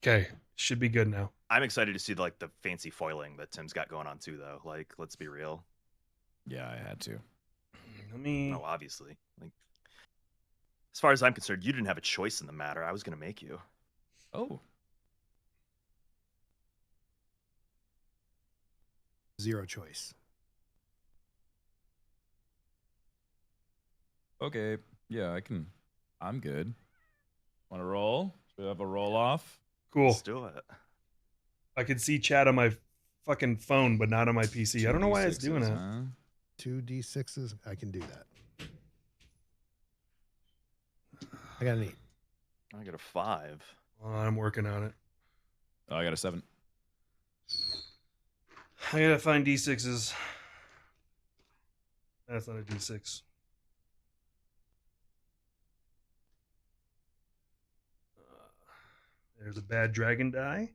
Okay, should be good now. I'm excited to see like the fancy foiling that Tim's got going on too, though. Like, let's be real. Yeah, I had to. Let me. No, obviously. Like, as far as I'm concerned, you didn't have a choice in the matter. I was gonna make you. Oh, Zero choice. okay. Yeah, I can. I'm good. Want to roll? Should we have a roll off? Cool. Let's do it. I can see chat on my fucking phone, but not on my PC. I don't know why it's doing that. Huh? 2d6s. I can do that. I got an 8. I got a 5. I'm working on it. Oh, I got a 7. I gotta find D6s. That's not a D6. There's a bad dragon die.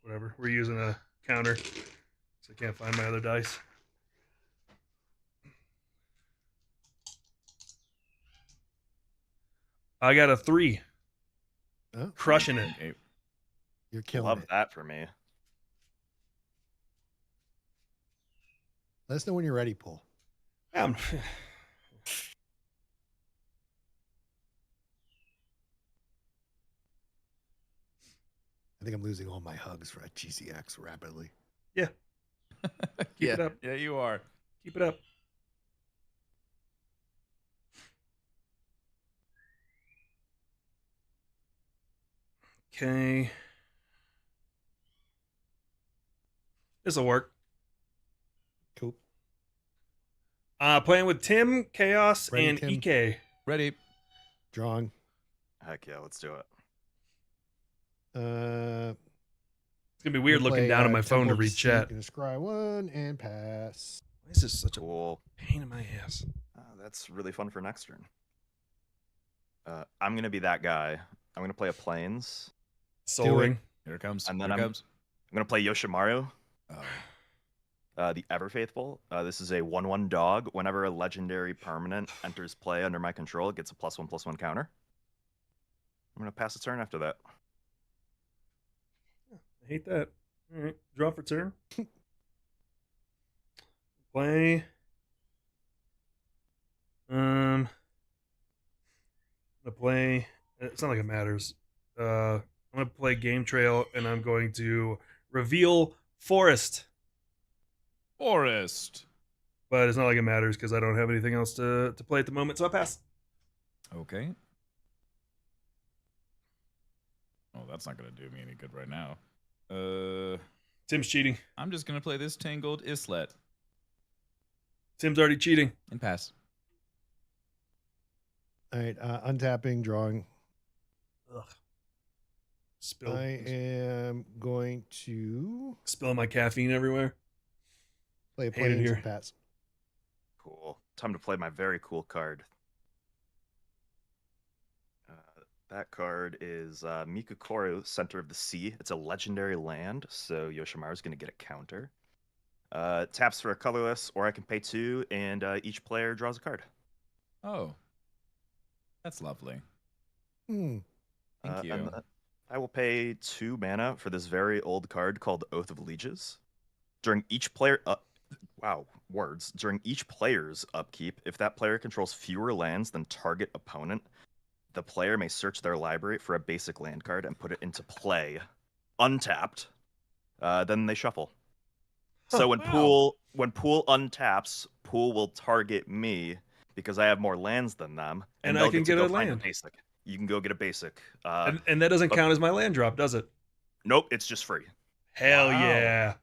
Whatever. We're using a counter, so I can't find my other dice. I got a 3. Oh, Crushing it. Okay. you're killing Love it. that for me. Let us know when you're ready, Paul. Um, I think I'm losing all my hugs for a GCX rapidly. yeah. Keep it up. Yeah, you are. Keep it up. Okay. This'll work. Cool. Playing with Tim, Chaos, Ready, and Tim? EK. Ready? Drawing. Heck yeah, let's do it. It's gonna be weird looking down at my phone to read chat. Gonna scry 1 and pass. Why is this such a Cool. pain in my ass? That's really fun for next turn. I'm gonna be that guy. I'm gonna play a plains, Soul Do it. Ring. Here it comes. and then Here it I'm comes. gonna play Yoshimaru, Oh. the Ever Faithful. This is a 1/1 dog. Whenever a legendary permanent enters play under my control, it gets a +1/+1 counter. I'm gonna pass the turn after that. I hate that. All right, draw for turn. Play. I'm gonna play. It's not like it matters. I'm gonna play Game Trail, and I'm going to reveal Forest. Forest. But it's not like it matters because I don't have anything else to play at the moment, so I pass. Okay. Oh, that's not gonna do me any good right now. Tim's cheating. I'm just gonna play this Tangled Islet Tim's already cheating. and pass. All right. Untapping, drawing. Ugh. Spilled. I am going to Spilling my caffeine everywhere. play a Hate it plains here. and pass. Cool. Time to play my very cool card. That card is Mikukoru, Center of the Sea. It's a legendary land, so Yoshimaru's going to get a counter. Taps for a colorless, or I can pay 2, and each player draws a card. Oh. That's lovely. Hmm. Thank you. And I will pay 2 mana for this very old card called Oath of Lieges. During each player... During each player's upkeep, if that player controls fewer lands than target opponent, the player may search their library for a basic land card and put it into play, untapped. Then they shuffle. So when Wow. Pool untaps, Pool will target me because I have more lands than them, And they'll I can to get go a find land. basic. You can go get a basic. And that doesn't count as my land drop, does it? Nope, it's just free. Hell Wow. yeah.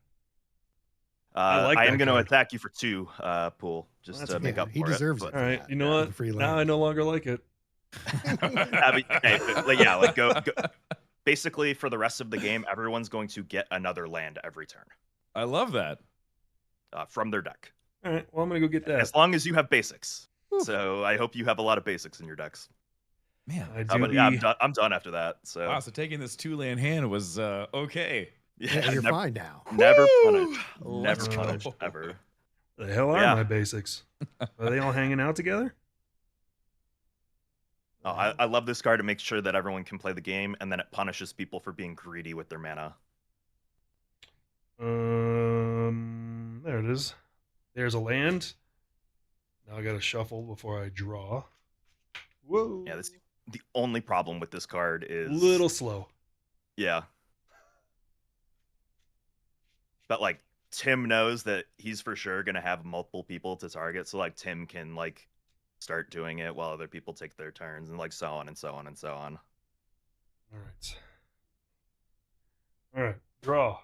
I like I that am going to card. attack you for 2, Pool, just That's to okay. make up He for deserves it. it. All right, that. you know Yeah, what? the free Now land. I no longer like it. Go. Basically, for the rest of the game, everyone's going to get another land every turn I love that. from their deck, All right, well, I'm going to go get that. as long as you have basics. Whew. So I hope you have a lot of basics in your decks. Man. I do But yeah, I'm done after that. So Wow, so taking this 2-land hand was okay. Yeah, you're never, fine now. never Woo! punished. Never Let's punished go. ever. The hell are Yeah. my basics? Are they all hanging out together? Oh, I love this card. It makes sure that everyone can play the game, and then it punishes people for being greedy with their mana. There it is. There's a land. Now I gotta shuffle before I draw. Whoa. Yeah, the only problem with this card is Little slow. yeah. But like Tim knows that he's for sure gonna have multiple people to target, so like Tim can like start doing it while other people take their turns, and like so on and so on and so on. All right. All right. Draw.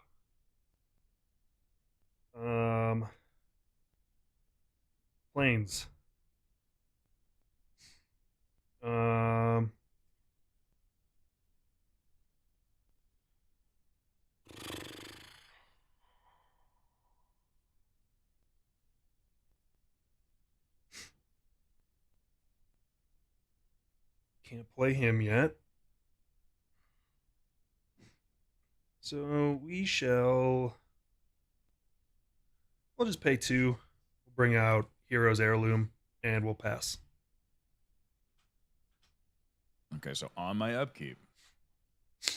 Planes. Can't play him yet. So we shall. We'll just pay 2. We'll bring out Hero's Heirloom, and we'll pass. Okay, so on my upkeep,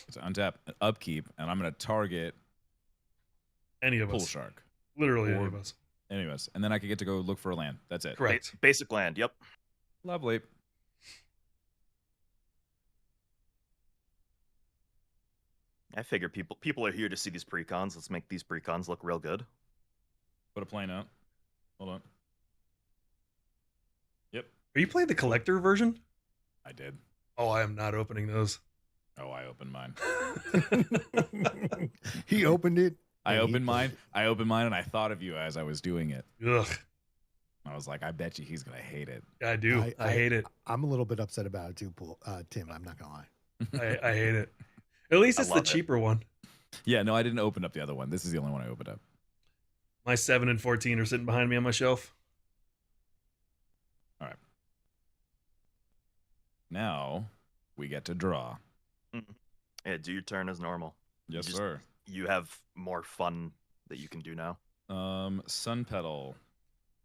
it's untap upkeep, and I'm gonna target Any of Pool us. Shark. Literally any Or- of us. Anyways, and then I could get to go look for a land. That's it. Correct. Basic land. Yep. Lovely. I figure people are here to see these precons. Let's make these precons look real good. Put a plane up. Hold on. Yep, Are you playing the collector version? I did. Oh, I am not opening those. Oh, I opened mine. He opened it. I and he opened mine. played I opened mine, and I thought of you as I was doing it. Ugh. I was like, I bet you he's gonna hate it. I do. I hate it. I'm a little bit upset about it too, Tim. I'm not gonna lie. I hate it. At least I it's the love it. cheaper one. Yeah, no, I didn't open up the other one. This is the only one I opened up. My 7 and 14 are sitting behind me on my shelf. Now we get to draw. Yeah, do your turn as normal. Yes, just- sir. You have more fun that you can do now. Sun Petal.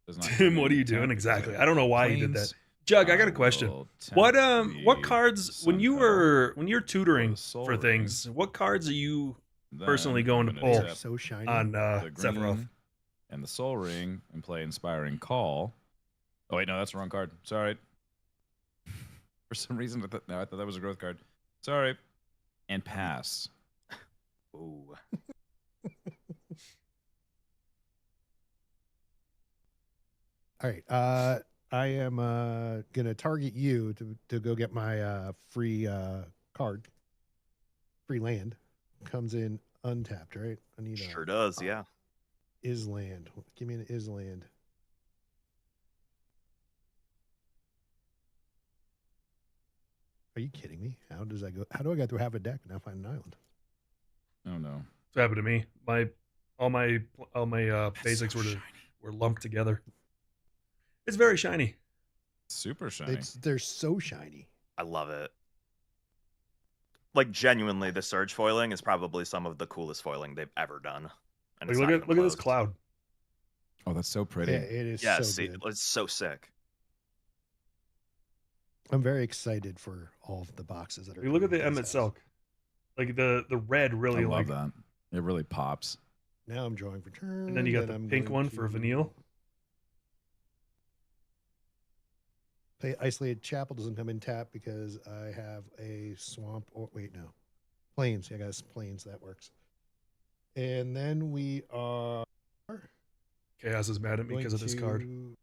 Does not Tim, come what are in you doing tap exactly? because I don't know why you did that. planes, Jug, I got a question. will tap What the cards when Sun you Petal, were tutoring Soul for Ring, things, what cards are you then personally I'm going to gonna pull tap So shiny. on the Sephiroth? green and the Soul Ring and play Inspiring Call. Oh wait, no, that's the wrong card. Sorry. For some reason, I thought that was a growth card. Sorry. And pass. Ooh. All right. I am gonna target you to go get my free card. Free land comes in untapped, right? I need Sure does, yeah. Island. Give me an Island. Are you kidding me? How do I get through half a deck and now find an island? Oh no. It's happened to me. All my That's basics so shiny. were lumped together. It's very shiny. Super shiny. They're so shiny. I love it. Like genuinely, the surge foiling is probably some of the coolest foiling they've ever done. And Like, it's look not at even this close. cloud. Oh, that's so pretty. Yeah, it is Yeah, so see, good. it's so sick. I'm very excited for all of the boxes that are. Like, look at coming the to Emmet this house. Selk. Like the red really I love like. that. It really pops. Now I'm drawing for turn. And then you got the I'm pink going one for to Vanille. Play Isolated Chapel doesn't come in tap because I have a swamp. Or wait, no, plains. I got plains. That works. And then we are Chaos is mad at me going because of this card. to-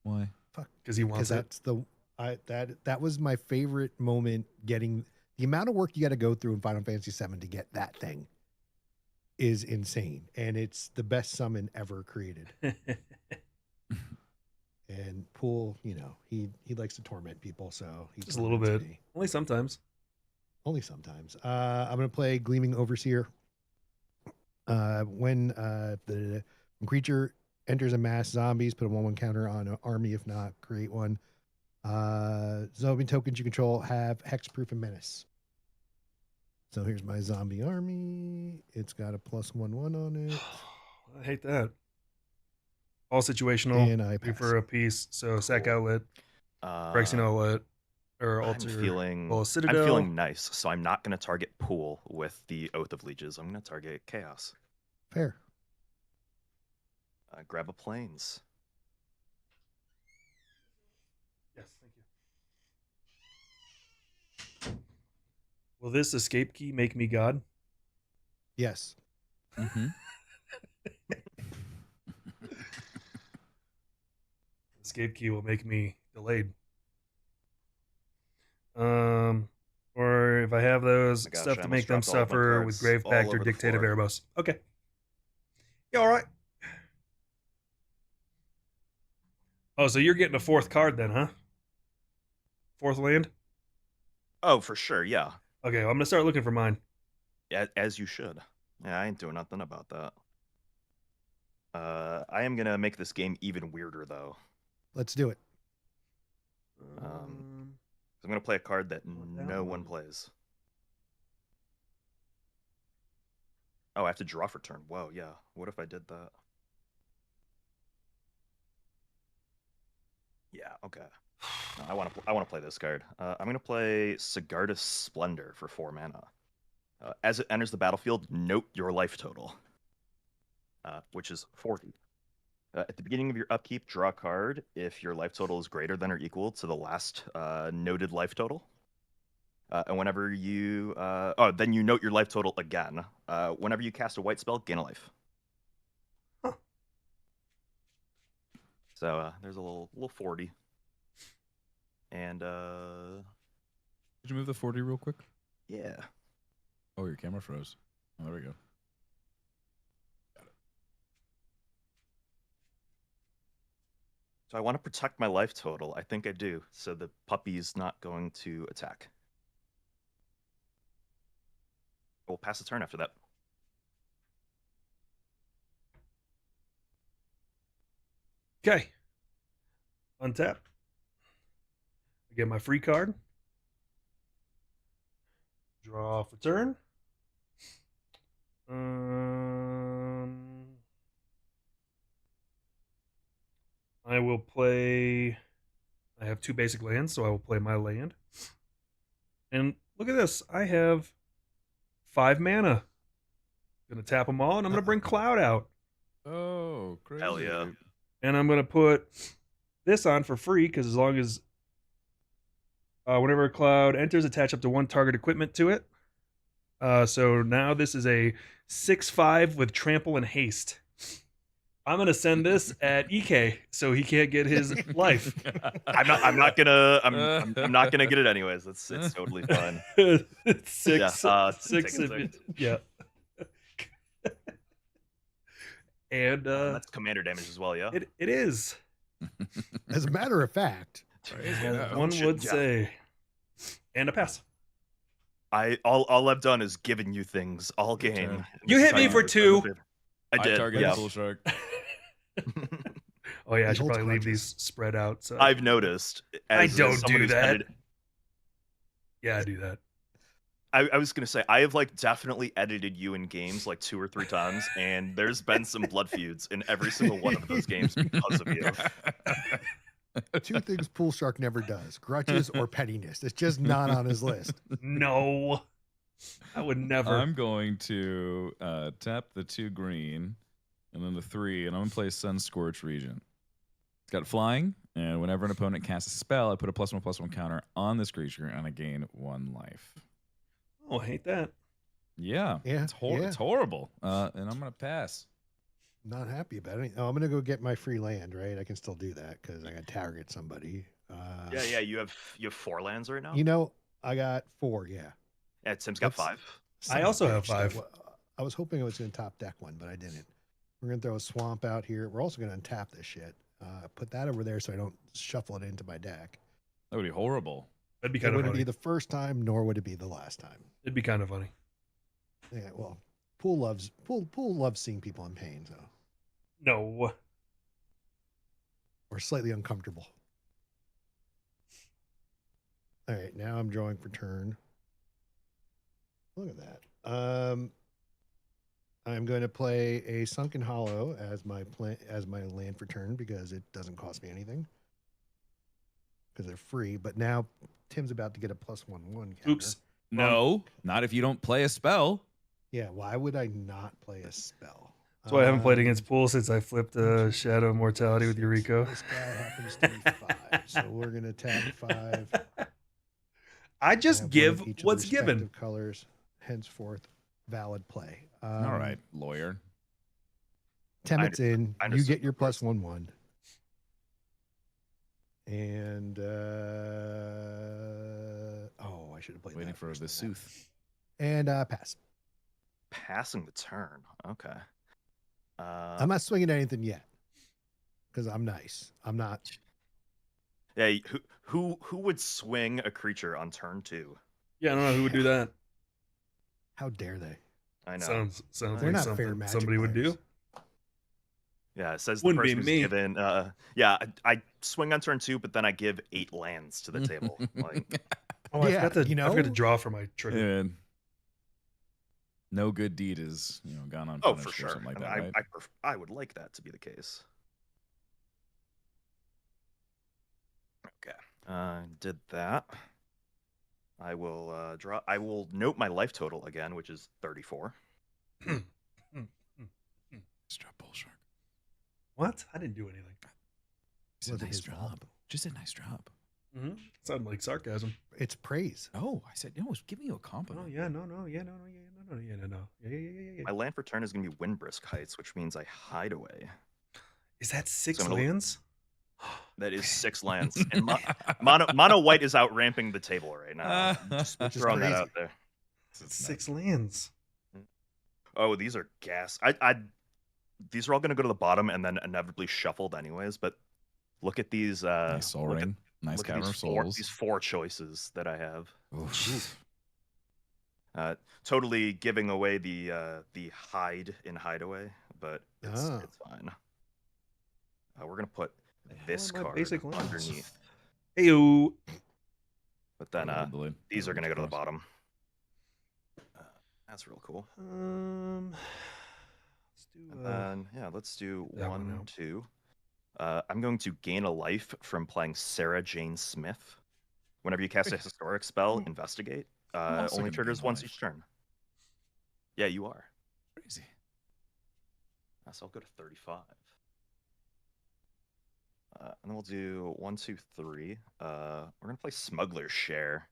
Why? Fuck, Because he because wants it. that's that was my favorite moment. Getting the amount of work you got to go through in Final Fantasy VII to get that thing is insane, and it's the best summon ever created. And Pool, he likes to torment people, so he Just a little torments bit. me. Only sometimes. Only sometimes. I'm gonna play Gleaming Overseer. When the creature enters a mass zombies, put a 1/1 counter on an army. If not, create one. Zombie tokens you control have hexproof and menace. So here's my zombie army. It's got a +1/1 on it. I hate that. All situational. And I 2 pass. for a piece. So sack Cool. outlet, Phyrexian outlet, or alter. Well, I'm Citadel. feeling nice, so I'm not going to target Pool with the Oath of Lieges. I'm going to target Chaos. Fair. Grab a Plains. Yes, thank you. Will this escape key make me God? Yes. Mm-hmm. Escape key will make me delayed. Or if I have those I gotcha. stuff I to almost make them dropped all of my suffer with cards Grave all Pact or over the Dictate of floor. Erebos. Okay. Yeah, all right. Oh, so you're getting a 4th card then, huh? 4th land? Oh, for sure, yeah. Okay, well, I'm gonna start looking for mine. As you should. Yeah, I ain't doing nothing about that. I am gonna make this game even weirder though. Let's do it. I'm gonna play a card that Down no one one. plays. Oh, I have to draw for turn. Whoa, yeah. What if I did that? Yeah, okay. No, I want to play this card. I'm gonna play Sigarda's Splendor for 4 mana. As it enters the battlefield, note your life total, which is 40. At the beginning of your upkeep, draw a card if your life total is greater than or equal to the last noted life total. And whenever you, then you note your life total again. Whenever you cast a white spell, gain a life. Huh. So there's a little 40. And Did you move the 40 real quick? yeah. Oh, your camera froze. Oh, there we go. So I want to protect my life total. I think I do. So the puppy's not going to attack. We'll pass the turn after that. Okay. Untap. I get my free card. Draw for turn. I will play. I have 2 basic lands, so I will play my land. And look at this. I have 5 mana. Gonna tap them all, and I'm gonna bring Cloud out. Oh, crazy. Hell yeah. And I'm gonna put this on for free because as long as whenever a cloud enters, attach up to 1 target equipment to it. So now this is a 6/5 with trample and haste. I'm gonna send this at EK so he can't get his life. I'm not gonna get it anyways. It's totally fine. 6, Yeah, 6, take it. yeah. And That's commander damage as well, yeah. it is. As a matter of fact, Yeah. One shit, would yeah. say. And a pass. All I've done is given you things all Good game. turn. You hit me for 2. I did. targeted Yeah. Bull Shark. Oh yeah, I He should holds probably leave grudges. these spread out. So I've noticed. I don't someone do who's that. edited- yeah, I do that. I was gonna say I have like definitely edited you in games like 2 or 3 times, and there's been some blood feuds in every single one of those games because of you. 2 things Pool Shark never does: grudges or pettiness. It's just not on his list. No, I would never. I'm going to tap the 2 green and then the 3, and I'm going to play Sun Scorch Regent. It's got flying, and whenever an opponent casts a spell, I put a +1/+1 counter on this creature, and I gain 1 life. Oh, I hate that. Yeah, Yeah, it's, yeah. it's horrible. And I'm going to pass. Not happy about it. Oh, I'm gonna go get my free land. Right, I can still do that because I got to target somebody. Yeah. You have 4 lands right now. You know, I got 4. Yeah. Yeah, Tim's got That's- 5. Son I of a also have bitch. 5. I was hoping I was going to top deck one, but I didn't. We're going to throw a swamp out here. We're also going to untap this shit. Put that over there so I don't shuffle it into my deck. That would be horrible. That'd be It kind of wouldn't funny. be the first time, nor would it be the last time. It'd be kind of funny. Yeah, well, Pool loves seeing people in pain, so No. or slightly uncomfortable. All right, now I'm drawing for turn. Look at that. I'm going to play a Sunken Hollow as my land for turn because it doesn't cost me anything because they're free. But now Tim's about to get a +1/1 counter. Oops. No, not if you don't play a spell. Yeah, why would I not play a spell? That's why I haven't played against Pool since I flipped Shadow Immortality with Eureka. This guy happens to be 5, so we're gonna tap 5. I just have one give of each of the what's given. respective colors. Henceforth, valid play. All right, lawyer. Temet's in. I You understand get your the course. +1/1. And I should have played Waiting that for first the than that. sooth. And pass. Passing the turn. Okay. I'm not swinging anything yet because I'm nice. I'm not. Yeah. Who would swing a creature on turn 2? Yeah, I don't know who would do that. How dare they? I know. Sounds They're like not fair something Magic somebody would players. do. Yeah, it says the Wouldn't be person who's me. given. Yeah, I swing on turn 2, but then I give 8 lands to the table. Like, Oh, I Yeah, forgot to you I forgot to know? draw for my trigger. And no good deed is gone oh, unpunished for or sure. something like And that, right? I would like that to be the case. Okay, did that. I will draw. I will note my life total again, which is 34. Strap bull shark. What? I didn't do anything. Just a Wasn't nice his fault. job. Just a nice job. Mm-hmm. Sounded like sarcasm. It's praise. Oh, I said, no, I was giving you a Oh compliment. yeah, no, yeah, yeah. My land for turn is going to be Windbrisk Heights, which means I hide away. Is that 6 So I'm gonna- lands? That is 6 lands. And mono white is out ramping the table right now. Just Which is throwing that crazy. out there. It's 6 lands. Oh, these are gas. These are all going to go to the bottom and then inevitably shuffled anyways. But look at these. Nice soul look at- ring. Nice look at cavern these of souls. these 4 choices that I have. Oof. Totally giving away the hide in hideaway, but it's fine. We're gonna put this are my card basic lands? underneath, Heyo. but then Probably. these are gonna go to the Cross. bottom. That's real cool. Let's do. And then yeah, let's do that one 1, out. 2. I'm going to gain a life from playing Sarah Jane Smith. Whenever you cast a historic spell, investigate. also Only gonna triggers gain a once life. each turn. Yeah, you are. Crazy. So I'll go to 35. And then we'll do 1, 2, 3. We're gonna play Smuggler's Share.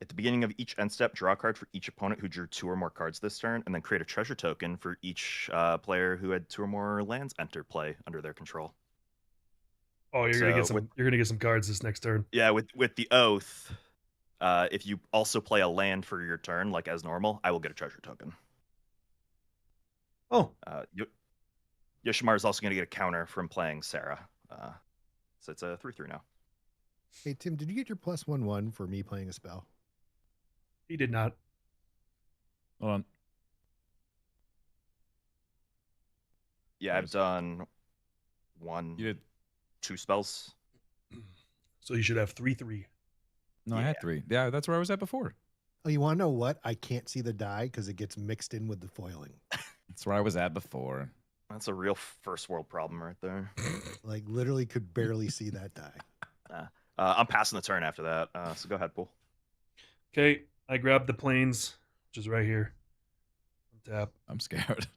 At the beginning of each end step, draw a card for each opponent who drew 2 or more cards this turn, and then create a treasure token for each player who had 2 or more lands enter play under their control. Oh, you're gonna so get some. You're gonna get some cards this next turn. Yeah, with the oath, if you also play a land for your turn, like as normal, I will get a treasure token. Oh, Yoshimar is also going to get a counter from playing Sarah. So it's a 3/3 now. Hey Tim, did you get your +1/1 for me playing a spell? he did not. Hold on. Yeah, I've done 1, You did. 2 spells. So you should have 3/3. No, I had 3. Yeah, that's where I was at before. Oh, you want to know what? I can't see the die because it gets mixed in with the foiling. That's where I was at before. That's a real first world problem right there. Like literally could barely see that die. I'm passing the turn after that. So go ahead, Pool. Okay, I grabbed the planes, which is right here. Tap. I'm scared.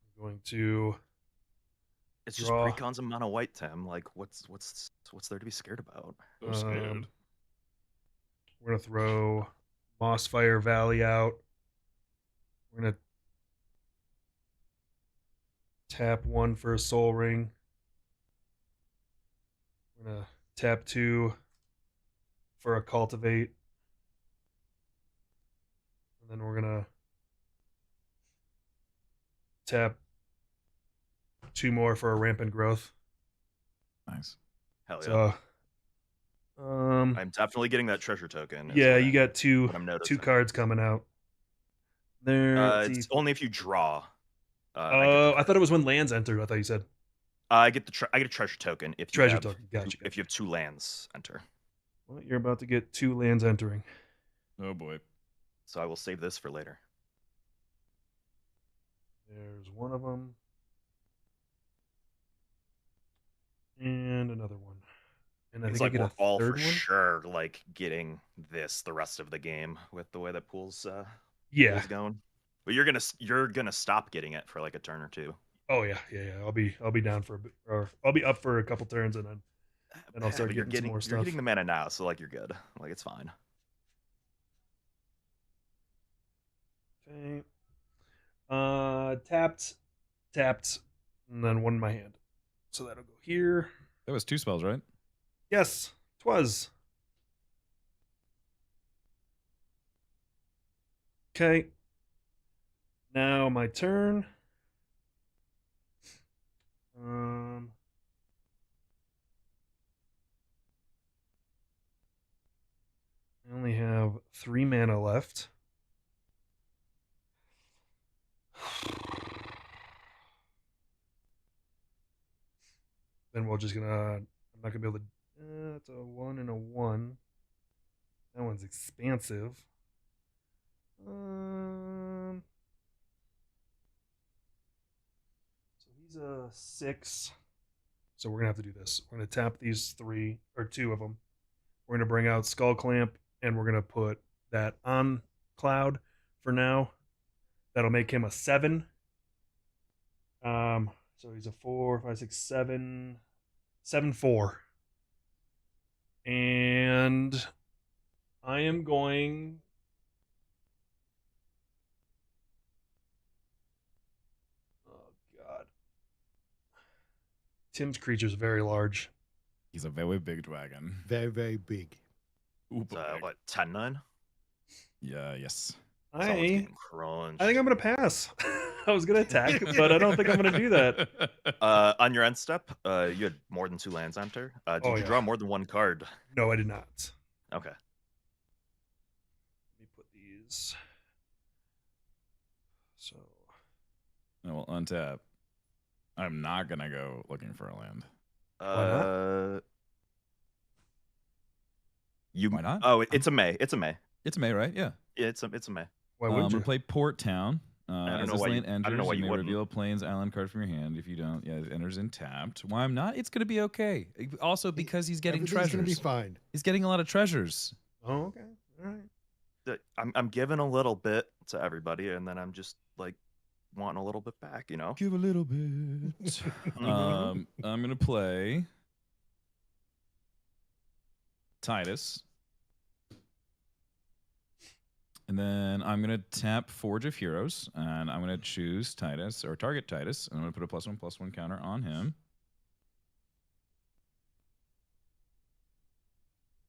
I'm going to. It's just Draw. precons and mono white, Tim. Like, what's there to be scared about? So scared. We're gonna throw Mossfire Valley out. We're gonna tap 1 for a Soul Ring. We're gonna tap 2 for a Cultivate. And then we're gonna tap 2 more for a Rampant Growth. Nice. Hell yeah. So, I'm definitely getting that treasure token. is yeah, what you got two what I'm noticing. cards coming out. There. let's It's see. only if you draw. I thought it was when lands entered. I thought you said I get I get a treasure token if you treasure have token. Gotcha. if you have 2 lands enter. Well, you're about to get 2 lands entering. Oh boy. So I will save this for later. There's one of them. And another one. And I It's think like I we're get a all third for one. sure like getting this the rest of the game with the way that pool's Yeah. going. But you're gonna stop getting it for like a turn or two. Oh yeah. I'll be down for a bit, or I'll be up for a couple turns, and then I'll start But getting some more you're stuff. getting the mana now, so like you're good. Like it's fine. Okay. Tapped, and then one in my hand. So that'll go here. That was 2 spells, right? Yes, 'twas. Okay. Now my turn. I only have 3 mana left. Then we're just gonna. I'm not gonna be able to. It's a 1 and a 1. That one's expansive. So he's a 6. So we're gonna have to do this. We're gonna tap these 3 or 2 of them. We're gonna bring out Skull Clamp, and we're gonna put that on Cloud for now. That'll make him a 7. So he's a 4, 5, 6, 7, 7, 4. And I am going. Oh God. Tim's creature's very large. He's a very big dragon. Very, very big. It's, what 10-9? Yeah, yes. Someone's I getting crunched. think I'm gonna pass. I was gonna attack, but I don't think I'm gonna do that. On your end step, you had more than 2 lands enter. Did Oh, you yeah. draw more than 1 card? No, I did not. Okay. Let me put these. So I will untap. I'm not gonna go looking for a land. not? Why not? Oh, it's a May. It's a May. It's May, right? Yeah. It's a May. why I'm wouldn't gonna you? play Port Town. don't As know this why you- land I don't enters, know why you you may wouldn't. reveal a Plains Island card from your hand. If you don't, yeah, it enters in tapped. Why I'm not? It's gonna be okay. Also because he's getting Everything's treasures. gonna be fine. He's getting a lot of treasures. Oh, okay. All right. I'm giving a little bit to everybody, and then I'm just like wanting a little bit back. You know. Give a little bit. I'm gonna play Titus. And then I'm going to tap Forge of Heroes, and I'm going to choose Titus, or target Titus, and I'm going to put a +1/+1 counter on him.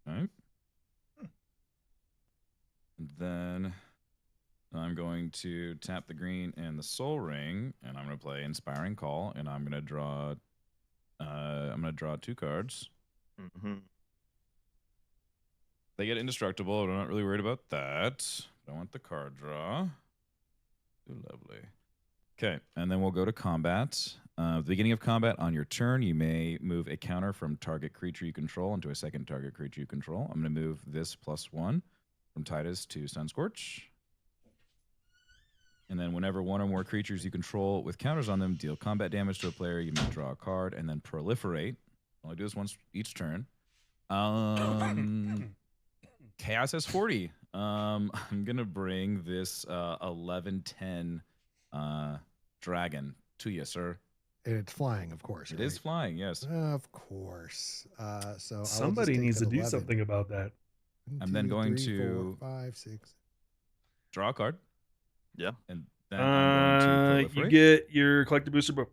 Okay. And then I'm going to tap the green and the Soul Ring, and I'm going to play Inspiring Call, and I'm going to draw 2 cards. Mm-hmm. They get indestructible. I'm not really worried about that. Don't want the card draw. Ooh, lovely. Okay, and then we'll go to combat. At the beginning of combat, on your turn, you may move a counter from target creature you control into a second target creature you control. I'm going to move this +1 from Titus to Sunscorch. And then whenever one or more creatures you control with counters on them deal combat damage to a player, you may draw a card and then proliferate. Only do this once each turn. Chaos has 40. I'm gonna bring this 11/10 dragon to you, sir. And it's flying, of course. It is flying, yes. Of course. So I will just Somebody take needs to an do 11. something about that. I'm then going to- 4, 5, 6. Draw a card. Yeah. And then I'm going to You proliferate. get your collector booster, but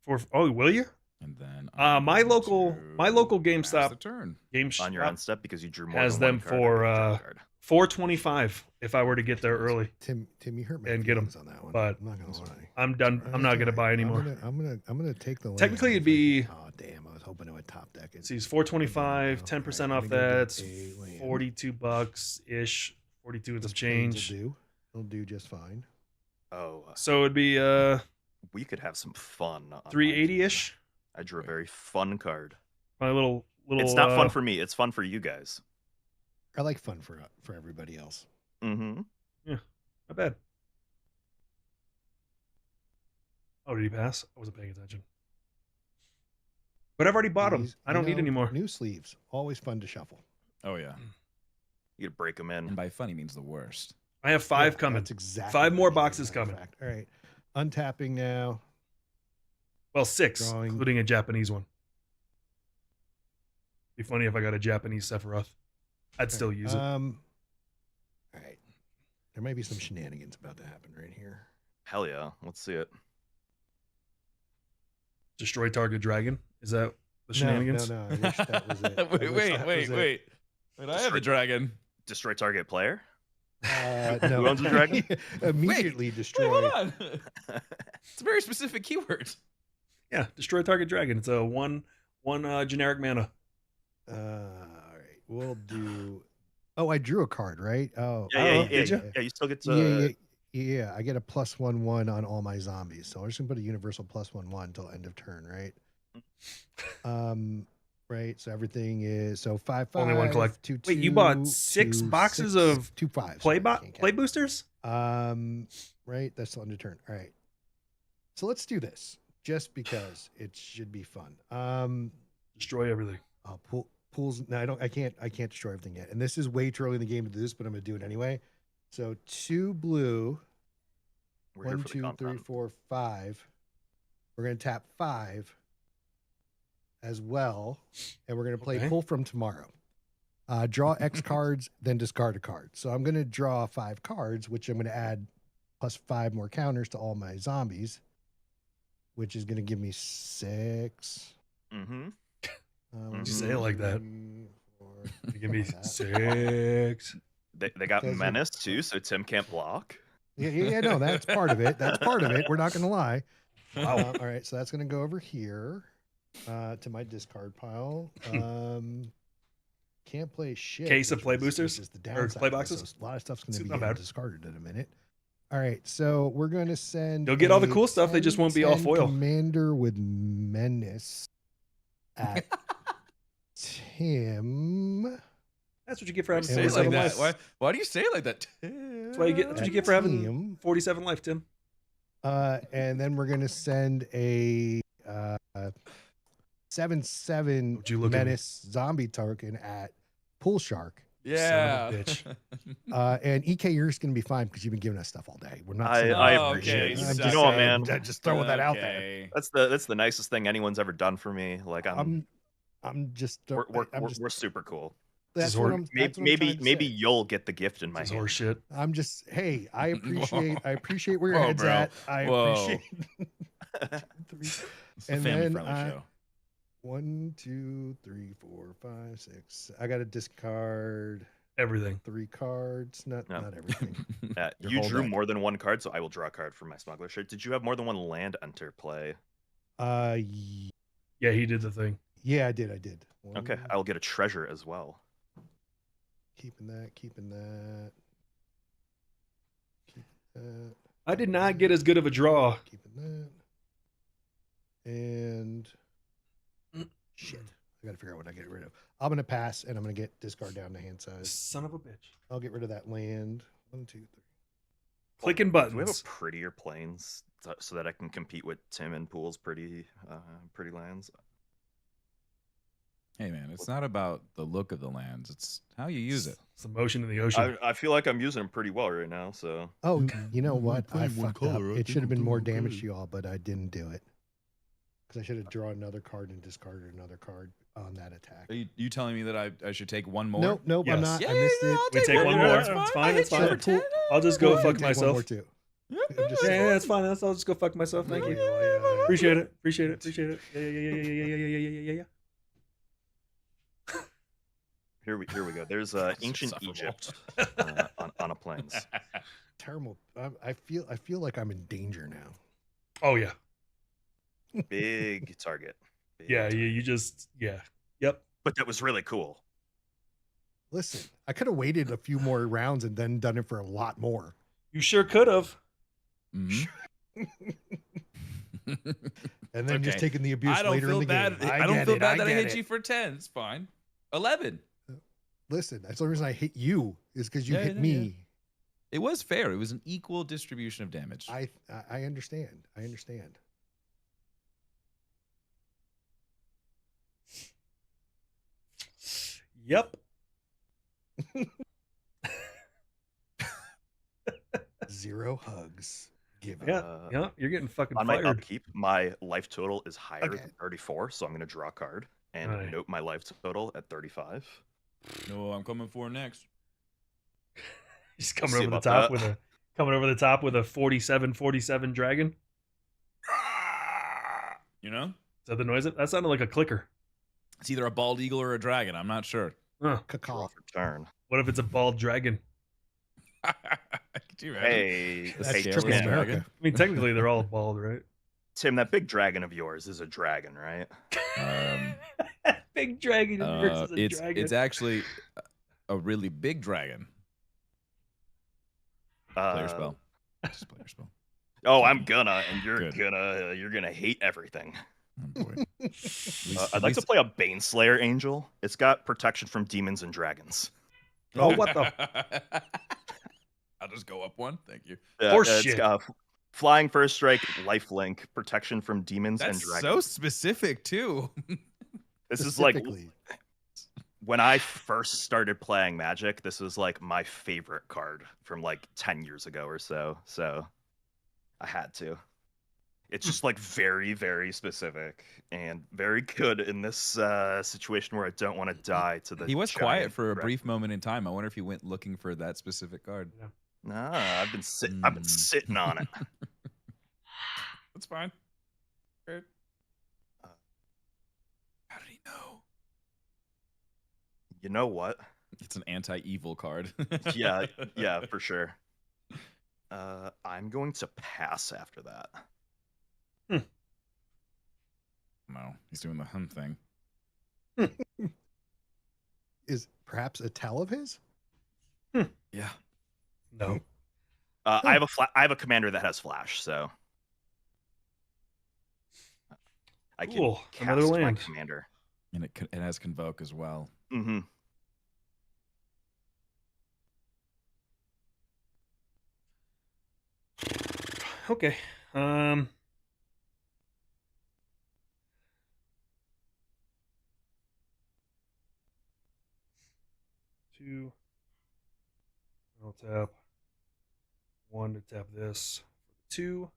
for will you? And then My I'm local going to pass the GameStop turn. game On your shop end step because you drew more has than them one card, for, I get to draw a card. $4.25 if I were to get there early. Tim, you hurt my And get 'em, feelings on that one. but I'm not gonna lie. I'm done. I'm not gonna buy anymore. I'm gonna take the. Technically, land it'd be- if I can- Oh damn! I was hoping it would top deck it. So he's $4.25, Okay, 10% I'm off gonna go that. get a land. $42 ish, 42 and some Those planes change. will do. It'll do just fine. Oh, So it'd be we could have some fun. On my 380 team. ish. I drew a very fun card. My little. It's not fun for me. It's fun for you guys. I like fun for everybody else. Mm-hmm. Not bad. Oh, did he pass? I wasn't paying attention. But I've already bought them. These, I you don't need know, any more. New sleeves, always fun to shuffle. Oh yeah. You gotta break them in. And by funny means the worst. I have 5 Yeah, coming. That's exactly 5 what more I mean, as a boxes matter of coming. fact. All right, untapping now. Well, 6, Drawing. including a Japanese one. Be funny if I got a Japanese Sephiroth. I'd still use it. All right, there might be some shenanigans about to happen right here. Hell yeah. Let's see it. Destroy target dragon. Is that the shenanigans? No. I wish that was it. I wish wait. that was it. Wait, I have a dragon. Destroy target player? No. Who owns a dragon? Immediately destroy. Wait, hold on. It's a very specific keyword. Yeah, destroy target dragon. It's a one generic mana. All right, we'll do. Oh, I drew a card, right? Oh, Yeah, did you? you still get to. Yeah. I get a +1/1 on all my zombies, so I'm just gonna put a universal +1/1 until end of turn, right? Right. So everything is 5/5. Only one collect. 2/2, Wait, you bought 6 boxes 6, of 2 5s. play Sorry, can't play count. boosters? Right. That's still end of turn. All right. So let's do this, just because it should be fun. Destroy everything. Pools. No, I can't destroy everything yet. And this is way too early in the game to do this, but I'm gonna do it anyway. So 2 blue. We're here 1, for the 2, 3, content. 4, 5. We're gonna tap 5 as well, and we're gonna play Okay. pull from tomorrow. Draw X cards, then discard a card. So I'm gonna draw 5 cards, which I'm gonna add +5 more counters to all my zombies, which is gonna give me 6. Mm-hmm. Did you say it like that? 3, 4, You give me like that. 6. They got Because menace too, so Tim can't block. Yeah, no, that's part of it. That's part of it. We're not gonna lie. Wow. All right, so that's gonna go over here to my discard pile. Can't play shit. Case of which play is- boosters? which is the Or downside play of this. boxes? So a lot of stuff's gonna It's be not getting bad. discarded in a minute. All right, so we're gonna send. You'll get all the a cool stuff, they just won't be all 10/10 foil. Commander with menace at Tim. That's what you get for Why having do you say it 47 like that? life. Why do you say it like that? That's why you get. That's what you get for having Team. 47 life, Tim. And then we're gonna send a 7/7 Would you look at me? menace zombie token at Pool Shark. Yeah. Son of a bitch. And EK, you're just gonna be fine because you've been giving us stuff all day. We're not. I sending- Oh, appreciate okay, it. you I'm You just know what, saying, man? just throwing that out there. Okay. That's the nicest thing anyone's ever done for me. Like I'm just. we're super cool. That's This what is I'm. That's what I'm trying to Maybe say. you'll get the gift in my This is hand. horse shit. I'm just. Hey, I appreciate where your Whoa, head's bro. at. I Whoa. appreciate. It's a And family then friendly show. 1, 2, 3, 4, 5, 6. I got to discard Everything. 3 cards. Not everything. Your You whole drew deck. more than one card, so I will draw a card from my smuggler shirt. Did you have more than one land enter play? Yeah, he did the thing. Yeah, I did. Okay, I will get a treasure as well. Keeping that. Keep that. I did not get as good of a draw. Keeping that. And shit. I gotta figure out what I get rid of. I'm gonna pass and I'm gonna get discard down to hand size. Son of a bitch. I'll get rid of that land. 1, 2, 3. Clicking Do we have buttons. a prettier planes so that I can compete with Tim and Pool's pretty lands? Hey man, it's not about the look of the lands; it's how you use it. It's the motion in the ocean. I feel like I'm using them pretty well right now. So Oh, you know We're what? I playing one fucked up. color. I It think should have we're been more doing damage okay. to y'all, but I didn't do it. Because I should have drawn another card and discarded another card on that attack. Are you telling me that I should take one more? Nope, I'm Yes. not. Yeah, I missed yeah, it. I'll We take one more. more. It's It's fine. fine, I it's hit you fine. for 10. I'll just Cool, go you fuck can take one myself. more too. Yeah, I'm just- Yeah, that's fine. I'll just go fuck myself. Thank you. Yeah. Appreciate it. Appreciate it. Appreciate it. Yeah. here we go. There's ancient insufferable. Egypt on a plains. Terrible. I feel like I'm in danger now. Oh yeah. Big target. Big Yeah. target. You just. Yeah. Yep. But that was really cool. Listen, I could have waited a few more rounds and then done it for a lot more. You sure could have. Mhm. And then just Okay. taking the abuse I don't later in feel the bad. game. I don't feel bad that I get hit it. you for 10. It's fine. 11. Listen, that's the only reason I hit you is because you Yeah, hit yeah, me. It was fair. It was an equal distribution of damage. I understand. I understand. Yep. Zero hugs given. Yeah, you're getting fucking On my fired. upkeep, my life total is higher Okay. than 34, so I'm going to draw a card and Alright. note my life total at 35. No, I'm coming for next. He's We'll coming see over the about top that. with a 47 dragon. You know? Is that the noise? That sounded like a clicker. It's either a bald eagle or a dragon. I'm not sure. Draw Cacaw. for turn. What if it's a bald dragon? Could you imagine? Hey, That's hey triple Tim, America. I mean, technically they're all bald, right? Tim, that big dragon of yours is a dragon, right? Big dragon versus a dragon. It's actually a really big dragon. Player spell. Just player spell. Oh, I'm gonna, and Good. you're gonna hate everything. Oh boy. I'd like to play a Baneslayer Angel. It's got protection from demons and dragons. Oh, what the? I'll just go up one. Thank you. Horse It's shit. got flying first strike, lifelink, protection from demons and That's dragons. so specific too. This is like Specifically. when I first started playing Magic. This was like my favorite card from like 10 years ago or so. So I had to. It's just like very, very specific and very good in this situation where I don't want to die to the. He was quiet giant for a dragon. brief moment in time. I wonder if he went looking for that specific card. Nah, I've been sitting on it. That's fine. Great. How did he know? You know what? It's an anti-evil card. Yeah, for sure. I'm going to pass after that. No, he's doing the hum thing. Is perhaps a tell of his? Yeah. No. I have a commander that has flash, so I can Cool. cast Another my land. commander. And it has Convoke as well. Mm-hmm. Okay. 2. I'll tap 1 to tap this. 2.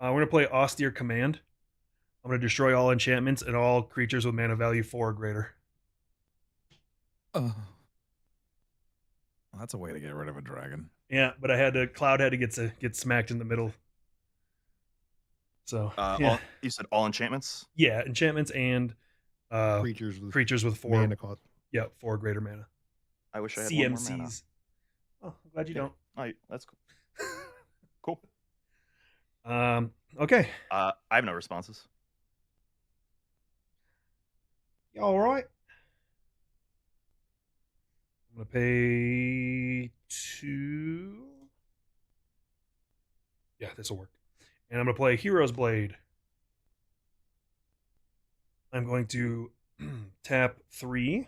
We're going to play Austere Command. I'm going to destroy all enchantments and all creatures with mana value 4 or greater. Oh. Well, that's a way to get rid of a dragon. Yeah, but Cloud had to get smacked in the middle. So yeah, You said all enchantments? yeah, enchantments and Creatures with 4. mana cost. Yeah, 4 or greater mana. I wish I had one more mana. CMCs. Oh, I'm glad you Yeah. don't. Oh, that's cool. Okay. I have no responses. You all right? I'm gonna pay 2. Yeah, this will work. And I'm gonna play Hero's Blade. I'm going to tap 3.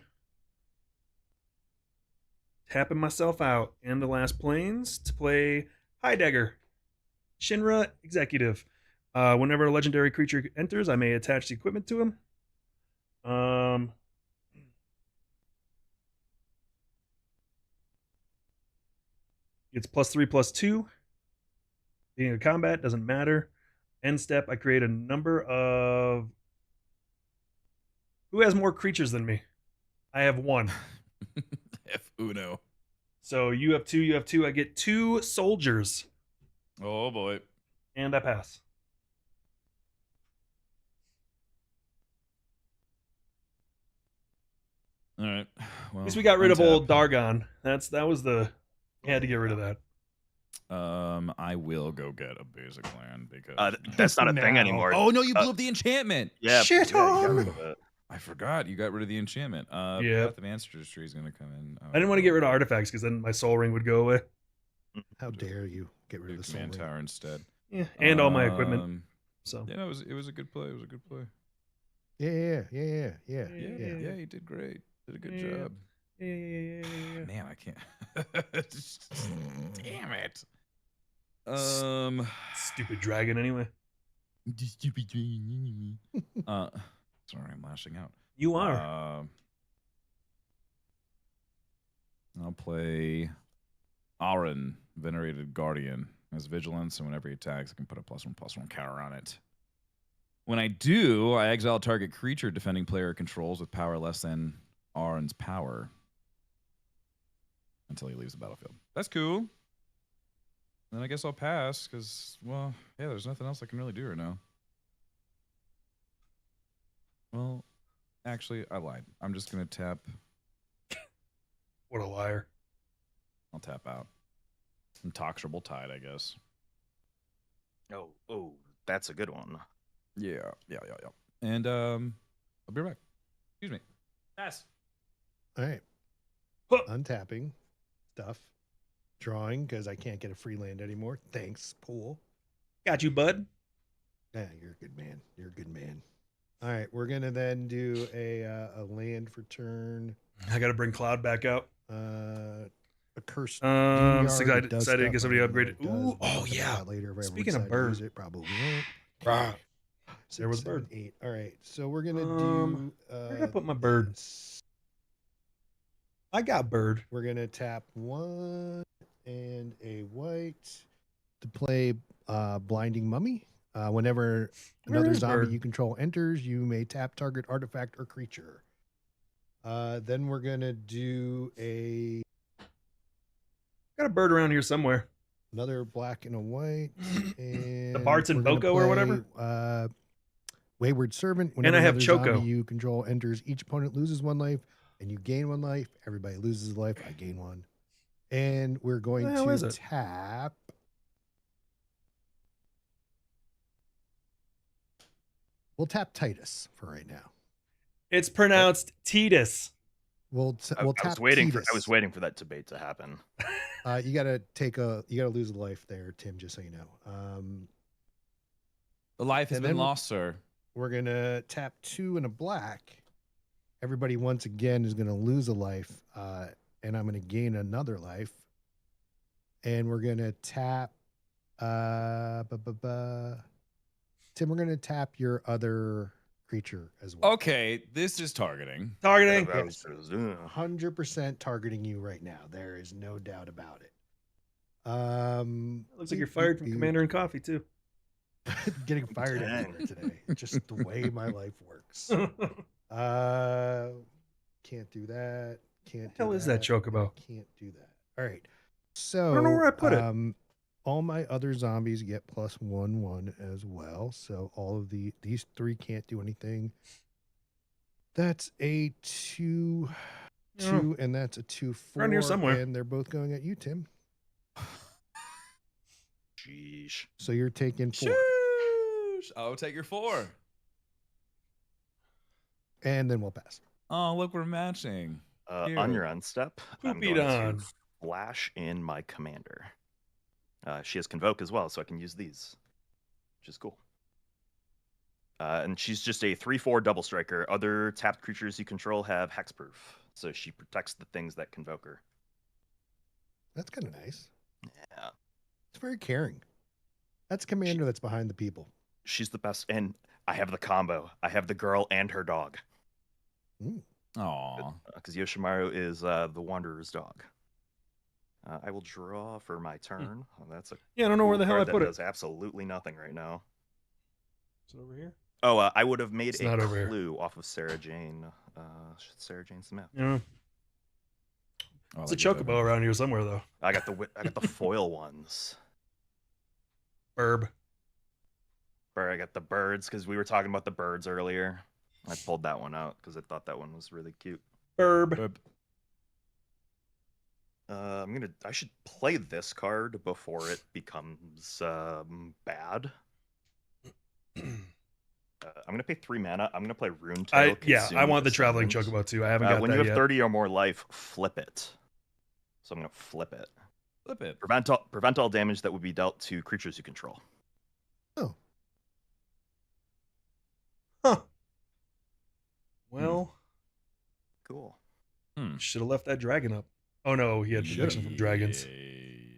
Tapping myself out and the last planes to play Heidegger. Shinra Executive. Whenever a legendary creature enters, I may attach the equipment to him. It's +3/+2. Being a combat doesn't matter. End step, I create a number of. Who has more creatures than me? I have 1. F Uno. So you have 2, you have 2. I get 2 soldiers, Oh boy. and I pass. All right. Well, At least we got rid of untap. old Dargon. That was the. We had to get rid of that. I will go get a basic land because That's not a thing No. anymore. Oh no, you blew up the enchantment. Yeah, Shit you got on. rid of it. I forgot you got rid of the enchantment. Yeah. Path of Ancestry is gonna come in. I didn't want to get rid of artifacts because then my soul ring would go away. How dare you get rid Do of the command soul ring. tower instead. Yeah, and all my equipment. So Yeah, no, it was a good play. It was a good play. Yeah. Yeah, you did great. Did a good Yeah. job. Yeah. Man, I can't. Damn it. Stupid dragon anyway. Sorry, I'm lashing out. You are. I'll play Aaron, Venerated Guardian, has vigilance, and whenever he attacks, I can put a +1/+1 counter on it. When I do, I exile target creature defending player controls with power less than Aaron's power until he leaves the battlefield. That's cool. Then I guess I'll pass because, well, yeah, there's nothing else I can really do right now. Well, actually, I lied. I'm just going to tap. What a liar. I'll tap out. Intoxicable Tide, I guess. Oh, that's a good one. Yeah. And I'll be right back. Excuse me. Pass. All right. Huh. Untapping stuff. Drawing because I can't get a free land anymore. Thanks, pool. Got you, bud. Yeah, you're a good man. You're a good man. All right, we're gonna then do a land for turn. I got to bring Cloud back out. A cursed. Decided to get somebody upgraded. Ooh, oh yeah. Later, if I ever Speaking of decide to bird. use it, probably won't. Ah, Six, there was a 7, bird. 8. All right, so we're gonna do. Where did I put my bird? this. I got bird. We're gonna tap 1 and a white to play Blinding Mummy. Whenever Where another is zombie bird? you control enters, you may tap target artifact or creature. Then we're gonna do Got a bird around here somewhere. another black and a white. And Bart's and we're gonna Boko or whatever? play, Wayward Servant. Whenever I have another Choco. zombie you control enters, each opponent loses 1 life, and you gain 1 life. Everybody loses a life. I gain 1. And we're going What the hell is to it? tap. We'll tap Titus for right now. It's pronounced Titus. We'll I tap was waiting Titus. for I was waiting for that debate to happen. You gotta lose a life there, Tim. Just so you know. The life has And been then lost, sir. We're gonna tap 2 and a black. Everybody once again is gonna lose a life, and I'm gonna gain another life. And we're gonna tap. Tim, we're gonna tap your other creature as well. Okay, this is targeting. Targeting. That was- 100% targeting you right now. There is no doubt about it. Looks like you're fired from Commander and Coffee too. Getting fired Dang. everywhere today. Just the way my life works. Can't do that. Can't. The hell is that Chocobo? Can't do that. All right. So I don't know where I put it. All my other zombies get +1/1 as well. So all of these 3 can't do anything. That's a 2, and that's a 2/4. Around here somewhere. And they're both going at you, Tim. Sheesh. So you're taking 4. Shoosh. I'll take your 4. And then we'll pass. Oh, look, we're matching. Here. On your end step, I'm Poopy going Don. to flash in my commander. She has Convoke as well, so I can use these, which is cool. And she's just a 3/4 double striker. Other tapped creatures you control have hexproof, so she protects the things that convoke her. That's kind of nice. Yeah, It's very caring. That's a commander that's behind the people. she's the best. And I have the combo. I have the girl and her dog, Aw. because Yoshimaru is the Wanderer's dog. I will draw for my turn. Oh, that's a Yeah, I don't know where the hell I card put that it. does absolutely nothing right now. Is it over here? Oh, I would have made It's a not over here. clue off of Sarah Jane. Sarah Jane's the map. Yeah. Oh, It's a like you said. Chocobo around here somewhere though. I got the foil ones. Burb. Or I got the birds because we were talking about the birds earlier. I pulled that one out because I thought that one was really cute. Burb. Boop. I should play this card before it becomes bad. I'm gonna pay 3 mana. I'm gonna play Rune Tail. I want the traveling Consumed. Chocobo too. I haven't got When that you have yet. 30 or more life, flip it. So I'm gonna flip it. Flip it. Prevent all damage that would be dealt to creatures you control. Huh. Well, Cool. Hmm. Should have left that dragon up. Oh no, he had protection from dragons.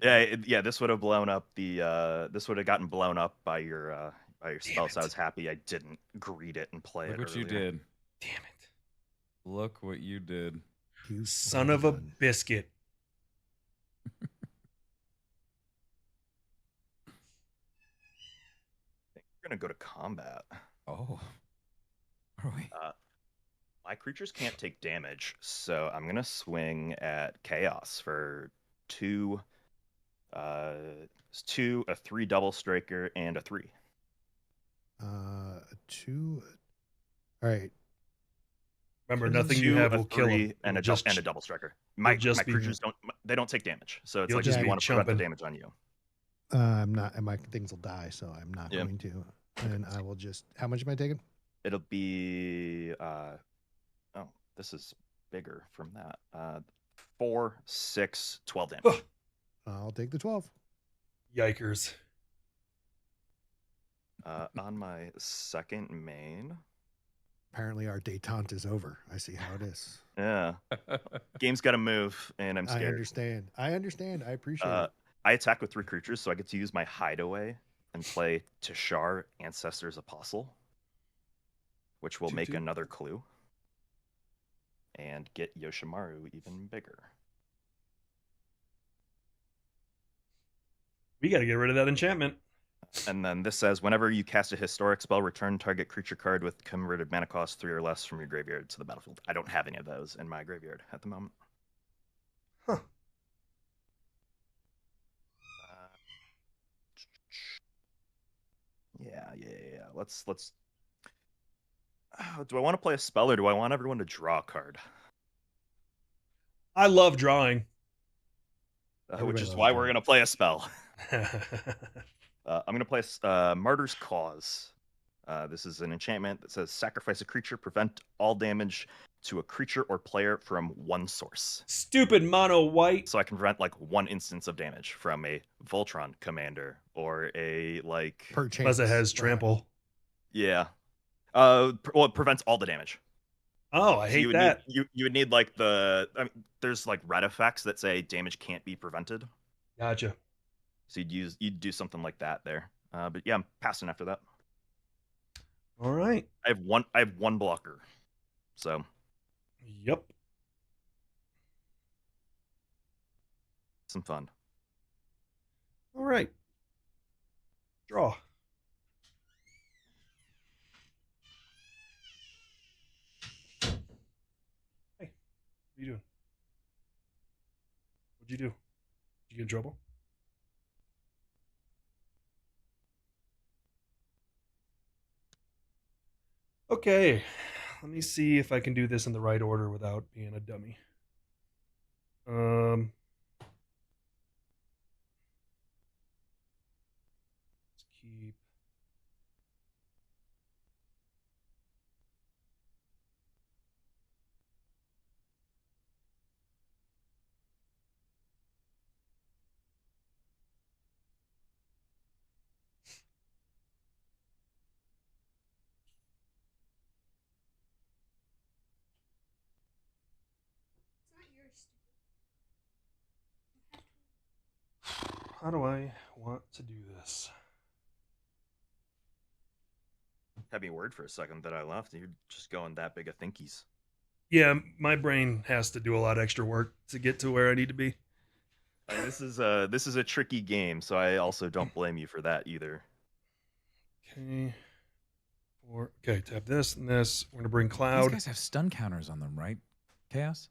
Yeah, this would have blown up the. This would have gotten blown up by your spell. Damn So I it. was happy I didn't greet it and play Look it. what you earlier. did. Damn it. Look what you did. You Son of a gun. biscuit. We're gonna go to combat. Oh. Are we? My creatures can't take damage, so I'm gonna swing at chaos for two. It's two, a 3 double striker, and a 3. 2. All right. Remember, So nothing you two, have a will kill 3, him. and It'll a double striker. My just be- creatures they don't take damage, so it's You'll like just you be want to prevent the chumping. damage on you. I'm not, and my things will die, so I'm not Yeah. going to. And I will just. How much am I taking? It'll be oh, this is bigger from that. 4, 6, 12 damage. Ugh. I'll take the 12. Yikers. On my second main. Apparently, our détente is over. I see how it is. Yeah. Game's got to move, and I'm I scared. understand. I understand. I appreciate it. I attack with 3 creatures, so I get to use my hideaway and play Tishar, Ancestor's Apostle, which will make 2/2. another clue, and get Yoshimaru even bigger. We got to get rid of that enchantment. And then this says, whenever you cast a historic spell, return target creature card with converted mana cost 3 or less from your graveyard to the battlefield. I don't have any of those in my graveyard at the moment. Huh. Yeah. Let's. Do I want to play a spell or do I want everyone to draw a card? I love drawing. Which Everybody is loves why we're drawing. gonna play a spell. I'm gonna play Martyr's Cause. This is an enchantment that says sacrifice a creature, prevent all damage to a creature or player from one source. Stupid mono white. So I can prevent like 1 instance of damage from a Voltron commander or a like. Per chance. Plus it has trample. Yeah. Well, it prevents all the damage. Oh, I So hate you would that. Need, you would need like there's like red effects that say damage can't be prevented. Gotcha. So you'd do something like that there. But yeah, I'm passing after that. All right. I have one blocker. So Yep. some fun. All right. Draw. Hey, what are you doing? What'd you do? Did you get in trouble? Okay, let me see if I can do this in the right order without being a dummy. Let's keep. How do I want to do this? Had me worried for a second that I left. You're just going that big of thinkies. Yeah, my brain has to do a lot of extra work to get to where I need to be. This is a tricky game, so I also don't blame you for that either. Okay. Okay, tap this and this. We're gonna bring These cloud. guys have stun counters on them, right? Chaos?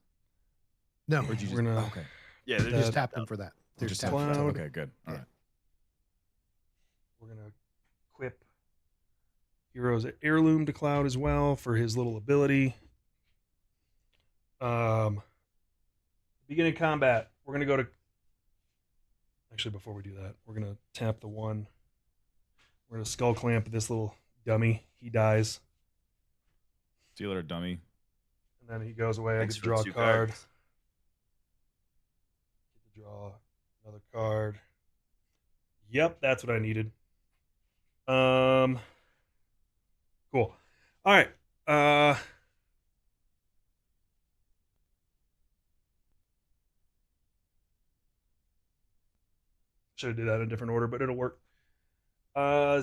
No, Or did you We're just... gonna- okay. Yeah, they're just just tap them for that. They're Just just tap tapped. for that. Cloud. Okay, good. All Yeah. right. We're gonna equip Hero's Heirloom to Cloud as well for his little ability. Beginning combat. We're gonna go to. Actually, before we do that, we're gonna tap the one. We're gonna skull clamp this little dummy. He dies, Dealer dummy. and then he goes away. Thanks I get to for draw a 2 card. cards. Get to draw another card. Yep, that's what I needed. Cool. All right. Should have did that in a different order, but it'll work.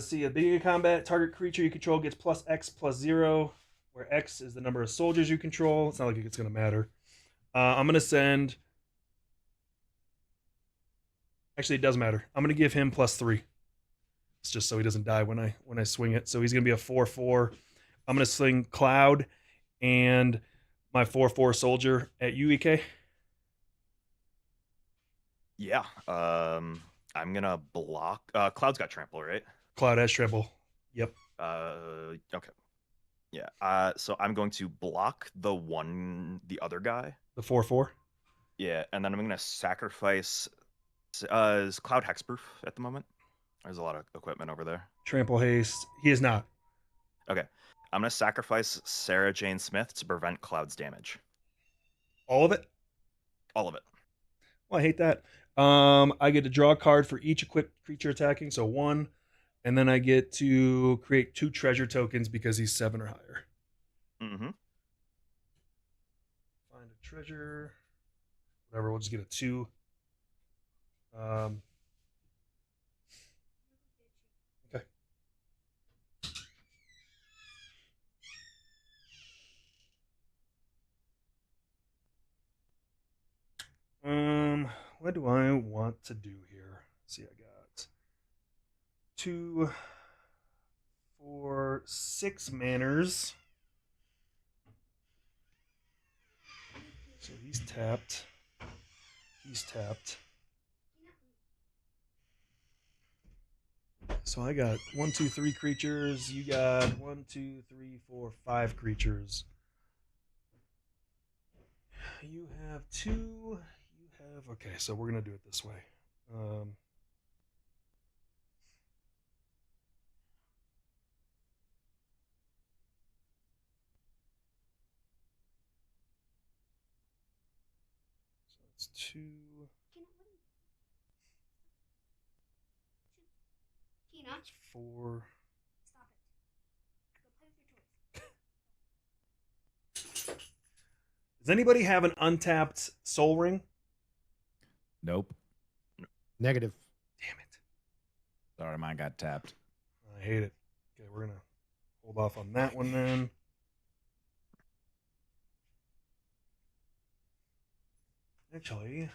See, at the beginning of combat, target creature you control gets plus X plus 0, where X is the number of soldiers you control. It's not like it's going to matter. I'm going to send... Actually, it does matter. I'm going to give him plus 3. It's just so he doesn't die when I swing it. So he's going to be a 4/4. I'm going to sling Cloud and my 4/4 soldier at you, EK. Yeah. I'm gonna block. Cloud's got trample, right? Cloud has trample. Yep. Okay. Yeah. So I'm going to block the other guy. The 4/4. Yeah, and then I'm gonna sacrifice. Is Cloud hexproof at the moment? There's a lot of equipment over there. Trample haste. He is not. Okay. I'm gonna sacrifice Sarah Jane Smith to prevent Cloud's damage. All of it? All of it. Well, I hate that. I get to draw a card for each equipped creature attacking, so 1, and then I get to create 2 treasure tokens because he's 7 or higher. Mm-hmm. Find a treasure. Whatever, we'll just get a 2. Okay. What do I want to do here? Let's see, I got 2, 4, 6 manners. So he's tapped. He's tapped. So I got 1, 2, 3 creatures. You got 1, 2, 3, 4, 5 creatures. You have 2. You have... Okay, so we're going to do it this way. So it's 2... Tina, 4... stop it. Go play with your toys. Does anybody have an untapped Soul Ring? Nope. Negative. Damn it. Sorry, mine got tapped. I hate it. Okay, we're going to hold off on that one then. Actually...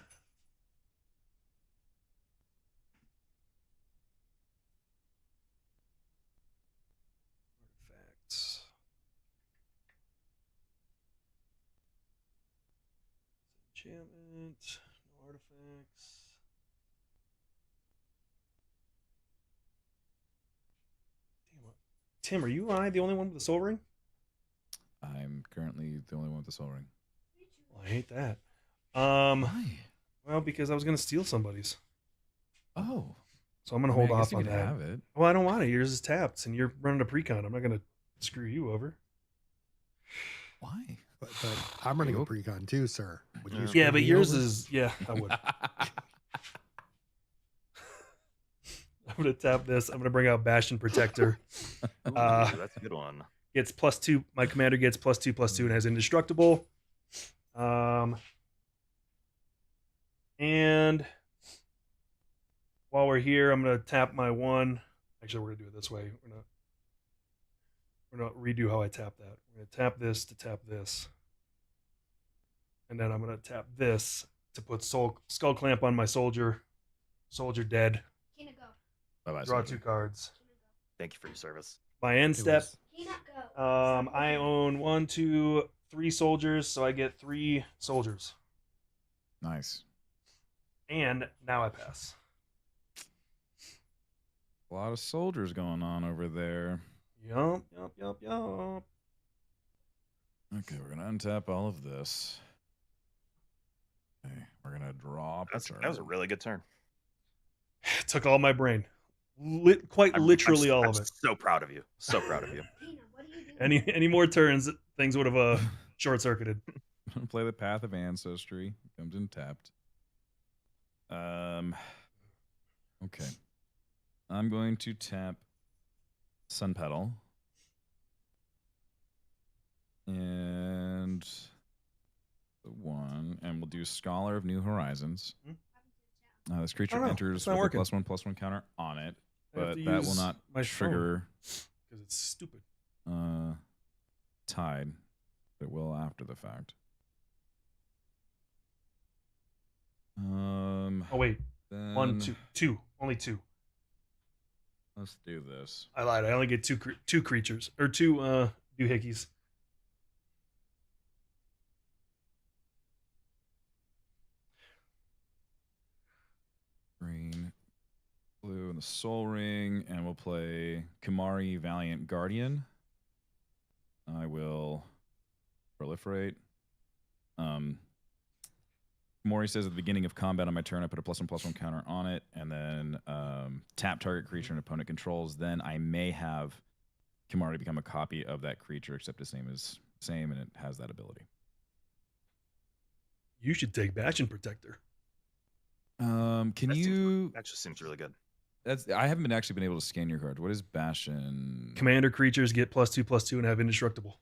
Artifacts. Enchantment. No artifacts. Damn it. Tim, are you and I the only one with the Soul Ring? I'm currently the only one with the soul ring. Well, I hate that. Why? Well, because I was going to steal somebody's. Oh. So I'm going to I mean, hold I guess off you on could that. have it. Well, I don't want it. Yours is tapped, and you're running a precon. I'm not going to screw you over. Why? But I'm running a Nope. precon too, sir. Would you Yeah, screw Yeah, but me yours over? is... Yeah, I would. I'm going to tap this. I'm going to bring out Bastion Protector. Ooh, Uh, that's a good one. Gets +2. My commander gets +2/+2 and has indestructible. And while we're here, I'm gonna tap my 1. Actually, we're gonna do it this way. We're gonna redo how I tap that. We're gonna tap this to tap this, and then I'm gonna tap this to put skull clamp on my soldier. Soldier dead. Tina, go. Bye-bye, Draw soldier. 2 cards. Tina, go. Thank you for your service. My end It step. was- Tina, go. I own 1, 2, 3 soldiers, so I get 3 soldiers. Nice. And now I pass. A lot of soldiers going on over there. Yup. Okay, we're gonna untap all of this. Okay, we're gonna draw. That was a really good turn. Took all my brain. Quite literally all I'm of it. So proud of you. So proud of you. Tina, what are you doing? Any more turns, things would have short circuited. I'm gonna play the Path of Ancestry. Comes in tapped. Okay. I'm going to tap Sun Petal. And the 1. And we'll do Scholar of New Horizons. This creature I don't know. enters It's not with working. a +1/+1 counter on it, I have but to that will use not my trigger because it's stupid. Tide. It will after the fact. Oh wait, Then 1, 2, 2, only 2. let's do this. I lied. I only get two creatures or 2 doohickeys. Green, blue, and the Soul Ring, and we'll play Kamari Valiant Guardian. I will proliferate. Mori says at the beginning of combat on my turn, I put a +1/+1 counter on it, and then tap target creature an opponent controls. Then I may have Kimari become a copy of that creature, except the same, and it has that ability. You should take Bastion Protector. Can That just seems really good. I haven't been actually been able to scan your card. What is Bastion? Commander creatures get +2/+2 and have indestructible.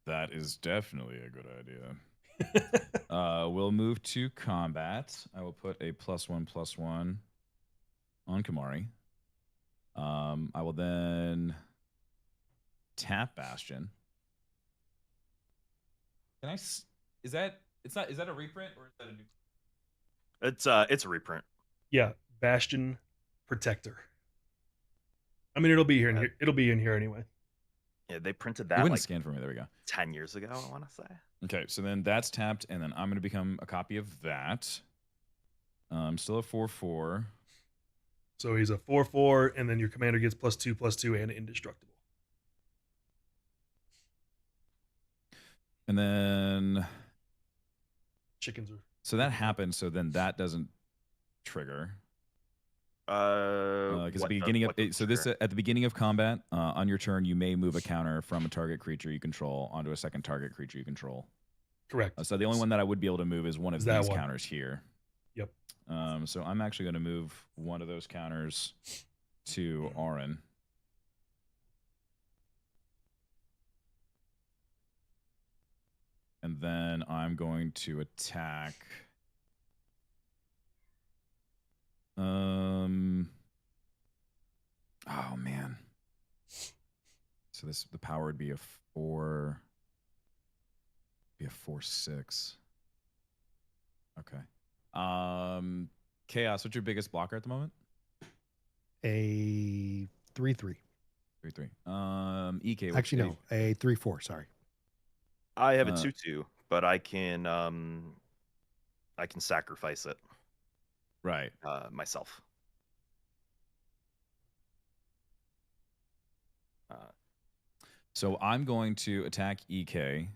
That is definitely a good idea. We'll move to combat. I will put a +1/+1 on Kamari. I will then tap Bastion. Can I? Is that? It's not. Is that a reprint or is that a new? It's a reprint. Yeah, Bastion Protector. I mean, it'll be here. It'll be in here anyway. Yeah, they printed It that wouldn't like scan for me. There we go. 10 years ago, I want to say. Okay, so then that's tapped, and then I'm going to become a copy of that. Still a 4/4. So he's a 4/4, and then your commander gets +2/+2 and indestructible. And then Chickens are. so that happens. So then that doesn't trigger. Because What the beginning of what the so this trigger? at the beginning of combat, on your turn, you may move a counter from a target creature you control onto a second target creature you control. Correct. So the only one that I would be able to move is one of Is that these one. counters here. Yep. So I'm actually going to move one of those counters to Auron. And then I'm going to attack. Oh man. So the power would be a 4. Be a 4/6. Okay. Chaos, what's your biggest blocker at the moment? A 3/3. 3/3. EK. what's Actually, the- no, a 3/4. Sorry. I have a uh, 2/2, but I can sacrifice it Right. myself. So I'm going to attack EK.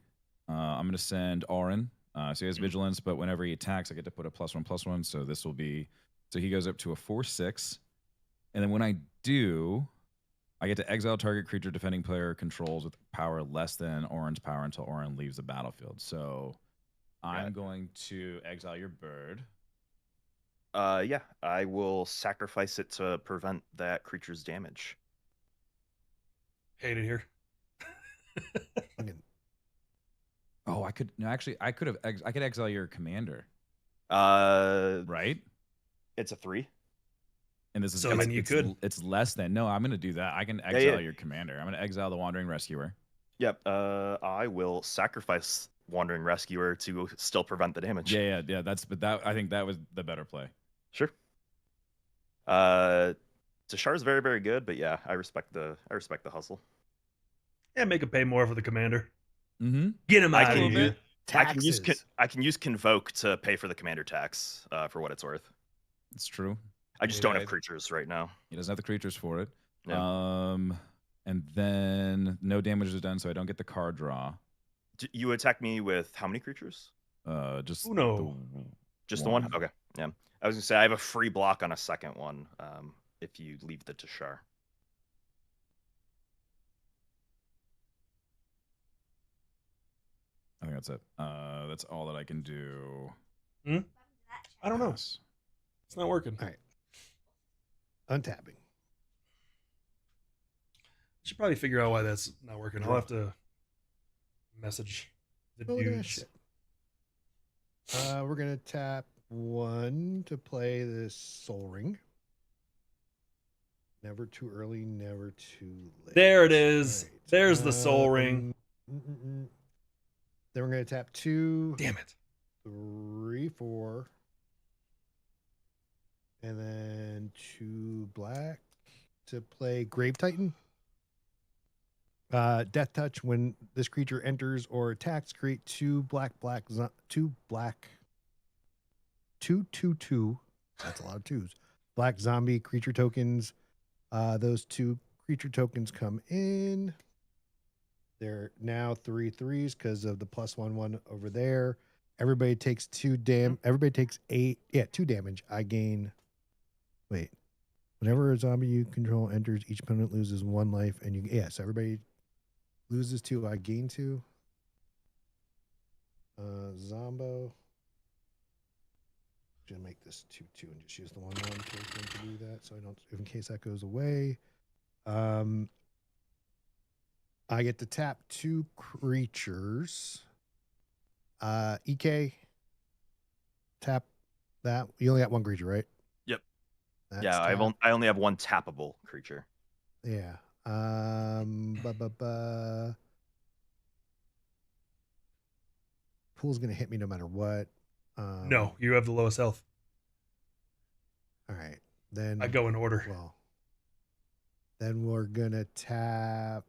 I'm going to send Auron. So he has vigilance, but whenever he attacks, I get to put a +1/+1. So this will be. So he goes up to a 4/6. And then when I do, I get to exile target creature defending player controls with power less than Auron's power until Auron leaves the battlefield. So I'm going to exile your bird. Yeah, I will sacrifice it to prevent that creature's damage. Hate it here. Fucking- Oh, I could. No, actually, I could exile your commander, Uh, right? it's a 3. And this is So then you could. It's less than. No, I'm going to do that. I can yeah. exile your commander. I'm going to exile the Wandering Rescuer. Yep. I will sacrifice Wandering Rescuer to still prevent the damage. Yeah. I think that was the better play. Sure. Tashar's very, very good, but yeah, I respect the hustle. Yeah, make him pay more for the commander. Mm-hmm. Get him I out of can- here. Taxes. I can use Convoke to pay for the commander tax for what it's worth. It's true. I just don't have creatures right now. He doesn't have the creatures for it. Yeah. And then no damage is done, so I don't get the card draw. You attack me with how many creatures? Just Uno. Just the one? Okay. Yeah. I was gonna say I have a free block on a second one. If you leave the Tashar. I think that's it. That's all that I can do. I don't know. Pass. It's not working. All right. Untapping. Should probably figure out why that's not working. I'll have to message the Oh, yeah, dudes. shit. We're gonna tap 1 to play this Soul Ring. Never too early, never too late. There it is. All right. There's the Soul Ring. Then we're going to tap 2, Damn it. 3, 4. And then 2 black to play Grave Titan. Death Touch. When this creature enters or attacks, create 2 black, 2 black, 2, 2, 2. That's a lot of 2s. Black zombie creature tokens. Those 2 creature tokens come in. They're now 3 3s because of the +1/1 over there. Everybody takes 2 Everybody takes 8. Yeah, 2 damage. I gain. Wait. Whenever a zombie you control enters, each opponent loses 1 life, and yes, everybody loses 2. I gain 2. Zombo. Gonna make this 2/2 and just use the 1/1 token to do that, so I don't. In case that goes away, I get to tap 2 creatures. EK. Tap that. You only got 1 creature, right? Yep. That's Yeah, tap. I only have 1 tappable creature. Yeah. Pool's gonna hit me no matter what. No, you have the lowest health. All right. Then I go in order. Well, then we're gonna tap.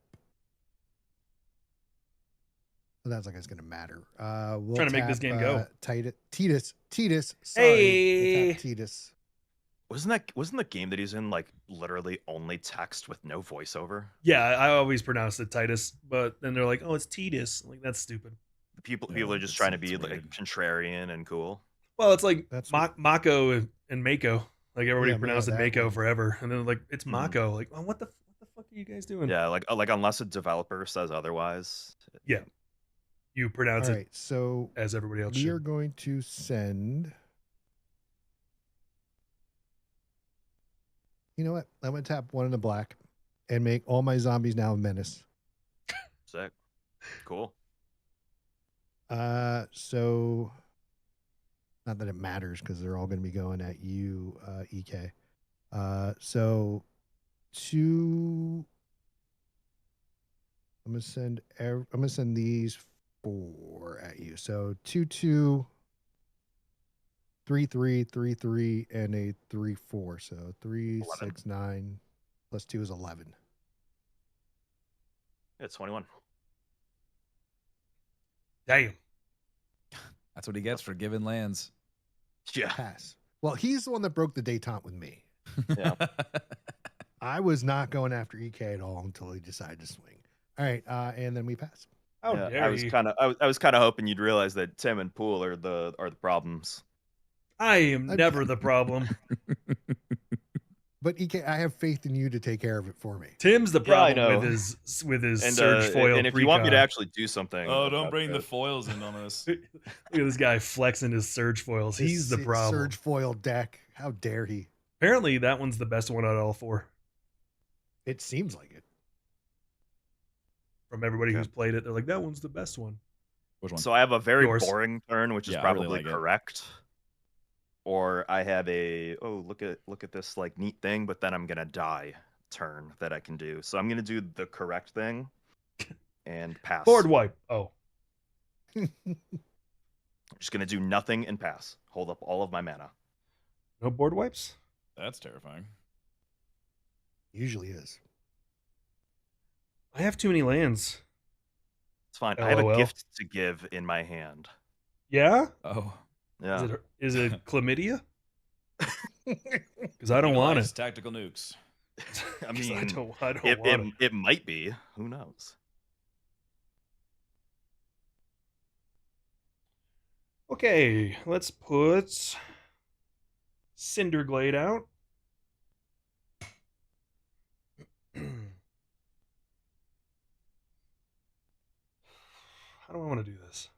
Well, that's like it's gonna matter. We'll Trying to make this tap, game go. Titus. Sorry, Hey! we'll tap Titus. Wasn't the game that he's in like literally only text with no voiceover? Yeah, I always pronounce it Titus, but then they're like, "Oh, it's Titus." I'm like, that's stupid. People Yeah, are just it's- trying to be it's like weird. contrarian and cool. Well, it's like That's Mako and Mako. Like everybody Yeah, pronounced it that Mako one. forever, and then like it's Mhm. Mako. Like, oh, what the fuck are you guys doing? Yeah, like unless a developer says otherwise. Yeah. You All pronounce it right. So as everybody else we are should. going to send. You know what? I'm gonna tap 1 in the black, and make all my zombies now a menace. Sick. Cool. So not that it matters because they're all going to be going at you, EK. So 2. I'm gonna send these 4 at you. So 2 2, 3 3, 3 3, and a 3 4. So 3 11. 6 9 plus 2 is 11. It's 21. Damn. That's what he gets for giving lands. Yeah. Pass. Well, he's the one that broke the detente with me. Yeah. I was not going after EK at all until he decided to swing. All right, and then we pass. How Yeah, dare I was you? kind of hoping you'd realize that Tim and Pool are the problems. I am I- never the problem. But EK, I have faith in you to take care of it for me. Tim's the Yeah, I problem know. with his And surge foil. and if you want me to precon. actually do something, Oh, don't about bring the it- foils in on us. Look at this guy flexing his surge foils. He's the This problem. Surge foil deck. How dare he? Apparently, that one's the best one out of all 4 It seems like it. from everybody Okay. who's played it. They're like, that one's the best one. Which one? So I have a very Yours. boring turn, which is Yeah, I really probably like it. correct. Or I have a look at this like neat thing, but then I'm gonna die turn that I can do. So I'm gonna do the correct thing and pass. Board wipe. Oh, I'm just gonna do nothing and pass. Hold up all of my mana. no board wipes? That's terrifying. Usually is. I have too many lands. It's fine. I have a LOL. gift to give in my hand. Yeah? Oh, Yeah. Is it chlamydia? Because I don't want Utilize it. Tactical nukes. I 'Cause mean, I don't want it, it. it might be. Who knows? Okay, let's put Cinderglade out. How do I want to do this?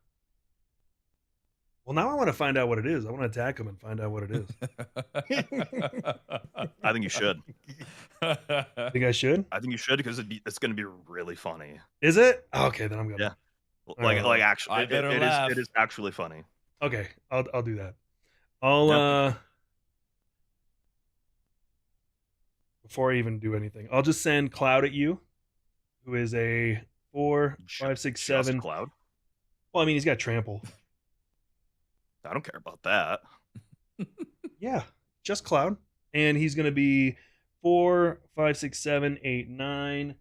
Well, now I want to find out what it is. I want to attack him and find out what it is. I think you should. Think I should? I think you should because it's going to be really funny. Is it? Okay, then I'm gonna. Yeah. Like actually, I better laugh. it is actually funny. Okay, I'll do that. I'll Yep. before I even do anything, I'll just send Cloud at you, who is a 4, 5, 6, Just 7. Cloud. Well, I mean, he's got trample. I don't care about that. Yeah, just Cloud. And he's going to be 4, 5, 6, 7, 8, 9,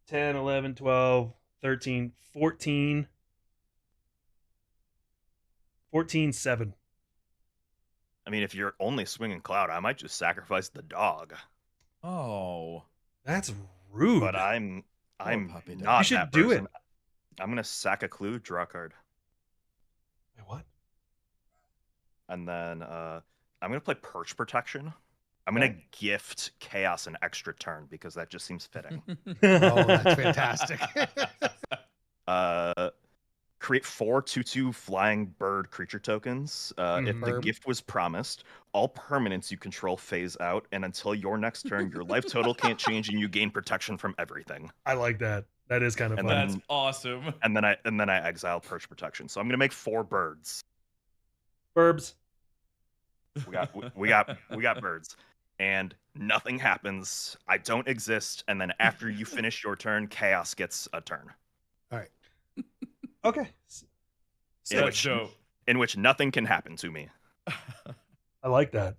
10, 11, 12, 13, 14. 14, 7. I mean, if you're only swinging Cloud, I might just sacrifice the dog. Oh. That's rude. But I'm puppy dog. not You should that do person. it. I'm gonna sack a clue, draw a card, Wait, what? and then I'm gonna play Perch Protection. I'm gonna gift Chaos an extra turn because that just seems fitting. Oh, that's fantastic. Create 4 2/2 flying bird creature tokens. If the Burb. gift was promised, all permanents you control phase out, and until your next turn, your life total can't change, and you gain protection from everything. I like that. That is kind of And fun. That's awesome. And then I exile Perch Protection. So I'm gonna make 4 birds. Burbs. We got birds, and nothing happens. I don't exist, and then after you finish your turn, Chaos gets a turn. All right. Okay. That's dope. In which nothing can happen to me. I like that.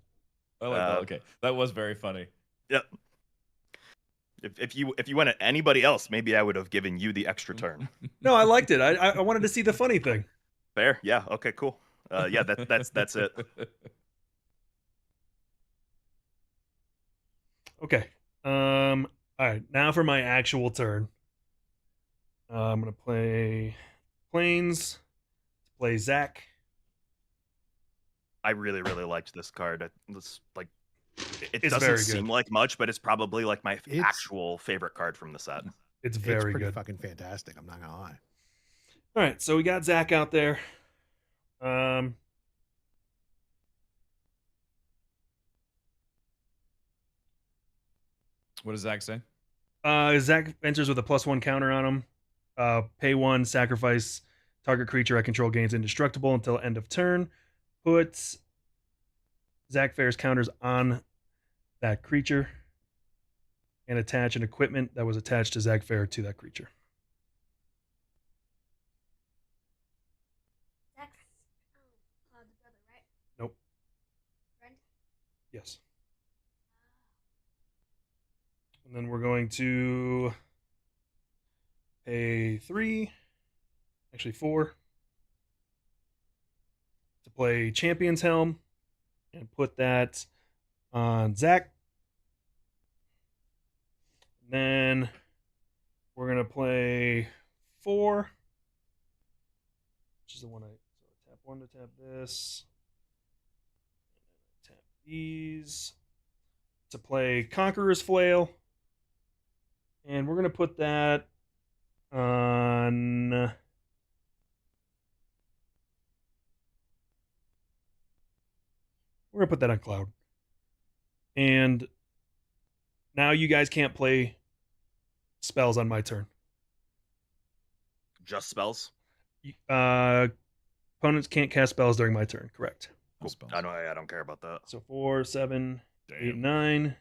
I like that. Okay, that was very funny. Yep. If you went at anybody else, maybe I would have given you the extra turn. No, I liked it. I wanted to see the funny thing. Fair? Yeah. Okay. Cool. Yeah. That's it. Okay. All right. Now for my actual turn. I'm gonna play Plains. Play Zach. I really liked this card. It It's doesn't very seem good. like much, but it's probably like my It's- actual favorite card from the set. It's It's very pretty good. fucking fantastic. I'm not gonna lie. All right. So we got Zach out there. What does Zach say? Zach enters with a +1 counter on him. Pay 1, sacrifice target creature I control gains indestructible until end of turn. Puts Zach Fair's counters on that creature and attach an equipment that was attached to Zach Fair to that creature. Zach's Cloud's brother, right? Nope. Friend? Yes. And then we're going to pay 3, actually 4, to play Champion's Helm and put that on Zach. Then we're going to play 4, which is the one so tap 1 to tap this. Tap these to play Conqueror's Flail. And we're going to put that on. We're going to put that on Cloud. And now you guys can't play spells on my turn. Just spells. Opponents can't cast spells during my turn. Correct. No spells. I don't care about that. So 4, 7, 8, Damn. 9,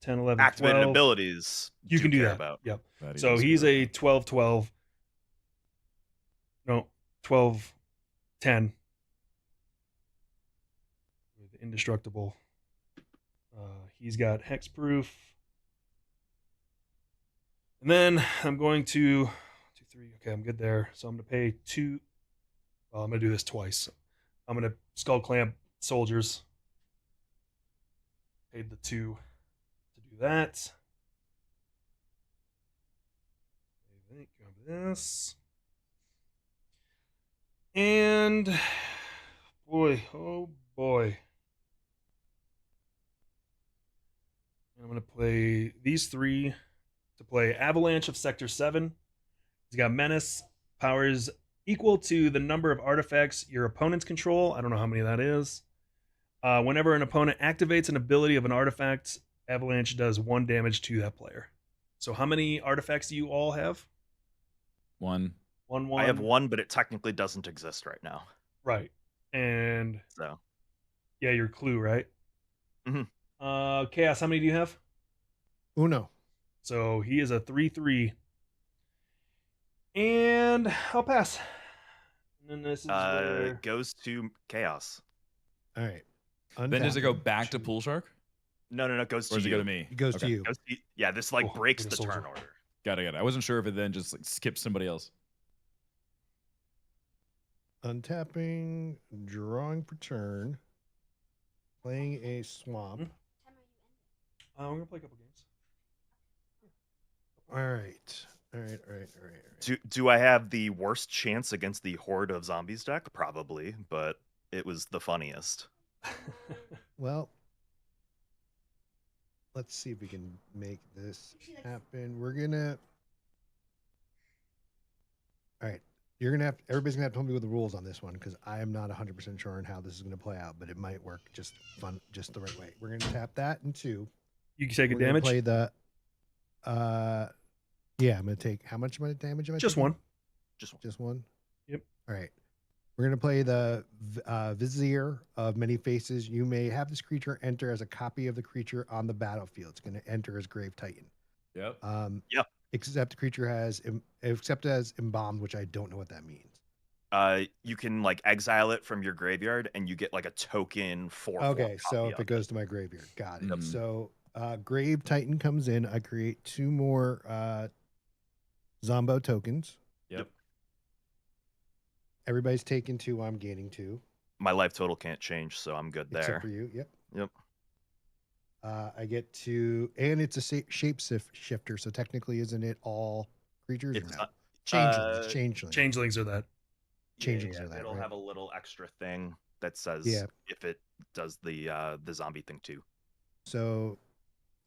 10, 11, Activated 12. abilities. You can do care that. about. Yep. That he So does he's care a about. 12, 12. No, 12, 10. With indestructible. He's got hexproof. And then I'm going to 2, 3. Okay, I'm good there. So I'm going to pay 2. Well, I'm going to do this twice. I'm going to skull clamp soldiers. Paid the 2 to do that. I think grab this. And boy, oh boy. I'm going to play these 3 to play Avalanche of Sector 7. He's got Menace, powers equal to the number of artifacts your opponents control. I don't know how many that is. Whenever an opponent activates an ability of an artifact, Avalanche does 1 damage to that player. So how many artifacts do you all have? 1. 1. I have 1, but it technically doesn't exist right now. Right. And So yeah, your clue, right? Mhm. Chaos, how many do you have? Uno. So he is a 3/3. And I'll pass. And then this is where goes to Chaos. All right. Then does it go Untap. back to Choose. Pool Shark? No, it goes Or to does it you. go to me? It goes to Okay. you. Yeah, this like Oh, breaks get a the soldier. turn order. Got it. I wasn't sure if it then just like skips somebody else. Untapping, drawing per turn, playing a swamp. we're gonna play a couple games. All right. All right. Do I have the worst chance against the horde of zombies deck? Probably, but it was the funniest. Well, let's see if we can make this happen. We're gonna. All right. Everybody's gonna have to tell me what the rules on this one because I am not 100% sure on how this is gonna play out, but it might work just the right way. We're gonna tap that in 2. You can take a We're gonna damage. play the. Yeah, I'm gonna take how much damage am I Just taking? one. Just one. Yep. All right. We're gonna play the Vizier of Many Faces. You may have this creature enter as a copy of the creature on the battlefield. It's gonna enter as Grave Titan. Yep. Yep. Except the creature has except as embalmed, which I don't know what that means. You can like exile it from your graveyard, and you get like a token for. Okay, so if it goes to my graveyard, got it. Mhm. So Grave Titan comes in. I create 2 more Zombo tokens. Yep. Everybody's taking 2. I'm gaining 2. My life total can't change, so I'm good there. Except for you. Yep. Yep. I get to, and it's a shape shifter. So technically, isn't it all creatures? It's Or no? not- Changelings. Changelings. Changelings are that. Changelings are that, It'll right? have a little extra thing that says if it does the zombie thing too. So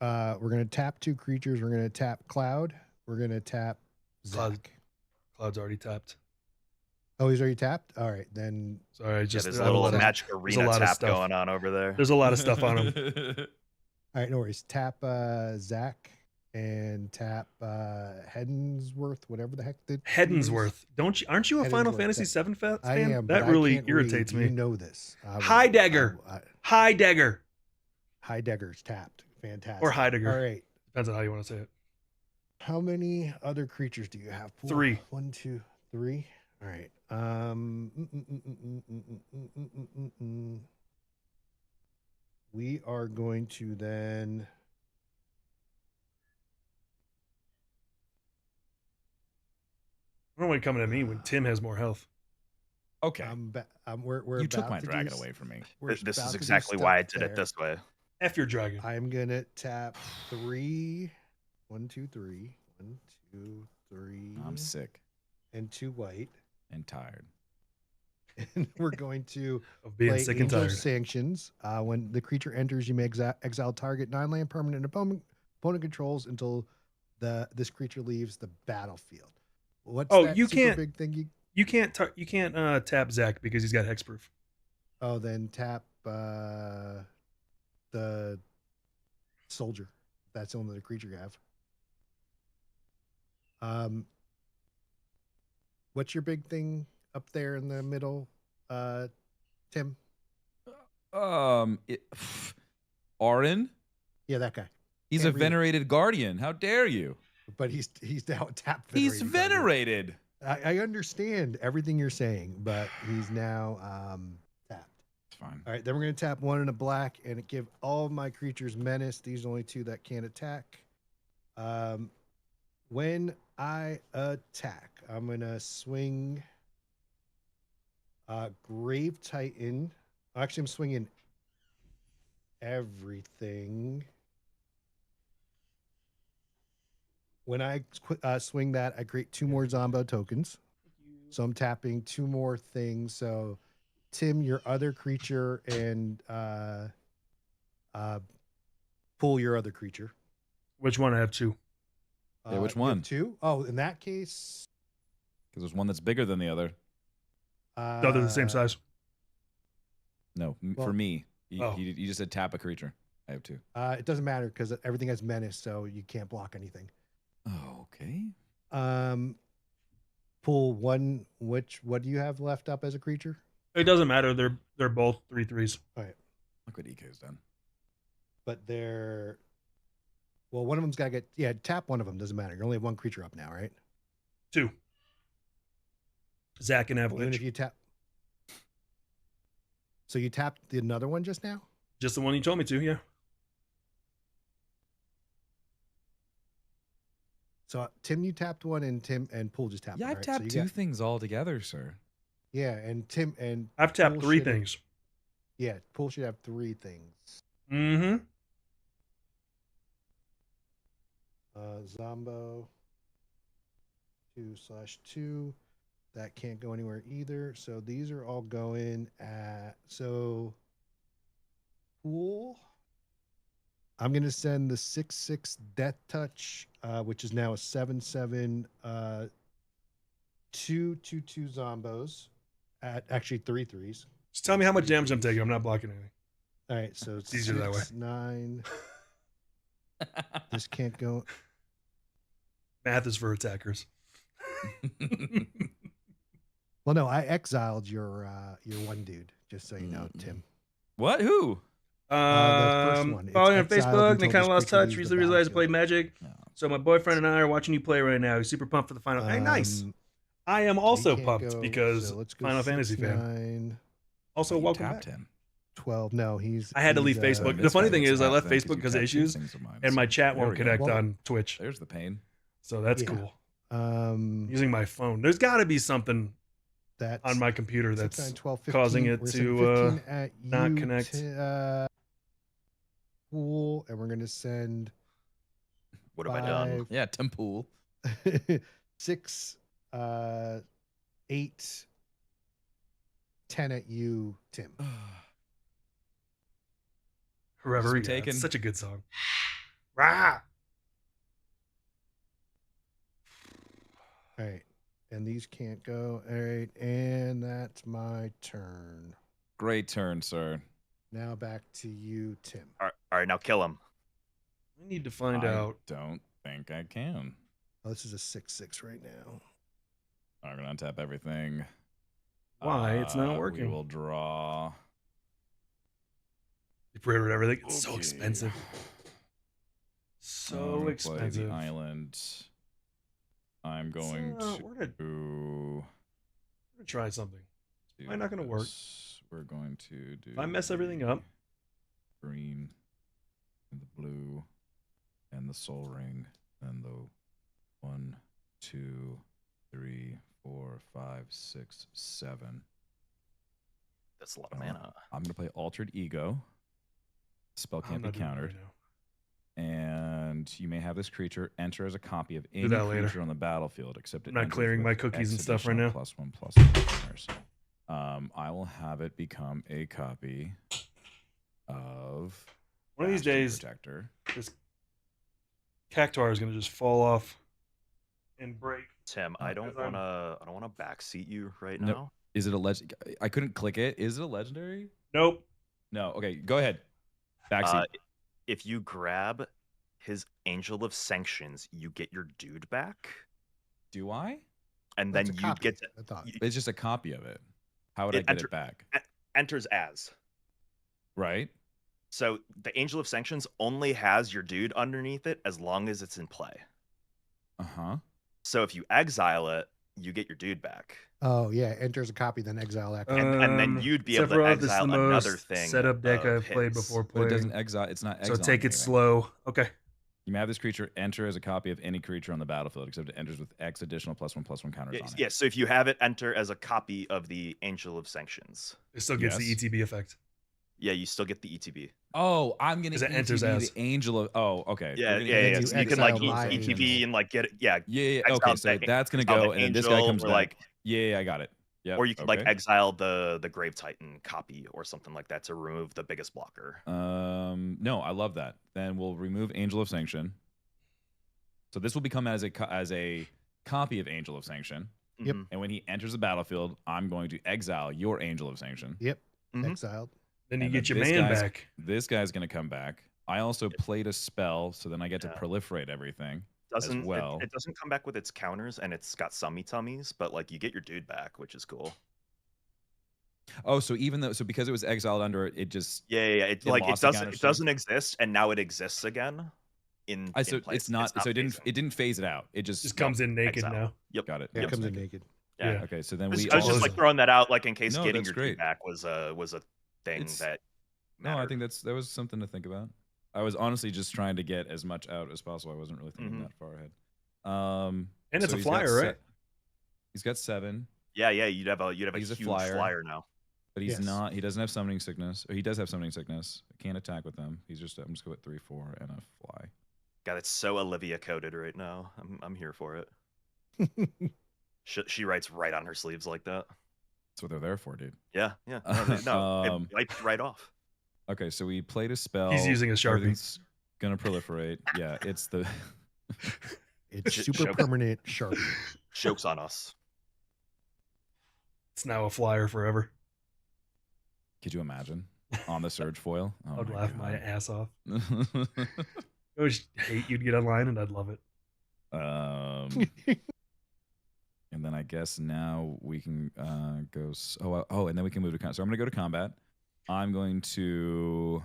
we're gonna tap 2 creatures. We're gonna tap Cloud. We're gonna tap Cloud. Zach. Cloud's already tapped. Oh, he's already tapped. All right, then. Sorry, just There's I a have little lot of- magic there's a arena lot of tap stuff. going on over there. There's a lot of stuff on him. All right, no worries. Tap Zach and tap Hedensworth, whatever the heck the Hedensworth. Aren't you a Final Hedensworth, Fantasy that- VII fan? I am. That but I really can't irritates read. me. You know this. Heidegger. Heidegger. Heidegger's tapped. Fantastic. Or Heidegger. All right. Depends on how you want to say it. How many other creatures do you have? 3. 1, 2, 3. All right. We are going to then. I don't know why you're coming at me when Tim has more health. Okay. We're You took about my to do dragon s- away from me. we're This about is to do exactly why I stuff did it there. this way. F your dragon. I'm gonna tap 3. 1, 2, 3. 1, 2, 3. I'm sick And 2 white. and tired. And we're going to Of being play sick and Angel tired. Sanctions. When the creature enters, you may exile target 9-land permanent opponent controls until this creature leaves the battlefield. What's Oh, that you super can't- big thing? You can't tap Zach because he's got hexproof. Then tap the soldier. That's the only other creature you have. What's your big thing up there in the middle, Tim? Arin? Yeah, that guy. He's Can't a read it. venerated guardian. How dare you? But he's now tapped. He's venerated. I understand everything you're saying, but he's now tapped. It's fine. All right, then we're going to tap 1 in a black and give all my creatures menace. These are only 2 that can't attack. When I attack, I'm going to swing Grave Titan. Actually, I'm swinging everything. When I swing that, I create 2 more Zombo tokens. So I'm tapping 2 more things. So, Tim, your other creature, and pull your other creature. Which one? I have 2. Yeah, which You have one? 2? Oh, in that case, Because there's one that's bigger than the other. No, they're the same size. No, well- for me. Oh. You just said tap a creature. I have 2. It doesn't matter because everything has menace, so you can't block anything. Oh, okay. Pull 1. What do you have left up as a creature? It doesn't matter. They're both 3/3s. All right, Look what EK's done. but they're well. One of them's got to get tap. One of them doesn't matter. You only have one creature up now, right? 2. Zach and Even Avalanche. if you tap. So you tapped another one just now? Just the one you told me to. Yeah. So Tim, you tapped one, and Tim and Pool just tapped. Yeah, one, I've right? tapped So two you got- things all together, sir. Yeah, and Tim and I've tapped Pool 3 should have- things. Yeah, Pool should have 3 things. Mm-hmm. Zombo 2/2. That can't go anywhere either. So these are all going at Pool. I'm gonna send the 6/6 Death Touch, which is now a 7/7 2/2 Zombos at actually 3/3s. Just tell me how much damage I'm taking. I'm not blocking anything. All right, so It's easier that way. 6, 9. This can't go. Math is for attackers. Well, no, I exiled your one dude, just so you know, Tim. What? Who? The first one. It's Following on exiled Facebook, and they until kind of this lost creature touch. leaves the Recently realized I played battlefield. Magic. No. So my boyfriend and I are watching you play right now. He's super pumped for the final. Hey, nice. I am He also can't pumped go, because so let's go Final 6, Fantasy fan. 9, Also, You welcome tapped back. him. 12. No, I had to leave he's, Facebook. This The funny guy thing gets is, I tapped left then 'cause Facebook you because of tapped two issues, things of mine. and my chat There won't we go. connect Well- on Twitch. There's the pain. So that's Yeah. cool. I'm Using my phone. There's got to be something that's on my computer 6, that's 9, 12, 15. causing it We're gonna send to, 15 at not you, connect. Pool, and we're gonna send What have I done? Yeah, Tim Pool. 6, 8, 10 at you, Tim. Forever. Just Yeah, taken. it's such a good song. Rah! All right. And these can't go. All right. And that's my turn. Great turn, sir. Now back to you, Tim. All right, now kill him. We need to find I out. don't think I can. Oh, this is a 6/6 right now. I'm gonna untap everything. Why it's not We working. will draw. You pre-ordered everything. It's so Okay. expensive. I'm So gonna play expensive. the island. I'm going We're gonna to. try something. do Probably not gonna work. this. We're going to do. If I mess everything up, green, and the blue, and the soul ring, and the 1, 2, 3, 4, 5, 6, 7. That's a lot of mana. I'm gonna play Altered Ego. Spell I'm can't be not doing it countered, right now. and you may have this creature enter as a copy of any that later. creature on the battlefield, except it I'm not enters clearing my with cookies and X stuff right additional now. +1/+1 counters. I will have it become a copy of One of these Bastion days, Protector. this cactuar is gonna just fall off and break. Tim, I don't Because I'm- wanna backseat you right No. now. Is it a legend? I couldn't click it. Is it a legendary? Nope. No. Okay, go ahead. Backseat. If you grab his Angel of Sanctions, you get your dude back, Do I? and That's then a you copy, get to I thought. It's just a copy of it. How would I It get it back? enters as. Right? So the Angel of Sanctions only has your dude underneath it as long as it's in play. Uh huh. So if you exile it, you get your dude back, Oh, yeah. Enters a copy, then exile that copy. and then you'd be able to Sephiroth is exile the another most thing. setup deck of I've played his. before But it playing. doesn't exile. It's not So exiling take it anything. slow. Okay. You may have this creature enter as a copy of any creature on the battlefield, except it enters with X additional +1/+1 counters Yeah, on it. yeah, so if you have it enter as a copy of the Angel of Sanctions, It still gets the Yes. ETB effect. yeah, you still get the ETB. Oh, I'm gonna 'Cause it ETB enters as. the Angel of. Oh, okay. Yeah, We're gonna yeah, yeah. ETB you So you can like exile my ETB Angel. and like get it. Yeah, Yeah. exile Okay, so that- that's gonna exile go, the and then this guy angel, comes or, back. like- Yeah, I got it. Yeah. or you can like exile the Grave Titan copy or something like that to remove the biggest blocker. No, I love that. Then we'll remove Angel of Sanction. So this will become as a copy of Angel of Sanction. Yep. Mhm. And when he enters the battlefield, I'm going to exile your Angel of Sanction. Yep. Mhm. Exiled. Then you And get then your this man guy's- back. This guy's going to come back. I also played a spell, so then I get to Yeah. proliferate everything. Doesn't well. it doesn't come back with its counters, and it's got summy tummies, but like you get your dude back, which is cool. Oh, so even though because it was exiled under it, it just Yeah. It Like lost it the doesn't counter it strength? doesn't exist, and now it exists again. In so place. it's not so phasing. it didn't phase it out. It just Just comes in naked exile. now. Yep. got it. Yeah, It it was comes in naked. naked. Yeah. Okay, so then I was we just also like throwing that out, like in case No, getting that's your great. dude back was a thing It's- that. No, I mattered. think that was something to think about. I was honestly just trying to get as much out as possible. I wasn't really thinking Mhm. that far ahead. And it's so a he's got flyer, right? He's got 7, Yeah. You'd have a He's a huge flyer. now. but he's Yes. not. He doesn't have summoning sickness. Or he does have summoning sickness. Can't attack with them. I'm just going with 3, 4, and a fly. God, it's so Olivia coded right now. I'm here for it. She writes right on her sleeves like that. That's what they're there for, dude. Yeah. No, it wiped right off. Okay, so we played a spell. He's using a Sharpie. Everything's gonna proliferate. Yeah, it's the. It's Sh- super show- permanent Sharpie. Jokes on us. It's now a flyer forever. Could you imagine on the surge foil? Oh I'd my laugh my God. ass off. I would hate you'd get online, and I'd love it. And then I guess now we can go. And then we can move to combat. So I'm gonna go to combat. I'm going to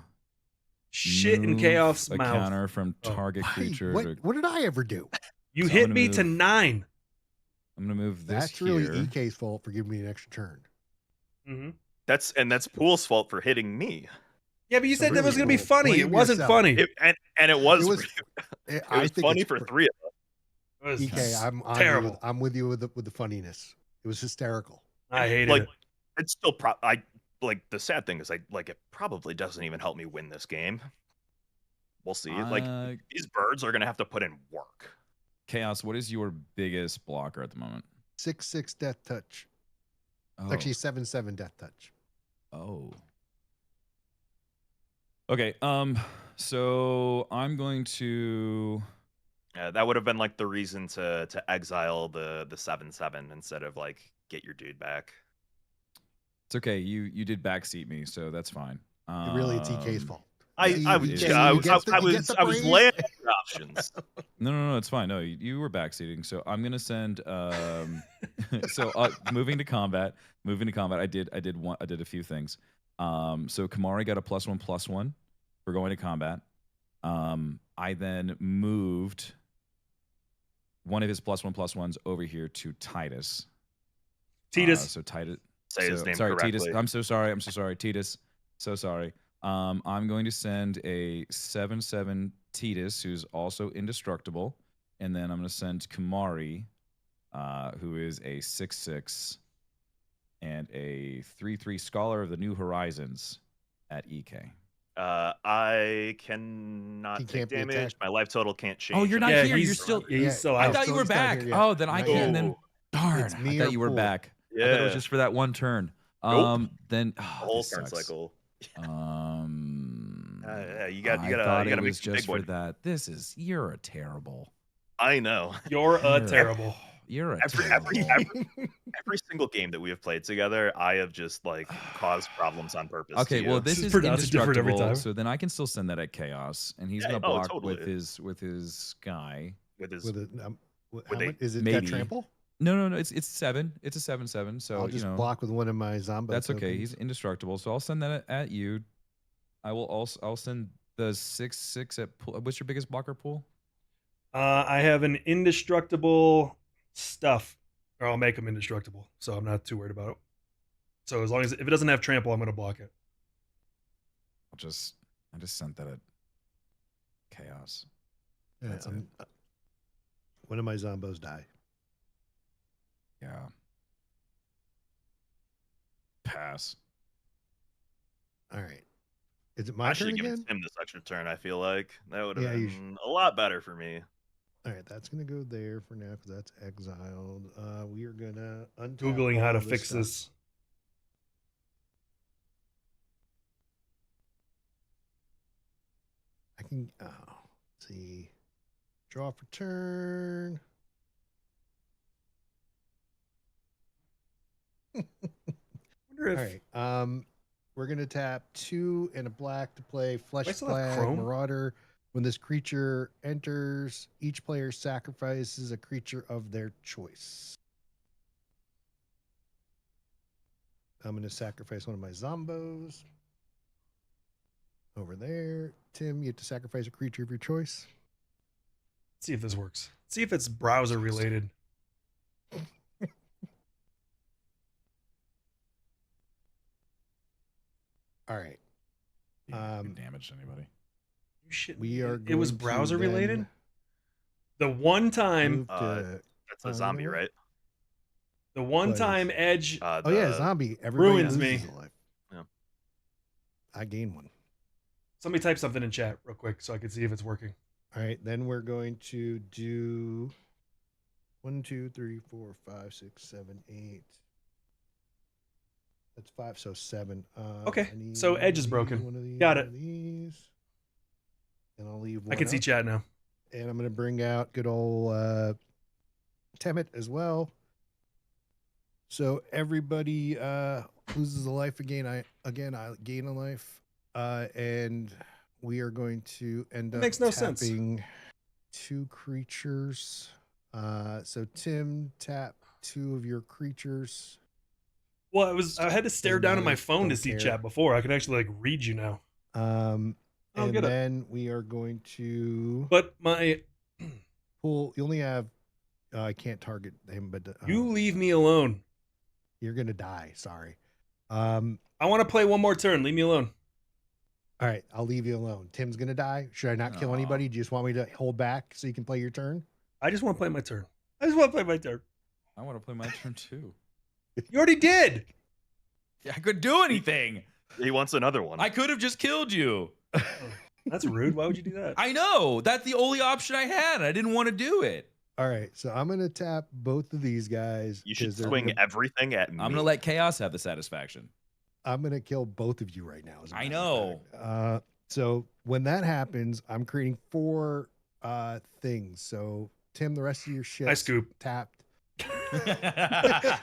Shit in move Chaos a mouth. counter from Oh. target creature. What did I ever do? You So I'm hit gonna me to move- 9. I'm gonna move this That's really here. EK's fault for giving me an extra turn. Mm-hmm. That's Pool's fault for hitting me. Yeah, but you So said that was really going to be cool. funny. Blame It wasn't yourself. funny. And it was. It was- It I was think funny it's for pr- 3 of us. It was EK, terrible. I'm with you with the funniness. It was hysterical. I hated Like it. it's still the sad thing is it probably doesn't even help me win this game. We'll see. These birds are gonna have to put in work. Chaos. What is your biggest blocker at the moment? 6/6 death touch. Oh. Actually 7/7 death touch. Oh. Okay. So I'm going to. That would have been like the reason to exile the 7/7 instead of like get your dude back. It's okay. You did backseat me, so that's fine. Really, it's EK's fault. I Yeah, was you get- yeah, you I get the- you was get the I was praise. laying out the options. No, it's fine. No, you were backseating, so I'm gonna send. So moving to combat. I did a few things. So Kamari got a +1/+1 for going to combat. I then moved one of his +1/+1s over here to Titus. Titus. So Titus. Say his name sorry, correctly. Titus. I'm so sorry, Titus. So sorry. I'm going to send a 7/7 Titus, who's also indestructible, and then I'm going to send Kamari, who is a 6/6 and a 3/3 Scholar of the New Horizons at EK. I cannot He take can't be damage. attacked. My life total can't change. Oh, you're not Yeah, here. he's- You're still. Yeah, he's still I out. thought you were He's not back. here yet. Oh, then I Not can't. yet. Then darn. It's I me thought or you were Pool. back. I Yeah. thought it was just for that one turn. Nope. Then The whole this turn sucks. cycle. I You gotta thought it make was some just big boy. for that. You're a terrible. I know. You're You're- terrible. You're a Every- terrible. Every single game that we have played together, I have just like caused problems on purpose. Okay, to well you. this This is is pronounced different every indestructible, time. so then I can still send that at chaos, and he's Yeah, gonna oh, block totally. with his guy. with his With a, how they- much, is it maybe. got trample? No, it's 7. It's a 7/7. So I'll just you know block with one of my zombo. that's okay. tokens. He's indestructible, so I'll send that at you. I'll send the 6/6 at pool. What's your biggest blocker pool? I have an indestructible stuff, or I'll make him indestructible, so I'm not too worried about it. So as long as if it doesn't have trample, I'm going to block it. I just sent that at chaos. Yeah, That's I'm- one of my zombos die. Yeah. Pass. All right. Is it my I should turn have given again? him this extra turn. I feel like that would have Yeah, you been a lot better for me. All right, that's gonna go there for now because that's exiled. We are gonna untap Googling how all to this fix stuff. this. I can. Oh, let's see. Draw for turn. Wonder if All right. We're gonna tap 2 and a black to play Flesh I still have Flag Chrome? Marauder. When this creature enters, each player sacrifices a creature of their choice. I'm going to sacrifice one of my zombos. Over there. Tim, you have to sacrifice a creature of your choice. Let's see if this works. See if it's browser related. All right. Yeah, damage to anybody. You shit. We are It was going to browser related. then The one time, move to- That's a you know zombie, what? right? the one was- time Edge. Oh yeah, zombie. Everybody ruins loses me. a life. Yeah. I gain one. Somebody type something in chat real quick so I can see if it's working. All right, then we're going to do 1, 2, 3, 4, 5, 6, 7, 8. That's 5, so 7. Okay, I need so one Edge of is these, broken. one of these, Got one it. of these. And I'll leave one I can see up. chat now. And I'm going to bring out good old Temet as well. So everybody loses a life again. I gain a life. And we are going to end That up makes no sense. tapping 2 creatures. So Tim, tap 2 of your creatures. Well, I had to stare down at my phone to Don't see care. chat before. I can actually like read you now. I don't And get it. then we are going to But my, pull. You only have. I can't target him, but you leave me alone. You're gonna die. Sorry. All I want to play one more turn. Leave me alone. right, I'll leave you alone. Tim's gonna die. Should I not kill Aw. anybody? Do you just want me to hold back so you can play your turn? I just want to play my turn. I just want to play my turn. I want to play my turn too. You already did. Yeah, I couldn't do anything. He wants another one. I could have just killed you. That's rude. Why would you do that? I know. That's the only option I had. I didn't want to do it. All right, so I'm gonna tap both of these guys. You should 'cause they're swing gonna- everything at me. I'm gonna let Chaos have the satisfaction. I'm gonna kill both of you right now. as a I matter know. of fact. So when that happens, I'm creating 4 things. So Tim, the rest of your shit I scoop. tapped.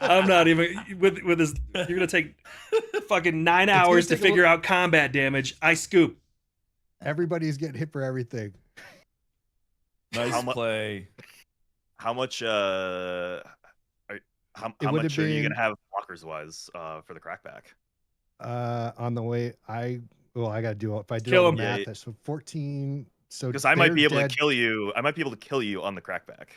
I'm not even with this. You're gonna take fucking 9 gonna hours to take a figure out combat damage. I scoop. Everybody's getting hit for everything. Nice How mu- play. How much? How It much would've are you been- gonna have blockers wise for the crackback? On the way, I gotta do if I do Kill all him. the math. Yeah. That's 14. So Because I might they're be able dead. to kill you. I might be able to kill you on the crackback.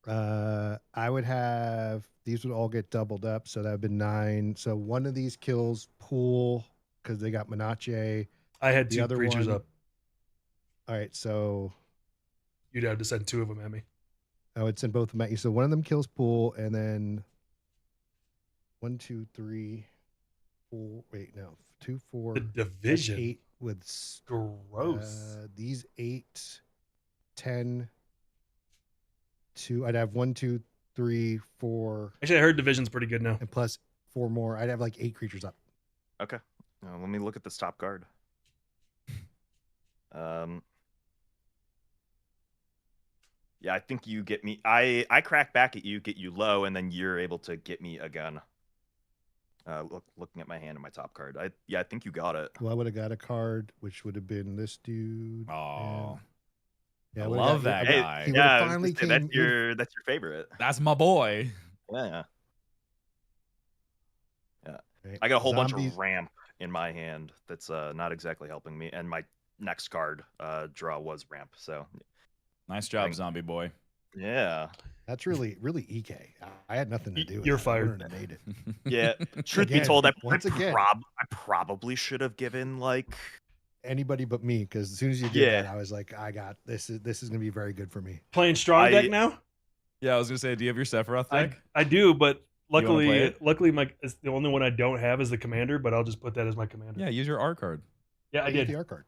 I would have these would all get doubled up, so that would be 9. So one of these kills Pool because they got Menache. I had The 2 other creatures one- up. All right, so You'd have to send 2 of them at me. I would send both of them at you. So one of them kills Pool, and then 1, 2, 3, 4. Wait, no, 2, 4. The that's division. 8 with Gross. these 8, 10, 2. I'd have 1, 2, 3, 4, Actually, I heard division's pretty good now. and plus 4 more. I'd have like 8 creatures up. Okay. Let me look at this top card. Yeah, I think you get me. I crack back at you, get you low, and then you're able to get me again. Looking at my hand and my top card. I think you got it. Well, I would have got a card, which would have been this dude. Oh, yeah, I would've love got- that I would- guy. He would Yeah, I have was finally gonna say, came. that's your favorite. that's my boy. Yeah. Right, I got a whole bunch zombies- of ramp in my hand that's not exactly helping me, and my next card draw was ramp. So Nice job, Thank- zombie boy. yeah, That's really EK. I had nothing to do with You're that. I fired. wouldn't have made it. yeah. Truth be Again, told, I once again. probably should have given like Anybody but me, because as soon as you did Yeah. that, I was like, I got this. This is gonna be very good for me. Playing strong I- deck now? Yeah, I was gonna say, do you have your Sephiroth deck? I do, but wanna play luckily, it? it's the only one I don't have is the commander. But I'll just put that as my commander. Yeah, use your R card. Yeah, I You get did. the R card.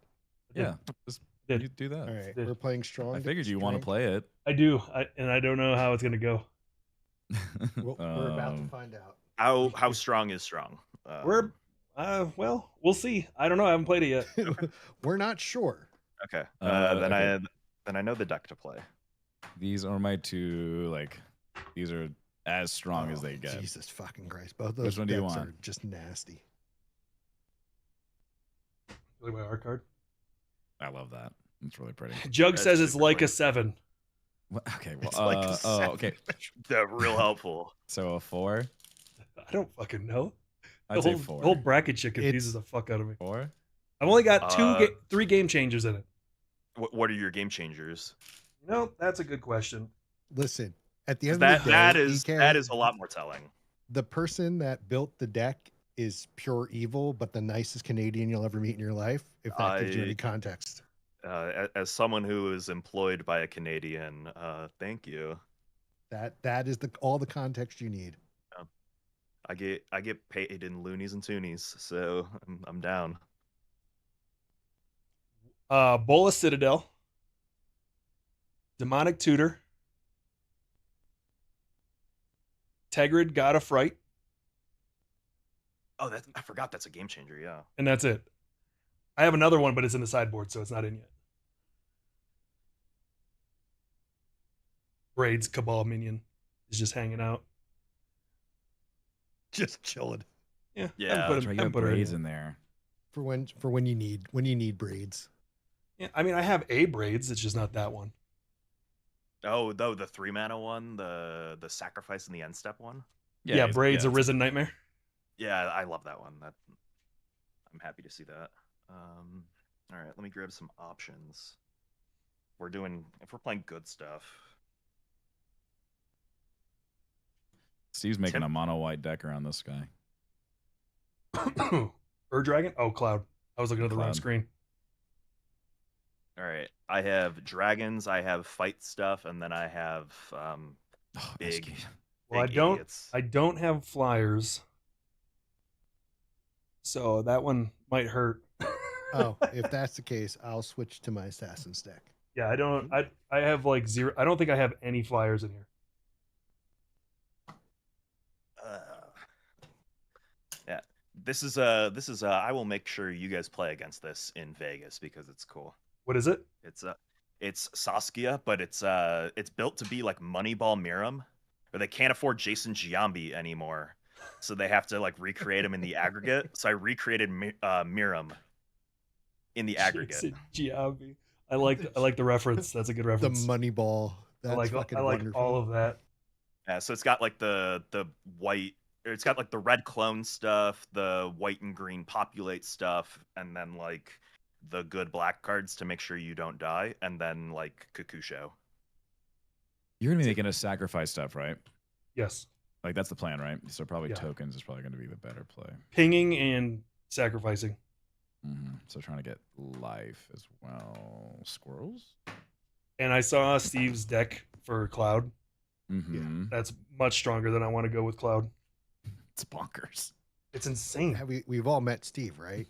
Yeah, just Did. you do that. All right, Did. we're playing strong. I figured you want to strength. play it. I do, and I don't know how it's gonna go. We're about to Um, find out. how strong is strong. Well, we'll see. I don't know. I haven't played it yet. We're not sure. Okay. okay. Then I know the deck to play. These are my 2. Like, these are as strong as Oh, they get. Jesus fucking Christ! Both Which those one do you decks want? are just nasty. Really, my art card. I love that. It's really pretty. Jug That's says it's super like a pretty. 7. Well, okay. Well, It's like a oh, okay. They're real helpful. So a 4. I don't fucking know. I'd say 4. The whole bracket shit confuses It's- the fuck out of me. 4? I've only got Uh, 3 game changers in it. What are your game changers? You know, that's a good question. Listen, at the 'Cause end of the day, that is a lot more telling. the person that built the deck is pure evil, but the nicest Canadian you'll ever meet in your life. If that gives you any context. As someone who is employed by a Canadian, thank you. That is all the context you need. I get paid in loonies and toonies, so I'm down. Bola Citadel, Demonic Tutor, Tegrid, God of Fright, Oh, I forgot that's a game changer. Yeah. and that's it. I have another one, but it's in the sideboard, so it's not in yet. Braid's Cabal Minion is just hanging out. Just chilling Yeah, Yeah, haven't That's right, you haven't got put her in braids yet. in there. for when you need braids. Yeah, I mean, I have a Braids. It's just not that one. Oh, though the 3 mana one, the sacrifice in the end step one. Yeah, Braids, it's- Arisen Nightmare. Yeah, I love that one. I'm happy to see that. All right, let me grab some options. If we're playing good stuff. Steve's making Tim- a mono white deck around this guy. Ur Dragon? Oh, Cloud. I was looking at the wrong Cloud. screen. All right, I have dragons, I have fight stuff, and then I have Oh, Big. SK. Well, big I don't. idiots. I don't have flyers, so that one might hurt. Oh, if that's the case, I'll switch to my assassin's deck. Yeah, I don't. I have like 0. I don't think I have any flyers in here. Yeah, this is I will make sure you guys play against this in Vegas because it's cool. What is it? It's Saskia, but it's built to be like Moneyball Miram, or they can't afford Jason Giambi anymore, so they have to like recreate him in the aggregate. So I recreated Miram in the aggregate. Jason Giambi. I like the reference. That's a good The reference. Moneyball. That's I like fucking I like wonderful. all of that. Yeah, so it's got like the white, or it's got like the red clone stuff, the white and green populate stuff, and then like the good black cards to make sure you don't die, and then like Kakusho. You're gonna be making a sacrifice stuff, right? Yes, Like that's the plan, right? So probably Yeah. tokens is probably gonna be the better play. pinging and sacrificing. So trying to get life as well. Squirrels. And I saw Steve's deck for Cloud. That's much stronger than I want to go with Cloud. It's bonkers. It's insane. We've all met Steve, right?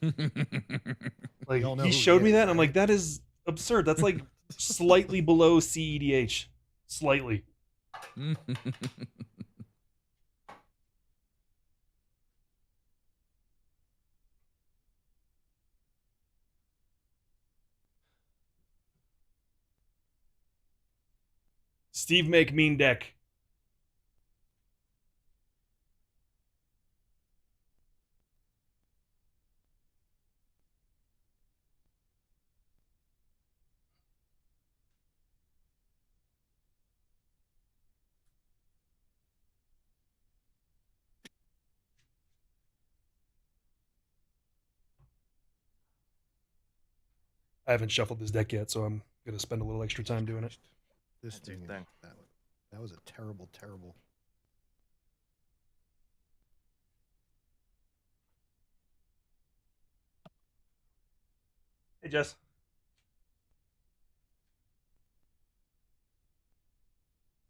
Like all know he who he showed me is, that, and I'm right? like, that is absurd. That's like slightly below CEDH, slightly. Steve make mean deck. I haven't shuffled this deck yet, so I'm gonna spend a little extra time doing it. This That's your thing, thing. that was a terrible. Hey, Jess.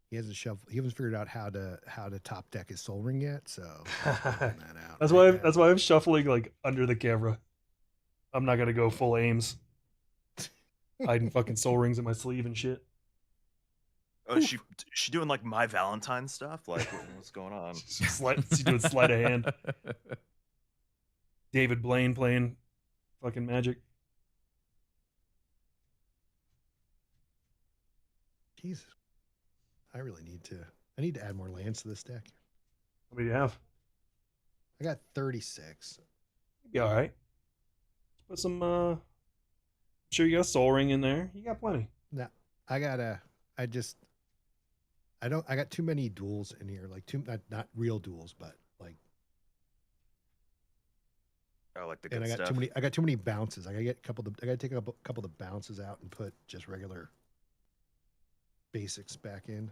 He hasn't shuffled. He hasn't figured out how to top deck his Soul Ring yet. So he's figuring that out. That's right why. now. That's why I'm shuffling like under the camera. I'm not gonna go full aims, hiding fucking soul rings in my sleeve and shit. Oh, is she doing like My Valentine stuff? Like what's going on? She's doing sleight of hand. David Blaine playing fucking Magic. Jesus, I really need to. I need to add more lands to this deck. What do you have? I got 36. Be all right. Put some. I'm sure you got a soul ring in there. You got plenty. No, I got too many duels in here. Like not real duels, but like Oh, like the good And I got stuff. too many. I got too many bounces. I gotta get a couple. I gotta take a couple of the bounces out and put just regular basics back in.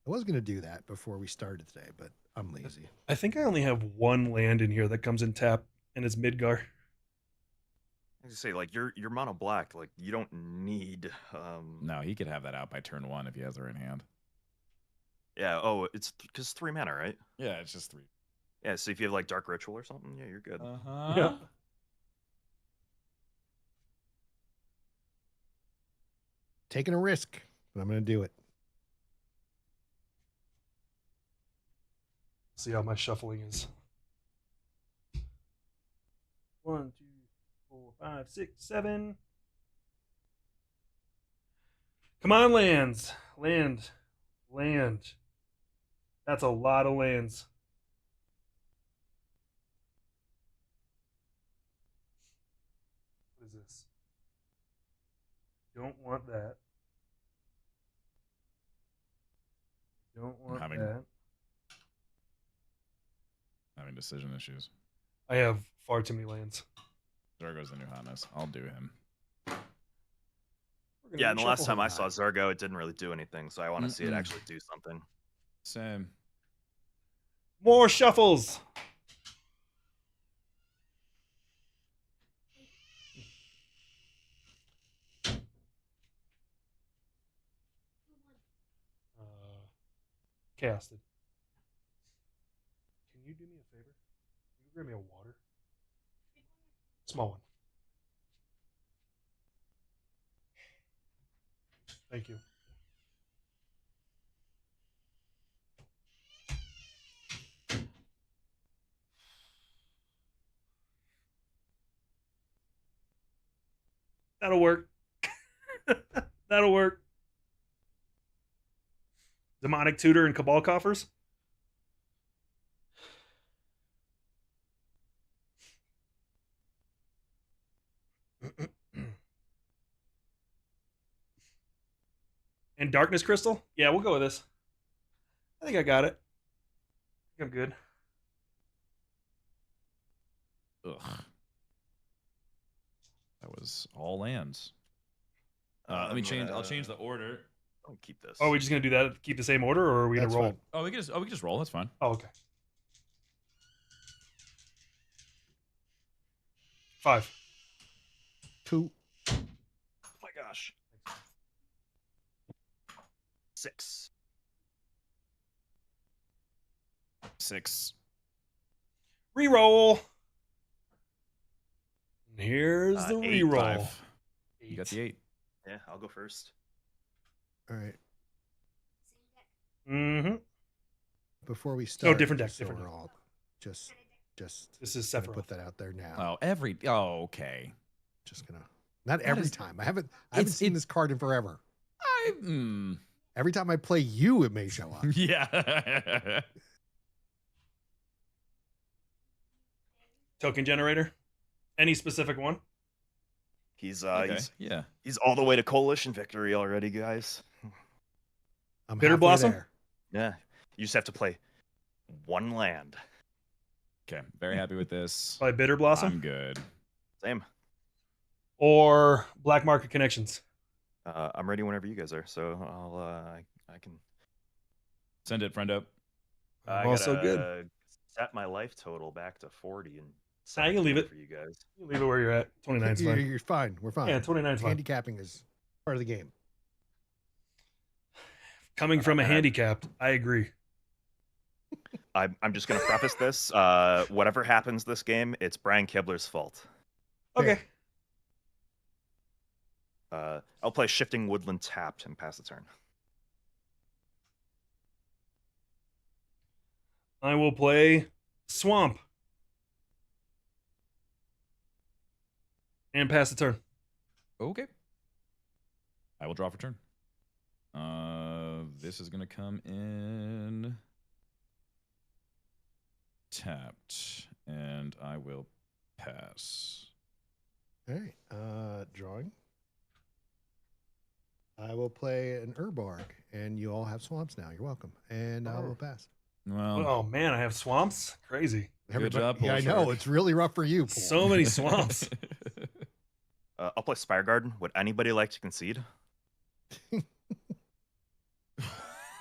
I was gonna do that before we started today, but I'm lazy. I think I only have one land in here that comes in tap, and it's Midgar. I say like you're mono black. Like you don't need. No, he could have that out by turn 1 if he has her in hand. Yeah. Oh, it's because 3 mana, right? Yeah, it's just 3. Yeah. So if you have like Dark Ritual or something, yeah, you're good. Uh-huh. Yeah. Taking a risk, but I'm gonna do it. See how my shuffling is. 1, 2, 4, 5, 6, 7. Come on, lands. Land. That's a lot of lands. What is this? Don't want that. Don't want having- that. Having decision issues. I have far too many lands. There goes the new hotness. I'll do him. We're gonna Yeah. And the last reshuffle time him. I saw Zergo, it didn't really do anything. So I want to see it actually do something. Same. More shuffles. Casted. Can you do me a favor? Can you grab me a water? Small one. Thank you. That'll work. That'll work. Demonic Tutor and Cabal Coffers. And Darkness Crystal? Yeah, we'll go with this. I think I got it. I think I'm good. Ugh. That was all lands. Let me I'm change. I'll gonna- change the order. I'll keep this. Oh, are we just gonna do that? Keep the same order, or are we That's gonna roll? fine. Oh, we can just roll. That's fine. Oh, okay. 5. 2. Oh my gosh. 6. 6. Reroll. And here's the 8, reroll. 5. You got the 8. Yeah, I'll go first. All right. Mm-hmm. Before we start, different deck, just so different we're deck. all just This is gonna Sephiroth. put that out there now. Oh, okay. Just gonna. Not That every is- time. I haven't It's- seen this card in forever. Every time I play you, it may show up. Yeah. Token generator. Any specific one? He's Okay. Yeah. he's all the way to coalition victory already, guys. I'm Bitter halfway Blossom? there. Yeah. You just have to play one land. Okay. Very happy with this. By Bitter Blossom I'm good. Same. or Black Market Connections? I'm ready whenever you guys are. So I can. Send it, friend up. I I'm also gotta good. Set my life total back to 40 and. Nah, you can leave it. for you guys. You leave it where you're at. 29's You're, fine. you're fine. We're fine. Yeah, 29's fine. Handicapping is part of the game. Coming from a And I- handicapped, I agree. I'm just gonna preface this. Whatever happens this game, it's Brian Kibler's fault. Okay. I'll play Shifting Woodland tapped and pass the turn. I will play Swamp. And pass the turn. Okay. I will draw for turn. This is gonna come in tapped, and I will pass. All right. Drawing. I will play an Urbark, and you all have swamps now. You're welcome. And I will pass. Well, Oh man, I have swamps. Crazy. Good job, Yeah, I Pool know. Shark. It's really rough for you, Pool. So many swamps. I'll play Spire Garden. Would anybody like to concede?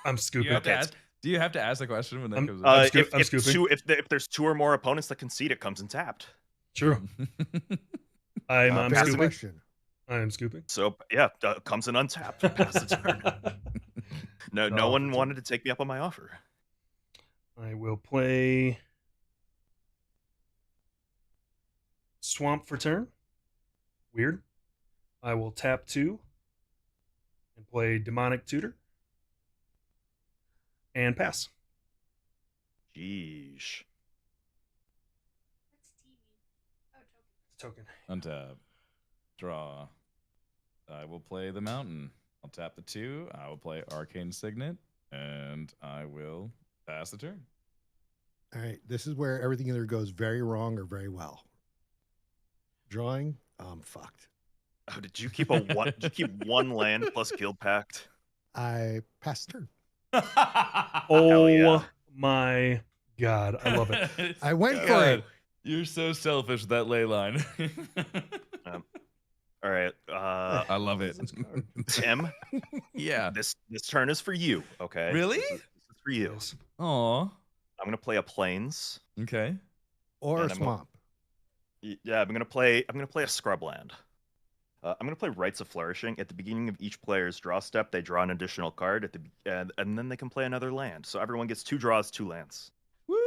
I'm Do scooping. you have to Okay, ask? Do you have to ask the question when that I'm- comes I'm up? scoop- scooping. If there's 2 or more opponents that concede, it comes in tapped. True. I'm Fair scooping. question. I am scooping. So yeah, comes in untapped. Pass the turn. No Oh, one for wanted to take me up on my offer. I will play Swamp for turn. Weird. I will tap 2 and play Demonic Tutor and pass. Jeez. What's TV? Oh, token. Token. Untap. Draw. I will play the mountain. I'll tap the 2. I will play Arcane Signet, and I will pass the turn. All right. This is where everything either goes very wrong or very well. Drawing, I'm fucked. Oh, did you keep Did you keep 1 land plus Guild Pact? I passed turn. Oh yeah. my god. I love it. I went for God, it. You're so selfish with that ley line. All right, I love it. This card. Tim. Yeah. This turn is for you. Okay. Really? This is for you. Yes. Aw. I'm gonna play a Plains. Okay. Or a And I'm swamp. Yeah, I'm gonna play a Scrubland. I'm gonna play Rites of Flourishing. At the beginning of each player's draw step, they draw an additional card at and then they can play another land. So everyone gets 2 draws, 2 lands.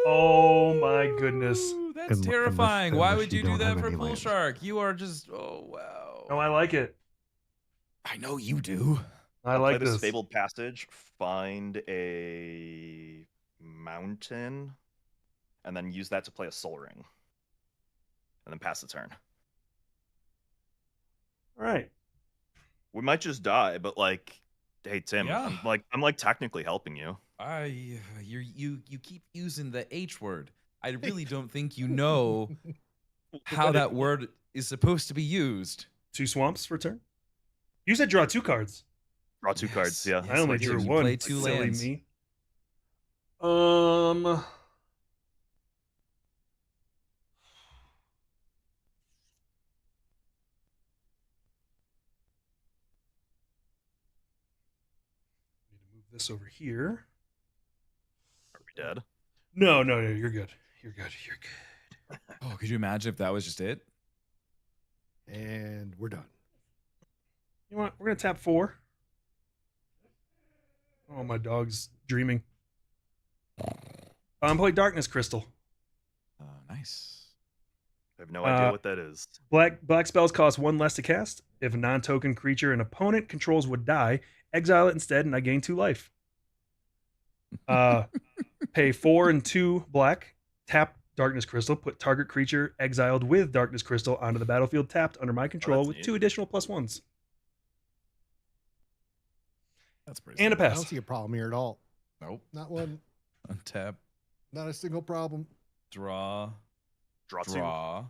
Oh my goodness. Woo, That's Unless- terrifying. Why unless would you you do don't that have for any Pool lands. Shark? You are just, oh wow. No, I like it. I know you do. I I'll like play this this. Fabled Passage, find a mountain, and then use that to play a Soul Ring, and then pass the turn. All right. We might just die, but like, hey Tim, Yeah. I'm like technically helping you. You keep using the H word. I really don't think you know how that word is supposed to be used. 2 swamps for turn. You said draw 2 cards. Draw 2 cards. Yeah. Yes, I only I did. drew You 1. play 2 Silly lands. me. Need to move this over here. Are we dead? No, you're good. You're good. You're good. Oh, could you imagine if that was just it? And we're done. You know what? We're gonna tap 4. Oh, my dog's dreaming. Play Darkness Crystal. Nice. I have no idea Uh, what that is. Black spells cost 1 less to cast. If a non-token creature an opponent controls would die, exile it instead, and I gain 2 life. Pay 4 and 2 black. Tap Darkness Crystal. Put target creature exiled with Darkness Crystal onto the battlefield tapped under my control that's with neat. 2 additional +1s. That's pretty And a simple. I don't pass. see a problem here at all. Nope. Not one. Untap. Not a single problem. Draw. Draw 2. Draw.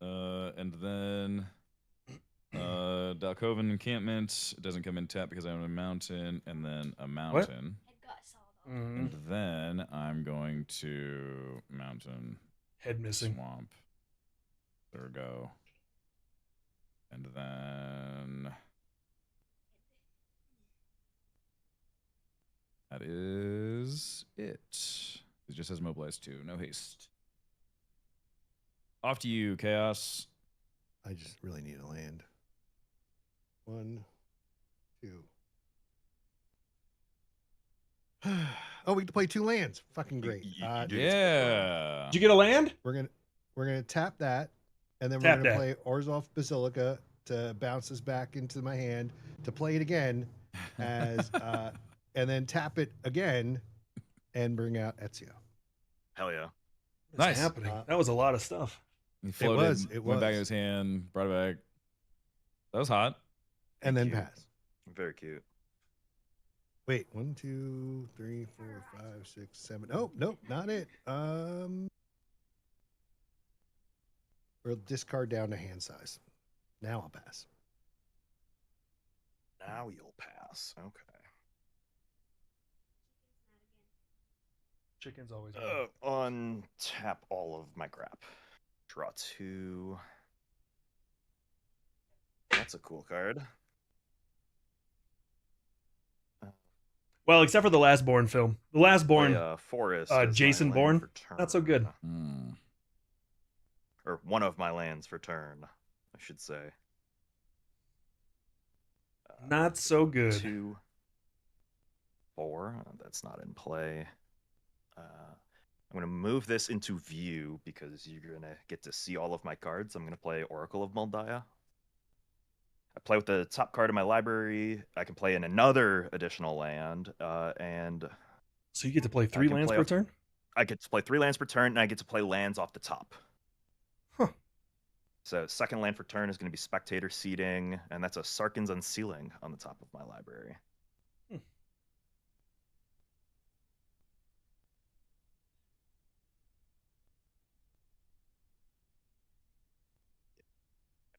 And then Dalkovan encampment. It doesn't come in tap because I'm a mountain, and then a mountain. Head got solid. Mhm. And then I'm going to mountain, Head missing. swamp. There we go. And then that is it. It just says mobilize 2. No haste. Off to you, Chaos. I just really need a land. 1, 2. Oh, we get to play 2 lands. Fucking great. you do. Yeah. Did you get a land? We're gonna tap that, and then Tap we're gonna that. play Orzhov Basilica to bounce this back into my hand to play it again as and then tap it again and bring out Ezio. Hell yeah. What's Nice. happening? That was a lot of stuff. He floated, it went back in was. his hand, brought it back. That was hot. And then Thank you. pass. Very cute. Wait, 1, 2, 3, 4, 5, 6, 7. Oh, nope, not it. We'll discard down to hand size. Now I'll pass. Now you'll pass. Okay. Chicken's always good. Untap all of my crap. Draw 2. That's a cool card. Well, except for the Last Born film. The Last Born, Play, Forest. as my Jason land Bourne, for turn. not so good. Or one of my lands for turn, I should say. Not so good. 2, 4. That's not in play. I'm going to move this into view because you're going to get to see all of my cards. I'm going to play Oracle of Moldiah. I play with the top card of my library. I can play in another additional land, and So you get to play 3 can lands play per off- turn? I get to play 3 lands per turn, and I get to play lands off the top. Huh. So second land for turn is going to be Spectator Seeding, and that's a Sarkhan's Unsealing on the top of my library.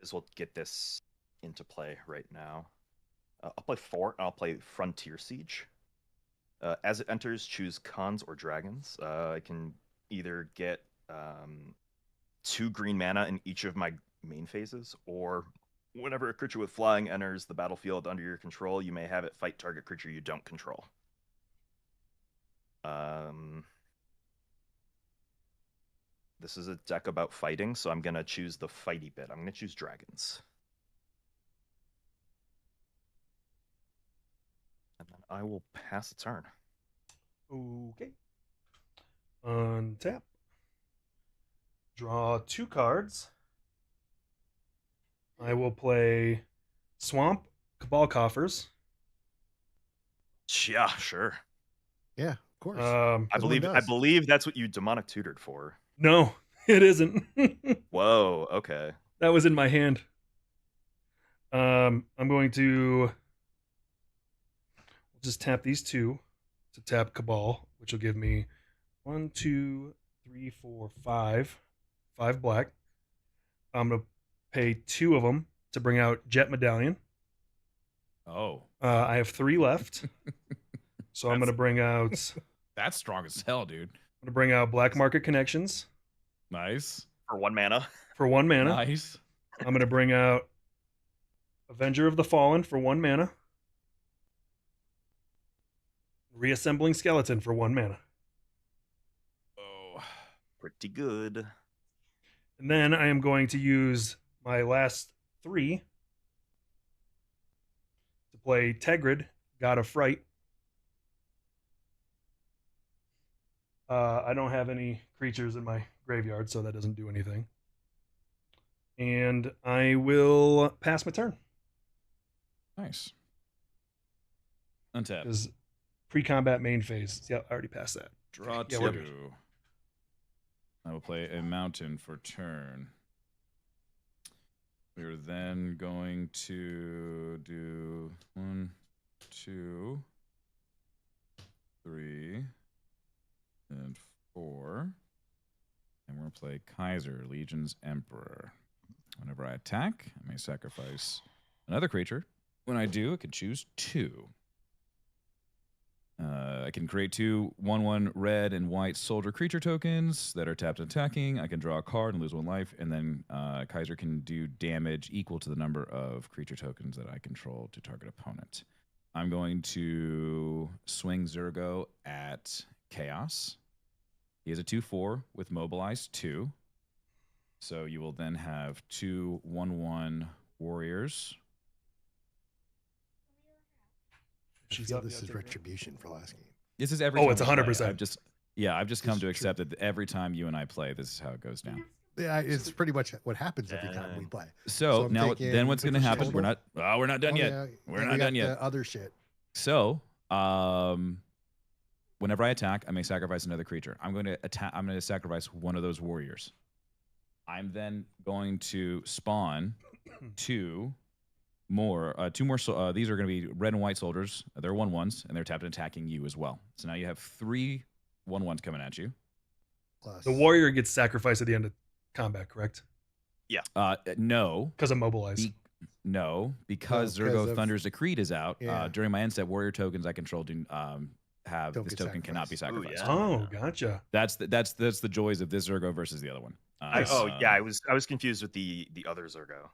As well get this into play right now. I'll play 4. I'll play Frontier Siege. As it enters, choose cons or dragons. I can either get 2 green mana in each of my main phases, or whenever a creature with flying enters the battlefield under your control, you may have it fight target creature you don't control. This is a deck about fighting, so I'm going to choose the fighty bit. I'm going to choose dragons. And then I will pass a turn. Okay. Untap. Draw 2 cards. I will play Swamp, Cabal Coffers. Yeah, sure. Yeah, of course. I Everyone does. believe that's what you demonic tutored for. No, it isn't. Whoa, okay. That was in my hand. I'm going to just tap these 2 to tap Cabal, which will give me 1, 2, 3, 4, 5. 5 black. I'm going to pay 2 of them to bring out Jet Medallion. Oh, I have 3 left. So I'm going to bring out that's strong as hell, dude. Black Market Connections Nice. For 1 mana. for 1 mana. Nice. I'm going to bring out Avenger of the Fallen for 1 mana. Reassembling Skeleton for 1 mana. Oh, Pretty good. And then I am going to use my last 3 to play Tegrid, God of Fright. I don't have any creatures in my graveyard, so that doesn't do anything. And I will pass my turn. nice. Untap. Because pre-combat main phase. Yeah, I already passed that. Draw Yeah, 2. we're good. I will play a mountain for turn. We're then going to do 1, 2, 3, and 4. And we're going to play Kaiser, Legion's Emperor. Whenever I attack, I may sacrifice another creature. When I do, I can choose 2. I can create 2 1/1 red and white soldier creature tokens that are tapped and attacking. I can draw a card and lose 1 life, and then Kaiser can do damage equal to the number of creature tokens that I control to target opponent. I'm going to swing Zergo at Chaos. He has a 2/4 with Mobilize 2. So you will then have 2 1/1 warriors. I She's feel up. this Yeah, is take it. retribution for last game. This is every Oh, time it's we play. 100%. I've just come This to is true. accept that every time you and I play, this is how it goes down. Yeah, it's pretty much what happens every time we Dang. play. So I'm now, taking then what's going to happen? total. We're not done Oh, yet. yeah, We're and not we got done yet. the other shit. So, whenever I attack, I may sacrifice another creature. I'm going to attack. I'm going to sacrifice one of those warriors. I'm then going to spawn 2 more. These are going to be red and white soldiers. They're 1/1s, and they're tapped and attacking you as well. So now you have 3 1/1s coming at you. Plus, The warrior gets sacrificed at the end of combat, correct? No, Because I'm mobilized. no, because No, 'cause Zergo of- Thunder's Decree is out. Yeah. During my end step, warrior tokens I control do have Don't this get token cannot be sacrificed. sacrificed. Oh, gotcha. That's the joys of this Zergo versus the other one. Oh yeah, I was confused with the other Zergo.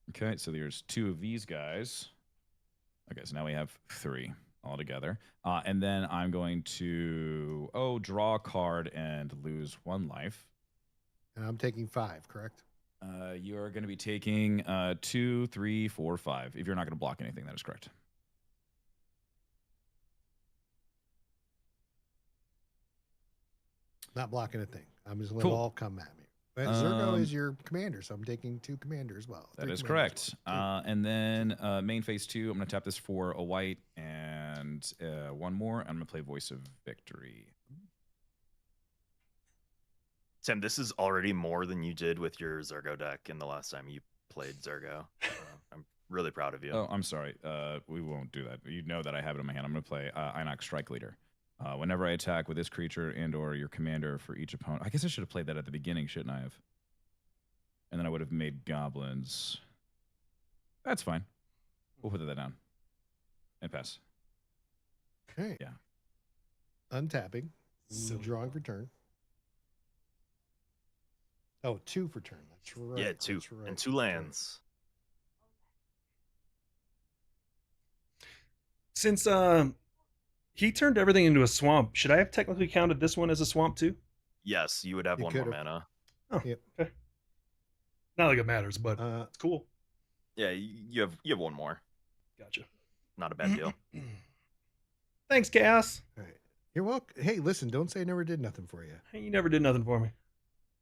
Okay, so there's 2 of these guys. Okay, so now we have 3 altogether. And then I'm going to draw a card and lose 1 life. And I'm taking 5, correct? You are going to be taking 2, 3, 4, 5. If you're not going to block anything, that is correct. Not blocking a thing. I'm just going to let it Cool. all come at me. But Zergo is your commander, so I'm taking 2 commander as well. That 3 is commander correct. as well. And then main phase 2, I'm going to tap this for a white and 1 more. I'm going to play Voice of Victory. Tim, this is already more than you did with your Zergo deck in the last time you played Zergo. I'm really proud of you. Oh, I'm sorry. We won't do that. You know that I have it in my hand. I'm going to play Inox Strike Leader. Whenever I attack with this creature and or your commander for each opponent. I guess I should have played that at the beginning, shouldn't I have? And then I would have made goblins. That's fine. We'll put that down. And pass. Okay. Yeah. Untapping. Silly. Drawing for turn. Oh, 2 for turn. That's right. Yeah, 2 That's right. and 2 lands. Since he turned everything into a swamp, should I have technically counted this one as a swamp too? Yes, you would have You 1 more could've. mana. Oh, Yep. okay. Not like it matters, but it's cool. Yeah, you have 1 more. Gotcha. Not a bad deal. Thanks, Chaos. All right. You're welcome. Hey, listen, don't say I never did nothing for you. Hey, you never did nothing for me.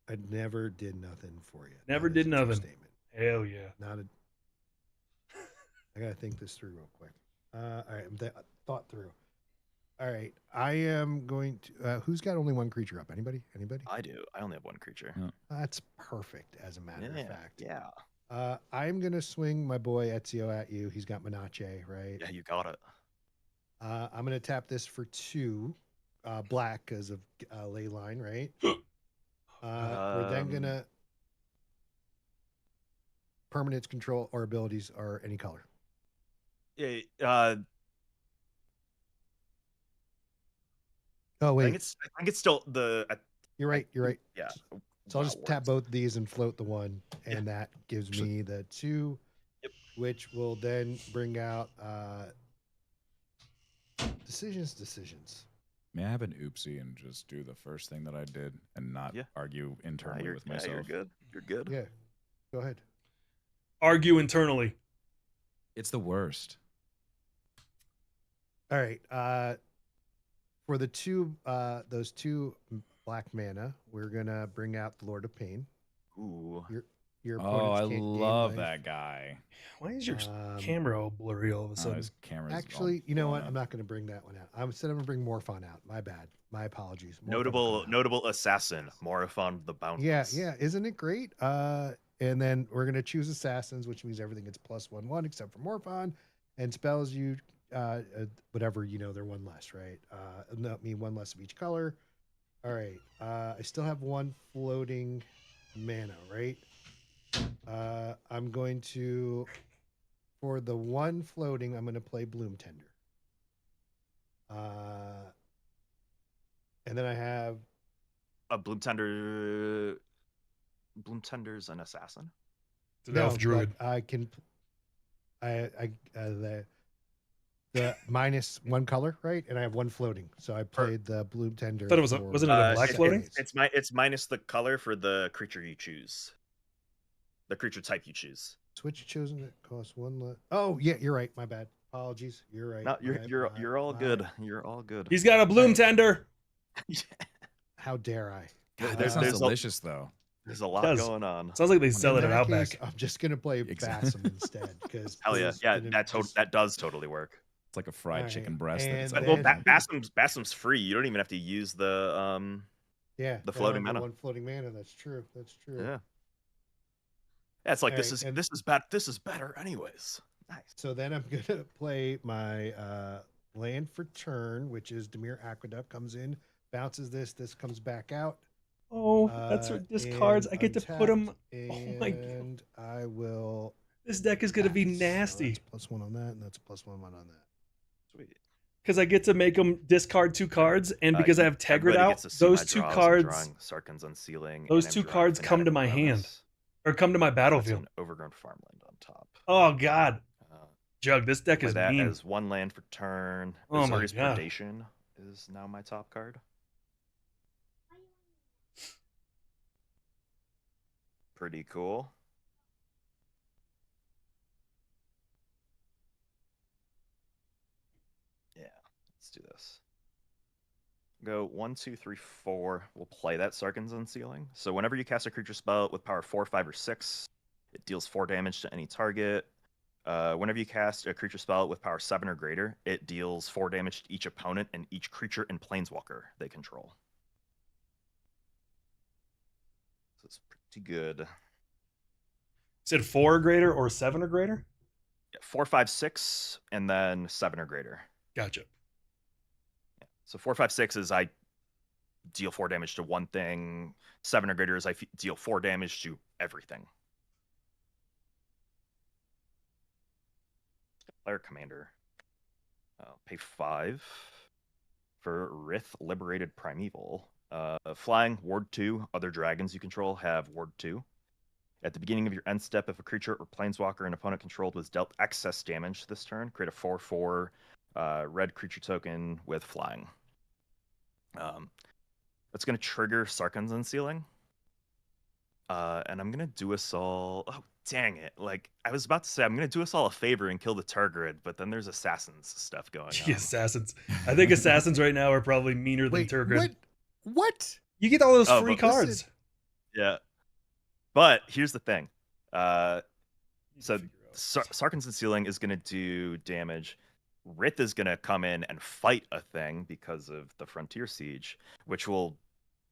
I never did nothing for you. Never That did is a true nothing. Statement. Hell yeah. Not a. I gotta think this through real quick. All right, thought through. All right, I am going to. Who's got only 1 creature up? Anybody? Anybody? I do. I only have 1 creature. That's perfect, as a matter of fact. Yeah. I'm gonna swing my boy Ezio at you. He's got Menace, right? Yeah, you got it. I'm gonna tap this for 2, black because of ley line, right? We're then gonna permanents control or abilities are any color. Yeah. Oh I wait, think it's still the. you're right. You're right. Yeah. So I'll Wow, just tap words. both of these and float the 1, and that gives So- me the 2, Yep. which will then bring out decisions. May I have an oopsie and just do the first thing that I did and not Yeah. argue internally You're, with yeah, myself? you're good. You're good. Yeah, go ahead. Argue internally. It's the worst. All right. For the 2, those 2 black mana, we're gonna bring out the Lord of Pain. Ooh. Your Oh, opponents I can't gain love life. that guy. Why is your Um, camera all blurry all of a Oh, sudden? his camera's all Actually, you know blown what? up. I'm not going to bring that one out. I'm instead I'm going to bring Morphon out. My bad. My apologies. Morphon Notable coming out. notable assassin, Morathon the Boundless. Yeah, isn't it great? And then we're going to choose assassins, which means everything gets +1/1 except for Morphon, and spells you whatever, they're 1 less, right? Not mean 1 less of each color. All right. I still have 1 floating mana, right? I'm going to, for the 1 floating, I'm going to play Bloom Tender. And then I have A Bloomtender's an assassin. It's an elf druid. but I can, the -1 color, right? And I have 1 floating, so I played the Bloom Tender. Thought it was for- wasn't it a black floating? It's minus the color for the creature you choose. The creature type you choose. Switch chosen that costs 1 less. Oh yeah, you're right. My bad. Apologies. You're right. No, My- you're all my- good. You're all good. He's got a bloom tender. How dare I? God, There- that sounds there's a- delicious, though. There's a lot Does. going on. Sounds like they sell it In at that case, Outback. I'm just gonna play Exactly. Bassam instead because Hell yeah, that does totally work. It's like a fried Alright, chicken breast. that and it's But, all- then- Bassam's free. You don't even have to use the yeah, the then floating I have mana. 1 floating mana. That's true. That's true. Yeah. Yeah, it's like Alright, and- this is bad. This is better, anyways. Nice. So then I'm gonna play my land for turn, which is Demir Aqueduct. Comes in, bounces this. This comes back out. Oh, that's what discards. and I get to put them. untapped, Oh my God. And I will. This deck is gonna be pass. So nasty. that's +1 on that, and that's a +1 on that. So Sweet. Because I get to make them discard 2 cards, and because I have Tegrid Everybody out, gets to see those my 2 draws. I'm cards, drawing Sarkhan's Unsealing. those and I'm 2 drawing cards come to Fanatic my hand Awareness. or come to my That's battlefield. an overgrown farmland on top. Oh God, Uh, Jug, this deck play is that mean. as 1 land for turn. Oh my Azorius God. Predation is now my top card. Pretty cool. Yeah, let's do this. Go 1, 2, 3, 4. We'll play that Sarkhan's Unsealing. So whenever you cast a creature spell with power 4, 5, or 6, it deals 4 damage to any target. Whenever you cast a creature spell with power 7 or greater, it deals 4 damage to each opponent and each creature and planeswalker they control. So it's pretty good. Said 4 or greater or 7 or greater? Yeah, 4, 5, 6, and then 7 or greater. Gotcha. Yeah. So 4, 5, 6 is I deal 4 damage to one thing. 7 or greater is I deal 4 damage to everything. Player commander. Pay 5 for Rith Liberated Primeval. Flying, Ward 2. Other dragons you control have Ward 2. At the beginning of your end step, if a creature or planeswalker an opponent controlled was dealt excess damage this turn, create a 4/4 red creature token with flying. That's going to trigger Sarkhan's Unsealing. And I'm going to do us all... Oh, dang it. Like, I was about to say, I'm going to do us all a favor and kill the Tergrid, but then there's Assassins stuff going The on. Assassins. I think Assassins right now are probably meaner Wait, than Turgrid. what? You get all those Oh, free but cards. listen- Yeah. But here's the thing. So Figure out. Sarkhan's Unsealing is going to do damage. Rith is going to come in and fight a thing because of the Frontier Siege, which will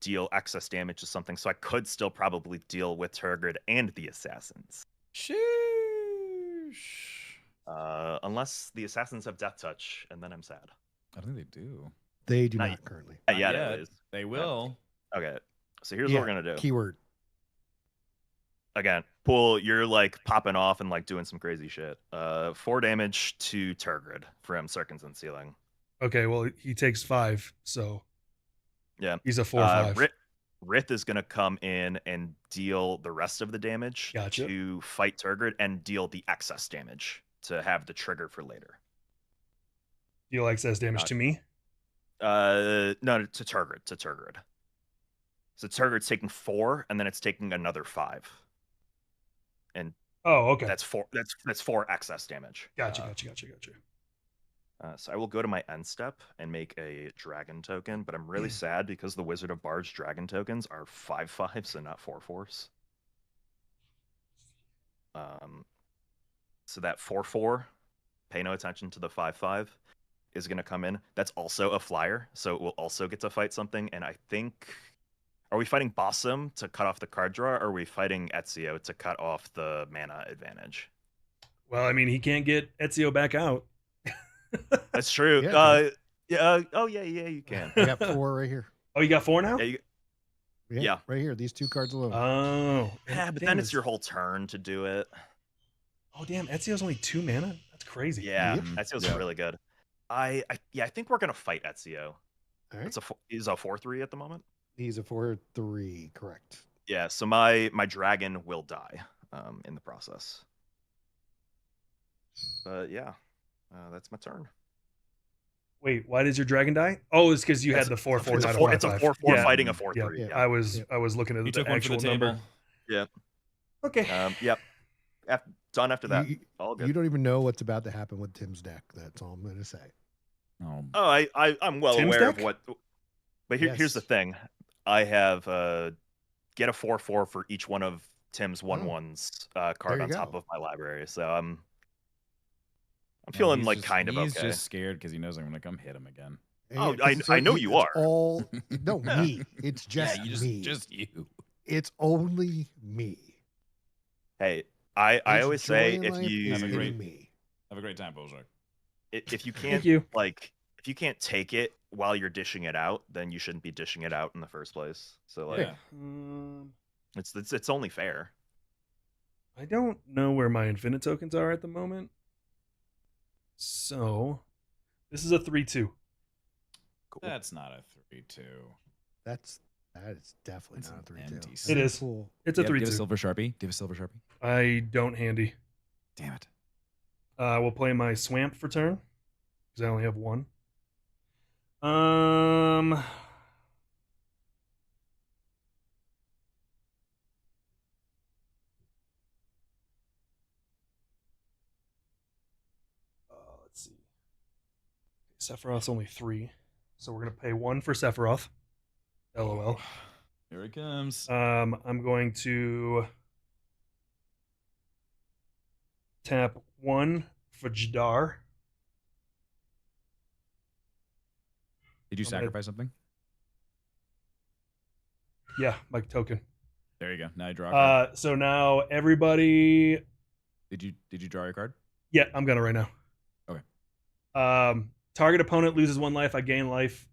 deal excess damage to something. So I could still probably deal with Tergrid and the Assassins. Sheesh. Unless the Assassins have Death Touch, and then I'm sad. I don't think they do. They do Not not yet. currently. Not yet, yet. at least. They will. Okay. So here's what we're going to do. Keyword. Again, Pool, you're like popping off and like doing some crazy shit. 4 damage to Tergrid from Sarkhan's Unsealing. Okay, well, he takes 5, so Yeah. he's a 4/5. Rith is going to come in and deal the rest of the damage Gotcha. to fight Tergrid and deal the excess damage to have the trigger for later. Deal excess damage to me. No, to Tergrid. So Tergrid's taking 4, and then it's taking another 5. And Oh, okay. that's 4. That's 4 excess damage. Gotcha. So I will go to my end step and make a dragon token, but I'm really sad because the Wizard of Bard's dragon tokens are 5/5s and not 4/4s. So that 4/4, pay no attention to the 5/5, is going to come in. That's also a flyer, so it will also get to fight something. And I think, are we fighting Bossum to cut off the card draw, or are we fighting Ezio to cut off the mana advantage? Well, I mean, he can't get Ezio back out. That's true. Yeah, Yeah, you can. I got 4 right here. Oh, you got 4 now? Yeah. Right here. These 2 cards alone. Oh. Yeah, but Damn, then it's your whole turn to do it. Oh, damn. Ezio's only 2 mana? That's crazy. Yeah, Yep. Ezio's really good. I think we're gonna fight Ezio. All right. He's a 4/3 at the moment. He's a 4/3, correct. Yeah, so my dragon will die in the process. But yeah, that's my turn. Wait, why does your dragon die? Oh, it's because you had the 4/4, It's a not a 4, 5/5. it's a 4/4 Yeah. fighting a Yeah. 4/3. Yeah. I was looking at You the took one for actual the number. table. Yeah. Okay. Yep. Done after that. You, All good. you don't even know what's about to happen with Tim's deck. That's all I'm going to say. Oh, Oh, I'm well Tim's aware deck? of what. But here's the Yes. thing. I have get a 4/4 for each one of Tim's 1/1s card you on top go. of my library. So I'm no, feeling he's like just- kind of He's okay. just scared because he knows I'm gonna come hit him again. Oh, And I- it's I know it's you are. All no me. It's just yeah, me. just you. It's only me. Hey, I His always joy say in if life you is Have a in great- me. Have a great time, Bullshark. if you Thank can't you. if you can't take it while you're dishing it out, then you shouldn't be dishing it out in the first place. So like Yeah. it's only fair. I don't know where my infinite tokens are at the moment. So This is a 3/2. Cool. That's not a 3/2. That is definitely That's not a an 3-2. empty It is. Cool. It's a Do you have a 3/2. silver sharpie? Do you have a silver sharpie? I don't handy. Damn it. We'll play my Swamp for turn because I only have one. Um. Let's see. Sephiroth's only 3, so we're gonna pay 1 for Sephiroth. LOL. Here it comes. I'm going to tap 1 for Jadar. Did you I'm gonna- sacrifice something? Yeah, my token. There you go. Now you draw a card. So now everybody. Did you draw your card? Yeah, I'm gonna right now. Okay. Target opponent loses 1 life. I gain life.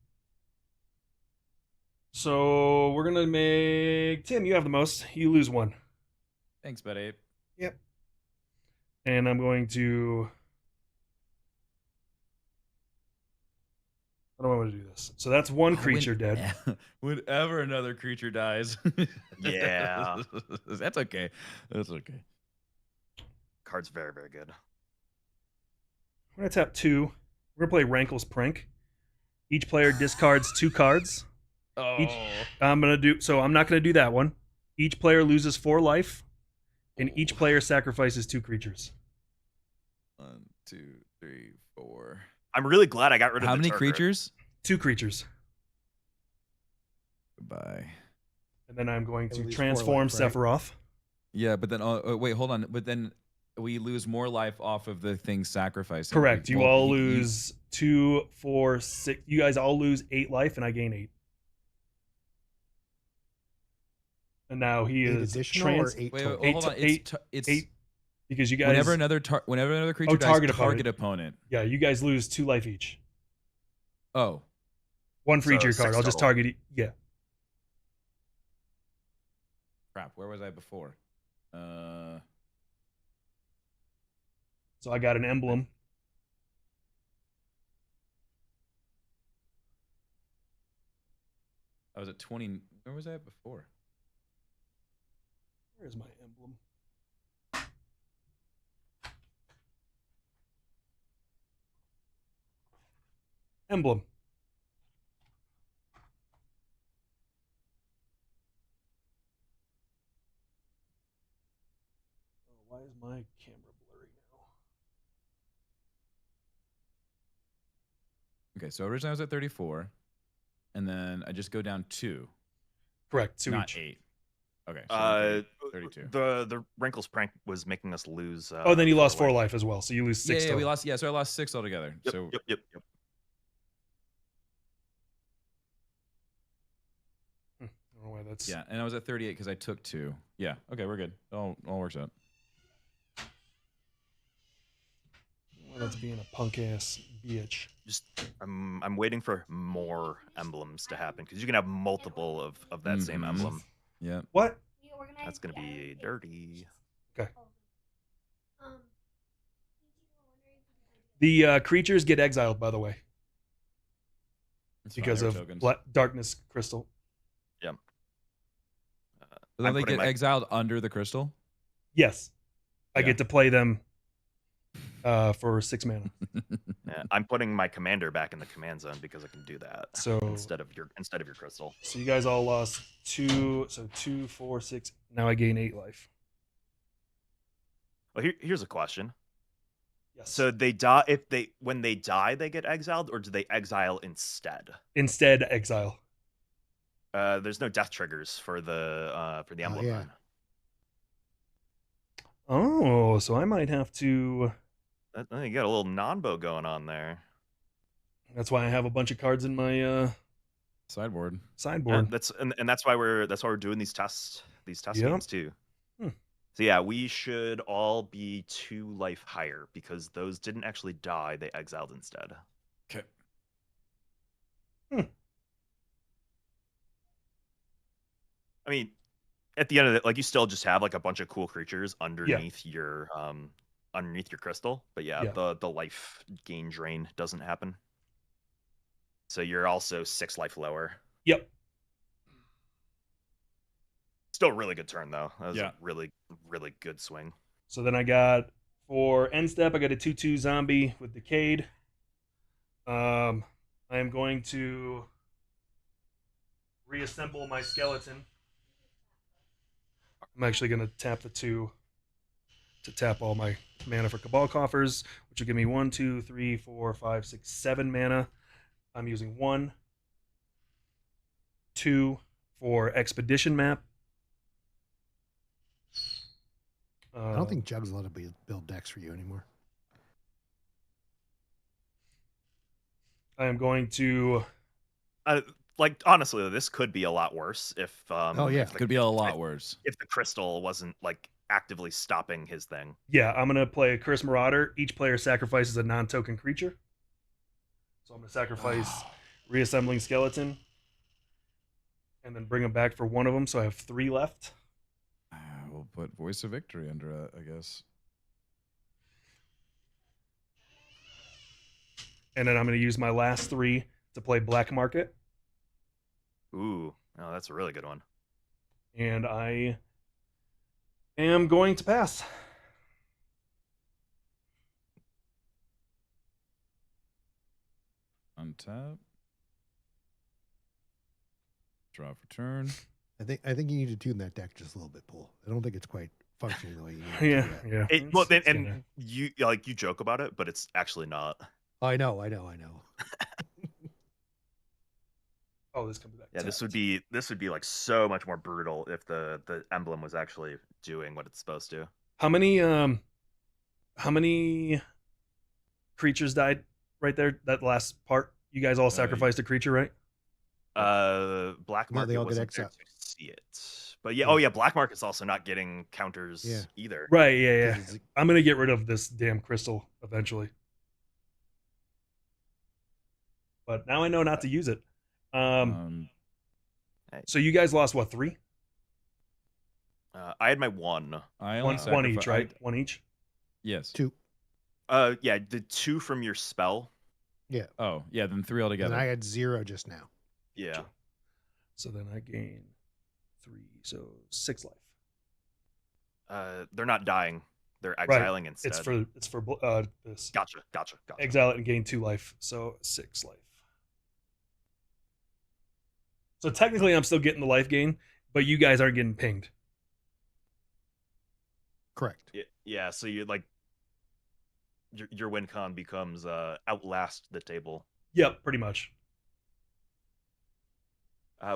So we're gonna make Tim. You have the most. You lose 1. Thanks, buddy. Yep. And I'm going to. I don't want to do this. So that's 1 creature dead. Whenever another creature dies. Yeah. That's okay. That's okay. Card's very, very good. We're gonna tap 2. We're gonna play Rankle's Prank. Each player discards 2 cards. Oh. I'm not gonna do that one. Each player loses 4 life, and each player sacrifices 2 creatures. 1, 2, 3, 4. I'm really glad I got rid of How the many Turgor. creatures? 2 creatures. Goodbye. And then I'm going At to least 4 transform life, right? Sephiroth. Yeah, but then wait, hold on. But then we lose more life off of the thing sacrificing. Correct. You Well, all lose 2, 4, 6. You guys all lose 8 life, and I gain 8. And now he 8 is additional or 8 Wait, total? wait, hold on. Eight- It's eight because you guys. whenever another creature dies, target target opponent. opponent. Yeah, you guys lose 2 life each. Oh, 1 for each of So your card. 6 I'll just total. target. Yeah. crap. Where was I before? So I got an emblem. I was at 20. Where was I at before? Where's my emblem? Emblem. Oh, why is my camera blurry now? Okay, so originally I was at 34, and then I just go down 2, Correct. 2 not each. 8. Okay, so 32. The Rankle's Prank was making us lose. Oh, then you lost 4 life. life as well. So you lose 6 Yeah, total. we lost. Yeah, so I lost 6 altogether. Yep, So yep. I don't know why that's. yeah, and I was at 38 because I took 2. Yeah, okay, we're good. All works out. Why that's being a punk ass bitch. Just I'm waiting for more emblems to happen because you can have multiple of that same Mhm. emblem. Yeah. What? We organized That's gonna the be other dirty. Okay. Um, you were wondering if you could do The creatures get exiled, by the way, It's fine, because they were of tokens. darkness crystal. So then I'm they putting get my- exiled under the crystal. Yes, I Yeah. get to play them for 6 mana. Yeah, I'm putting my commander back in the command zone because I can do that So instead of your crystal. So you guys all lost 2. So 2, 4, 6. Now I gain 8 life. Well, here's a question. Yes. So they die when they die they get exiled, or do they exile instead? Instead, exile. There's no death triggers for the emblem. yeah. Then. Oh, so I might have to. You got a little non-bow going on there. That's why I have a bunch of cards in my Sideboard. Yeah, sideboard. that's why we're doing these tests Yep. games too. Hmm. So yeah, we should all be 2 life higher because those didn't actually die; they exiled instead. Okay. I mean, at the end of it, like you still just have like a bunch of cool creatures underneath your underneath your crystal. But yeah, Yeah. the life gain drain doesn't happen. So you're also 6 life lower. Yep. Still a really good turn though. That was Yeah. a really, really good swing. So then I got for end step, I got a 2/2 zombie with Decayed. I am going to reassemble my skeleton. I'm actually going to tap the 2 to tap all my mana for Cabal Coffers, which will give me 1, 2, 3, 4, 5, 6, 7 mana. I'm using 1, 2 for Expedition Map. I don't think Jug's allowed to build decks for you anymore. I am going to. Like honestly, this could be a lot worse if. Oh, yeah. if the, Could be a lot worse. if the crystal wasn't like actively stopping his thing. Yeah, I'm going to play a Curse Marauder. Each player sacrifices a non-token creature. So I'm going to sacrifice Reassembling Skeleton and then bring them back for one of them. So I have 3 left. We'll put Voice of Victory under it, I guess. And then I'm going to use my last 3 to play Black Market. Ooh, oh, that's a really good one. And I am going to pass. Untap. Draw for turn. I think you need to tune that deck just a little bit, Paul. I don't think it's quite functioning the way you need it Yeah, to yet. yeah. Well, It's and gonna- you joke about it, but it's actually not. I know. Oh, this comes back. Yeah, tapped. this would be like so much more brutal if the emblem was actually doing what it's supposed to. How many creatures died right there? That last part. You guys all sacrificed a creature, right? Black No, they Market all get wasn't there exiled. to see it, but yeah, oh yeah, Black Market's also not getting counters Yeah. either. Right, yeah. 'Cause it's- I'm gonna get rid of this damn crystal eventually. But now I know not to use it. So you guys lost what, 3? I had my 1. I only One each, sacrifi- right? One each. Yes. 2. Yeah, the 2 from your spell. Yeah. Oh, yeah, then 3 altogether. And I had 0 just now. Yeah. Sure. So then I gain 3, so 6 life. They're not dying. They're exiling instead. It's for this. Gotcha. Exile it and gain 2 life, so 6 life. So technically, I'm still getting the life gain, but you guys aren't getting pinged. Correct. Yeah, so you like your win con becomes outlast the table. Yep, pretty much.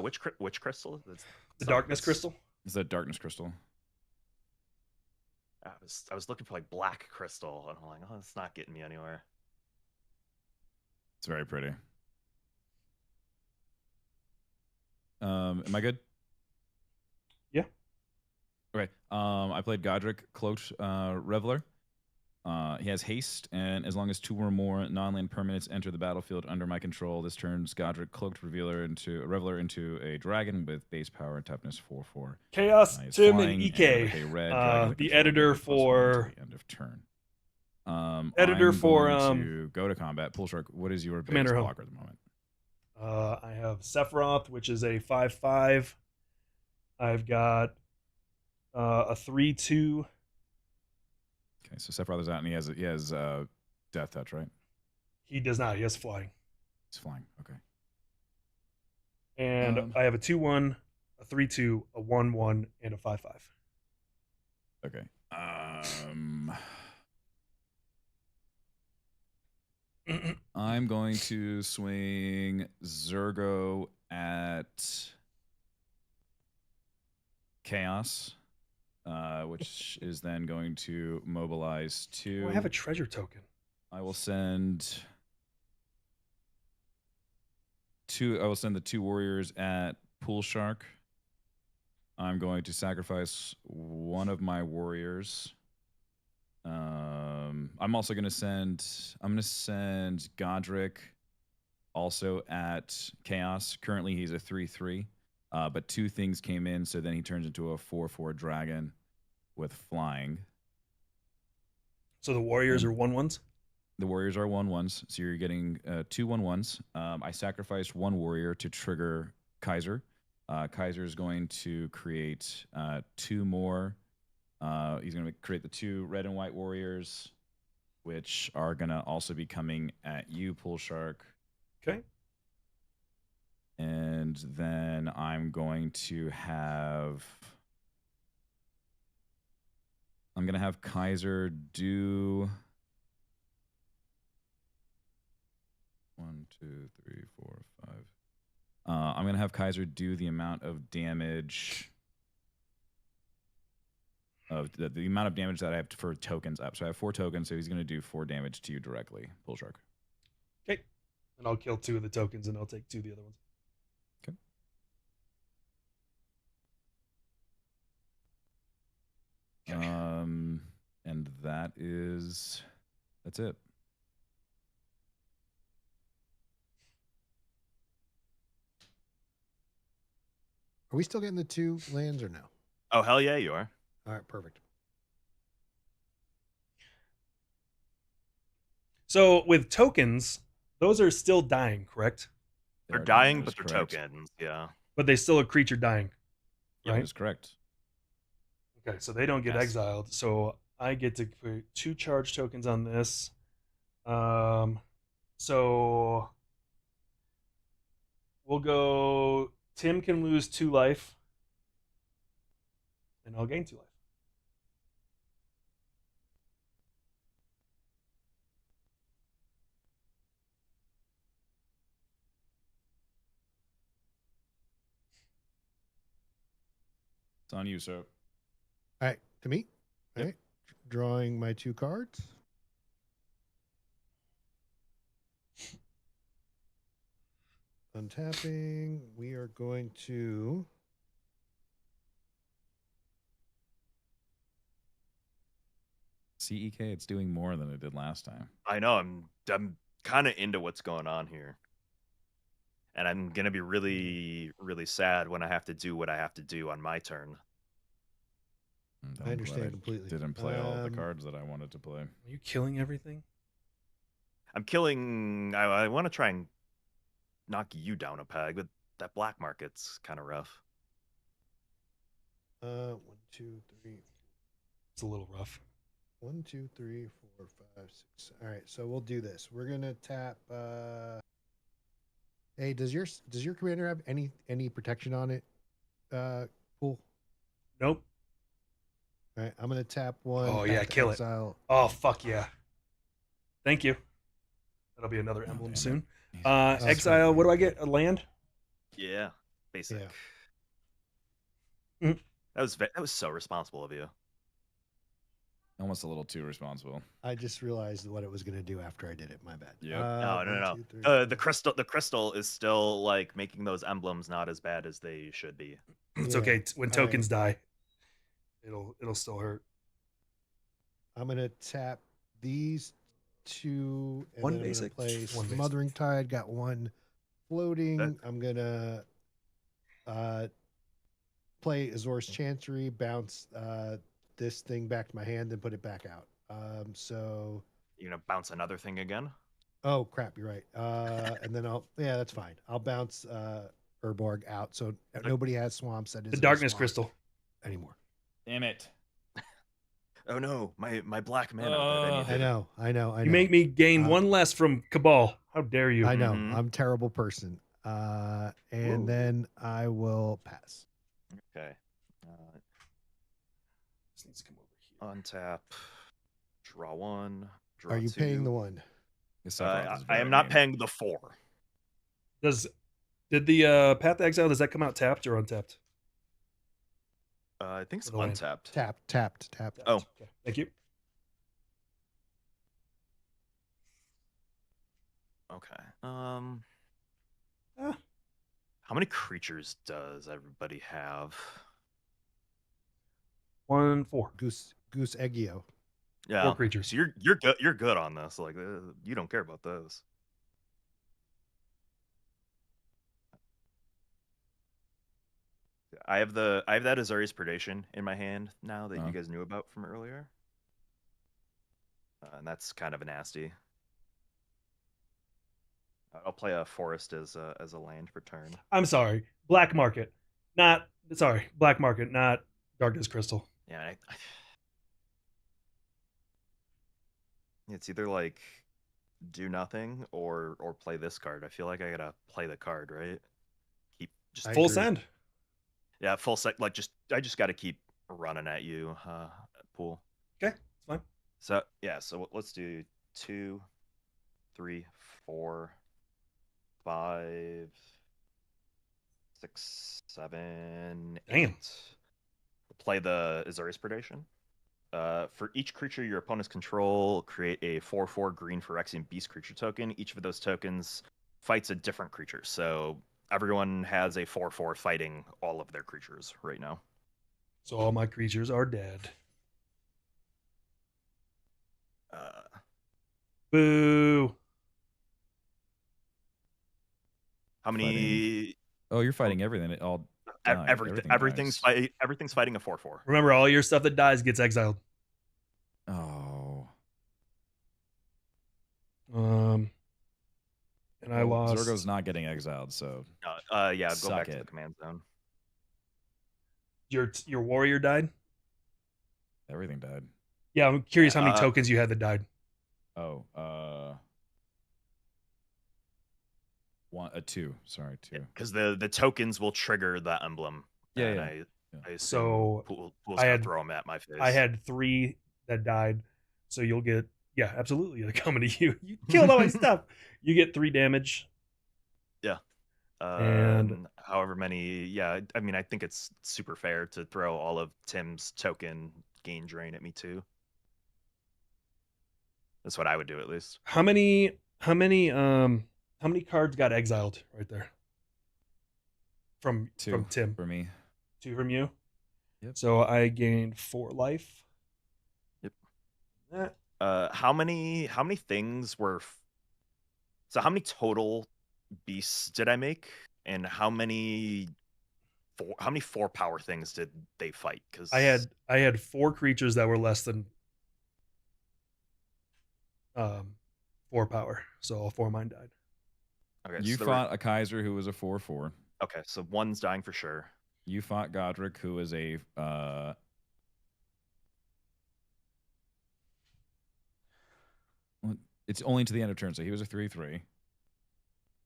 Which crystal? The darkness crystal. It's that darkness crystal. I was looking for like black crystal, and I'm like, oh, it's not getting me anywhere. It's very pretty. Am I good? Yeah. Okay. I played Godric, Cloaked Reveler. He has haste, and as long as 2 or more non-land permanents enter the battlefield under my control, this turns Godric, Cloaked Reveler into a dragon with base power and toughness 4/4. Chaos He is Tim flying and with EK. a red dragon The control editor gains +1 for until the end of turn. editor I'm for, going to go to combat. Pool Shark, what is your Commander biggest Home. blocker at the moment? I have Sephiroth, which is a 5/5. I've got a 3/2. Okay, so Sephiroth is out, and he has Death Touch, right? He does not. He has flying. He's flying. Okay. And I have a 2/1, a 3/2, a 1/1, and a 5/5. Okay. I'm going to swing Zergo at Chaos, which is then going to mobilize 2. Oh, I have a treasure token. I will send 2. I will send the 2 warriors at Pool Shark. I'm going to sacrifice one of my warriors. I'm also going to send. I'm going to send Godric also at Chaos. Currently, he's a 3/3, but 2 things came in, so then he turns into a 4/4 dragon with flying. So the warriors And- are 1/1s. The warriors are 1/1s, so you're getting 2 1/1s. I sacrificed one warrior to trigger Kaiser. Kaiser is going to create 2 more. He's going to create the 2 red and white warriors, which are going to also be coming at you, Pool Shark. Okay. And then I'm going to have Kaiser do 1, 2, 3, 4, 5. I'm going to have Kaiser do the amount of damage of the amount of damage that I have for tokens up. So I have 4 tokens, so he's going to do 4 damage to you directly, Bull Shark. Okay. And I'll kill 2 of the tokens, and I'll take 2 of the other ones. Okay. And that's it. Are we still getting the 2 lands or no? Oh, hell yeah, you are. All right, perfect. So with tokens, those are still dying, correct? They're That dying, is but they're correct. tokens. Yeah. But they still a creature dying, That right? is correct. Okay, so they don't get Yes. exiled. So I get to put 2 charge tokens on this. So we'll go. Tim can lose 2 life, and I'll gain 2 life. It's on you, sir. All right, to me. All Yep. right, drawing my 2 cards. Untapping. We are going to. CEK, it's doing more than it did last time. I know. I'm kind of into what's going on here, and I'm gonna be really, really sad when I have to do what I have to do on my turn. I'm I glad understand completely. Didn't play all of the Um, cards that I wanted to play. Are you killing everything? I'm killing. I want to try and knock you down a peg, but that black market's kind of rough. 1, 2, 3. It's a little rough. 1, 2, 3, 4, 5, 6. All right, so we'll do this. We're gonna tap. Hey, does your commander have any protection on it? Pool. Nope. All right, I'm gonna tap 1. Oh, yeah, back to kill it. exile. Oh, fuck yeah. Thank you. That'll be another Oh, emblem damn soon. He's- that's Exile, right. what do I get? A land? Yeah, basic. Mhm. That was so responsible of you. Almost a little too responsible. I just realized what it was gonna do after I did it. My bad. Yep. No, no, 1, no. 2, 3, The crystal is still like making those emblems not as bad as they should be. It's Yeah, okay. When all tokens die, it'll still hurt. I'm gonna tap these 2, and One then basic, I'm gonna play one basic. Smothering Tide. Got 1 floating. That- I'm gonna play Azor's Chancery, bounce this thing back to my hand, and put it back out. So You're gonna bounce another thing again. oh crap, you're right. And then that's fine. I'll bounce Urborg out, so nobody has swamps. That is The darkness crystal. anymore. Damn it. Oh no, my black mana. that Ugh. needed. I know. You make me gain Uh, 1 less from Cabal. How dare you? I know. Mhm. I'm a terrible person. And Whoa. then I will pass. Okay. This needs to come over here. Untap. Draw 1. Draw Are you 2. paying the 1? This Sephiroth is I very am not mean. paying the 4. Did the Path to Exile, does that come out tapped or untapped? I think it's For the land. untapped. Tapped. Tapped. Oh. Okay. Thank you. Okay. Ah. How many creatures does everybody have? 1, 4. Goose Eggio. Yeah. 4 creatures. So you're good on this. Like you don't care about those. I have that Azorius Predation in my hand now that Uh-huh. you guys knew about from earlier. And that's kind of a nasty. I'll play a forest as a land for turn. I'm sorry, black market, not black market, not darkness crystal. Yeah, it's either like do nothing or play this card. I feel like I gotta play the card, right? Keep just I Full agree. send. yeah, full set. Like I just gotta keep running at you, pool. Okay, it's fine. So yeah, so let's do 2, 3, 4, 5, 6, 7, Damn. 8. Play the Azorius Predation. For each creature your opponents control, create a 4/4 green Phyrexian Beast creature token. Each of those tokens fights a different creature. So everyone has a 4/4 fighting all of their creatures right now. So all my creatures are dead. Boo. How many? Oh, you're fighting everything. It all died. Everything's dies. everything's fighting a 4/4. Remember, all your stuff that dies gets exiled. Oh. And I lost. Zurgo's not getting exiled, so Yeah, go Suck back to it. the command zone. Your warrior died. everything died. Yeah, I'm curious how many Uh, tokens you had that died. Oh, two. Sorry, two. Because the tokens will trigger the emblem. Yeah, and yeah. I assume So, Pool's I gonna had- throw them at my face. I had 3 that died, so you'll get absolutely. They're coming to you. You killed all my stuff. You get 3 damage. and- however many. Yeah, I mean, I think it's super fair to throw all of Tim's token gain drain at me too. That's what I would do at least. How many cards got exiled right there? From Two Tim. for me. 2 from you. Yep. So I gained 4 life. Yep. Eh, How many things were? So how many total beasts did I make, and how many 4 power things did they fight? Because I had 4 creatures that were less than 4 power, so all 4 of mine died. okay, You so there were- fought a Kaiser who was a 4/4. okay, so one's dying for sure. You fought Godric, who is a it's only to the end of turn, so he was a 3/3.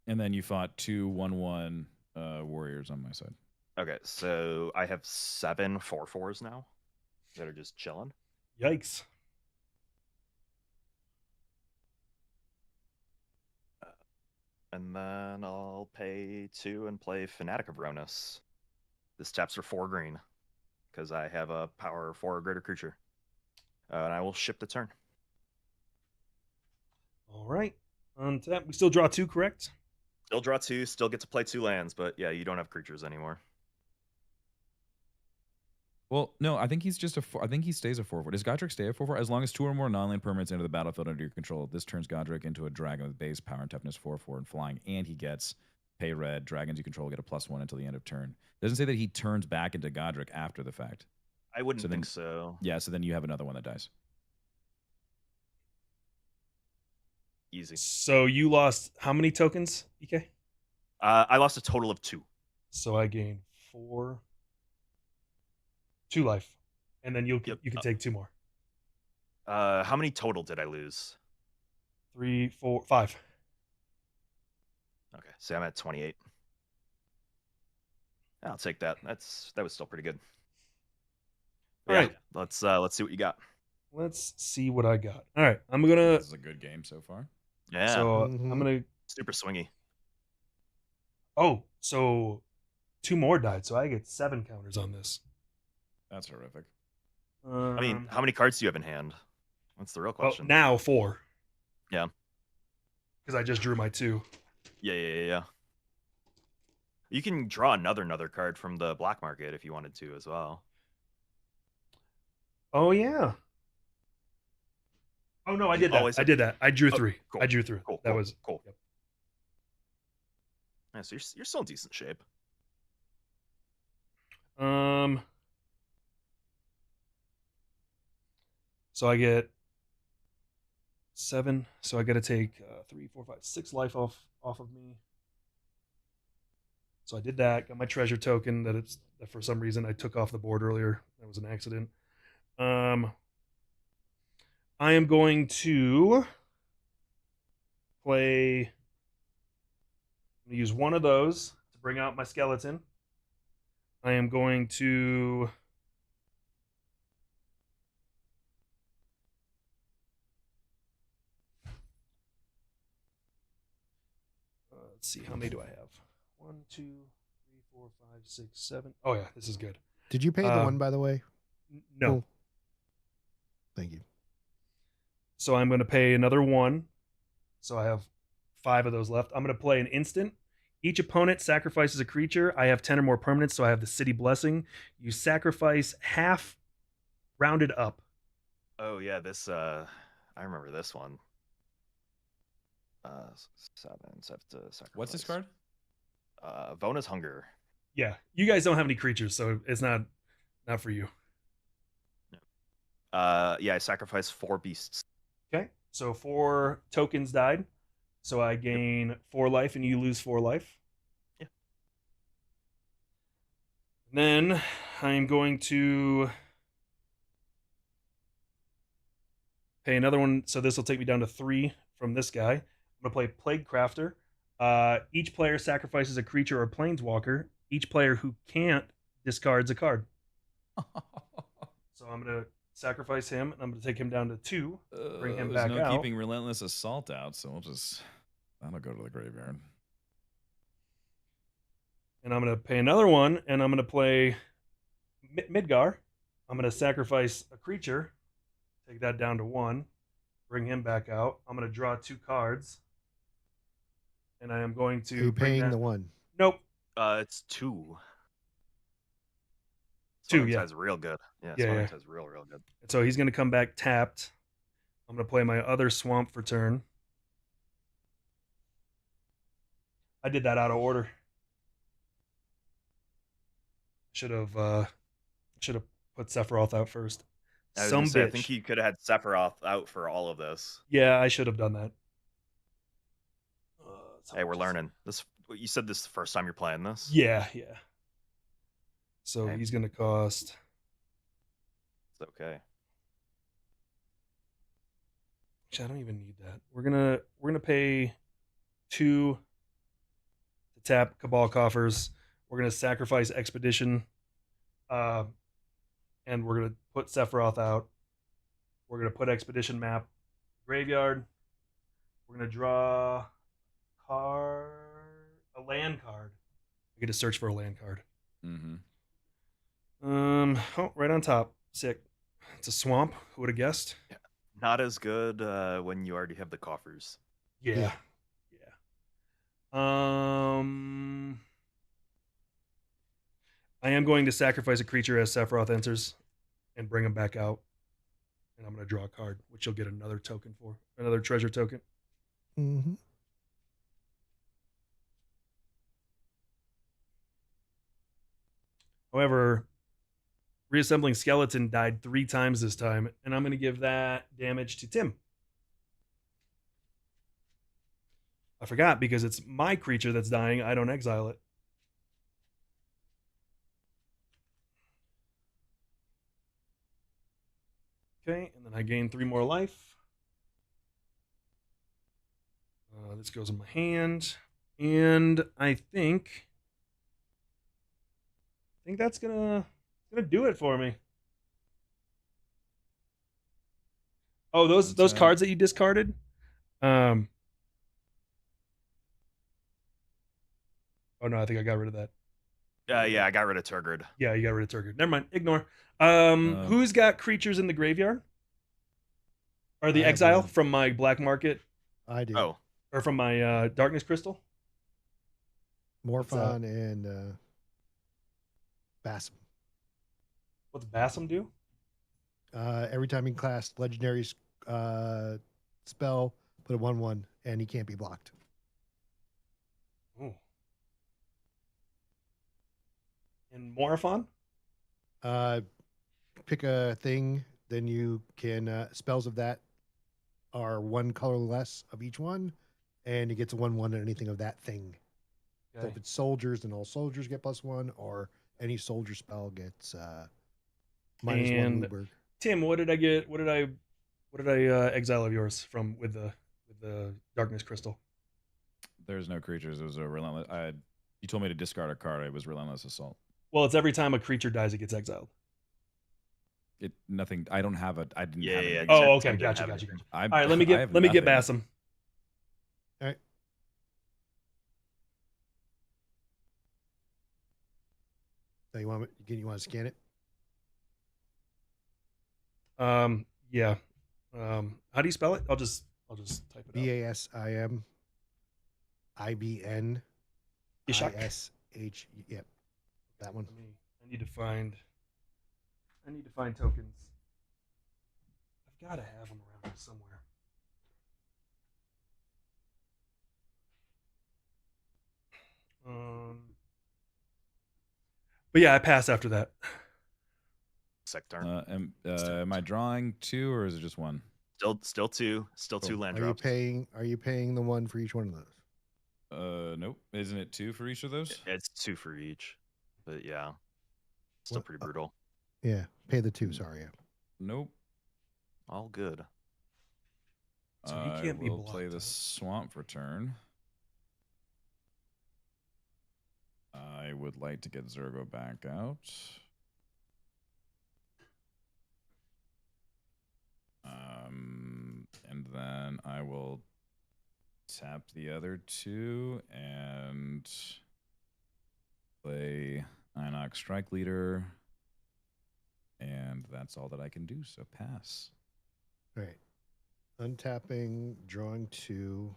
And then you fought 2 1/1 warriors on my side. Okay, so I have 7 4/4s now that are just chilling. Yikes. And then I'll pay 2 and play Fanatic of Ronus. This taps for 4 green because I have a power 4 or greater creature. And I will ship the turn. All right. Untap. We still draw 2, correct? Still draw 2, still get to play 2 lands, but yeah, you don't have creatures anymore. Well, no, I think he's just I think he stays a 4/4. Does Godric stay a 4/4? As long as 2 or more non-land permanents enter the battlefield under your control, this turns Godric into a dragon with base power and toughness 4/4 and flying, and he gets pay red. Dragons you control get a +1 until the end of turn. It doesn't say that he turns back into Godric after the fact. I wouldn't So then- think so. Yeah, so then you have another one that dies. Easy. So you lost how many tokens, EK? I lost a total of 2. So I gained 2 life, and then you can take 2 more. How many total did I lose? 3, 4, 5. Okay, so I'm at 28. I'll take that. That was still pretty good. All right. Let's see what you got. Let's see what I got. All right, I'm gonna. This is a good game so far. Yeah, So Mhm. I'm gonna. super swingy. Oh, so 2 more died, so I get 7 counters on this. That's horrific. I mean, how many cards do you have in hand? That's the real well, question. now 4. Yeah. Because I just drew my 2. Yeah. You can draw another card from the black market if you wanted to as well. Oh yeah. Oh no, I You did that. always I have- did that. I drew Oh, 3. cool. I drew 3. Cool. That cool, was cool. Yep. Yeah, so you're still in decent shape. So I get 7. So I got to take 3, 4, 5, 6 life off of me. So I did that. Got my treasure token that for some reason I took off the board earlier. That was an accident. I am going to play. I'm going to use one of those to bring out my skeleton. I am going to. Let's see, how many do I have? 1, 2, 3, 4, 5, 6, 7. Oh yeah, this is good. Did you pay the one, by the way? No. Cool. Thank you. So I'm going to pay another 1. So I have 5 of those left. I'm going to play an instant. Each opponent sacrifices a creature. I have 10 or more permanents, so I have the City Blessing. You sacrifice half rounded up. Oh yeah, this I remember this one. 7. So I have to sacrifice. What's this card? Vona's Hunger. Yeah, you guys don't have any creatures, so it's not for you. Yeah, I sacrificed 4 beasts. Okay, so 4 tokens died. So I gain 4 life, and you lose 4 life. Yeah. And then I'm going to pay another one. So this will take me down to 3 from this guy. I'm going to play Plague Crafter. Each player sacrifices a creature or planeswalker. Each player who can't discards a card. So I'm going to sacrifice him, and I'm going to take him down to 2. Bring him There's back no out. keeping Relentless Assault out, so that'll go to the graveyard. And I'm going to pay another one, and I'm going to play Midgar. I'm going to sacrifice a creature, take that down to 1, bring him back out. I'm going to draw 2 cards, and I am going to. Are you bring paying that... the 1? Nope. It's 2. 2, yeah. Is real good. Yeah, Yeah. is real good. So he's going to come back tapped. I'm going to play my other swamp for turn. I did that out of order. Should have put Sephiroth out first. I was Some gonna say, bitch. I think you could have had Sephiroth out for all of this. Yeah, I should have done that. Hey, we're learning. You said this is the first time you're playing this? Yeah. So Okay. he's going to cost. It's okay. Actually, I don't even need that. We're gonna pay 2 to tap Cabal Coffers. We're gonna sacrifice Expedition, and we're gonna put Sephiroth out. We're gonna put Expedition map graveyard. We're gonna draw a land card. I get to search for a land card. Mm-hmm. Oh, right on top. Sick. It's a swamp. Who would have guessed? Not as good when you already have the coffers. Yeah. I am going to sacrifice a creature as Sephiroth enters and bring him back out. And I'm going to draw a card, which you'll get another token for. Another treasure token. Mm-hmm. However, reassembling skeleton died 3 times this time, and I'm going to give that damage to Tim. I forgot, because it's my creature that's dying. I don't exile it. Okay, and then I gain 3 more life. This goes in my hand, and I think that's gonna do it for me. Oh, those cards that you discarded. Oh no, I think I got rid of that. Yeah, I got rid of Turgid. Yeah, you got rid of Turgid. Never mind. Ignore. Who's got creatures in the graveyard? Or the I have exile one. from my black market, I do. Oh, or from my darkness crystal? Morphon and Basim. What's Basim do? Every time he casts legendary spell, put a 1/1, and he can't be blocked. Ooh. And Morphon? Pick a thing, then you can spells of that are one color less of each one, and it gets a 1/1 on anything of that thing. So if it's soldiers, then all soldiers get +1, or any soldier spell gets -1 And Luberg. Tim, what did I get? What did I exile of yours from with the darkness crystal? There's no creatures. It was a relentless. You told me to discard a card. It was relentless assault. Well, it's every time a creature dies, it gets exiled. Nothing. I don't have a. I didn't Yeah, have yeah, it. yeah. Oh, Tim okay, didn't gotcha, have gotcha, anything. gotcha. All right, let me get Bassam. All right. So you want to scan it? Yeah. How do you spell it? I'll just type it out. BASIM IBN Ishak? ISH. Yep, that one. I need to find tokens. I've got to have them around here somewhere. But yeah, I pass after that. Sector. Am I drawing 2 or is it just 1? Still two land Are drops. you paying the one for each one of those? Nope. Isn't it 2 for each of those? It's 2 for each, but yeah, still What- pretty brutal. Yeah, pay the 2. Sorry. Yeah. Nope. All good. So he can't I be will play blocked, the huh? swamp for turn. I would like to get Zergo back out. And then I will tap the other 2 and play Inox Strike Leader. And that's all that I can do, so pass. All right. Untapping, drawing 2.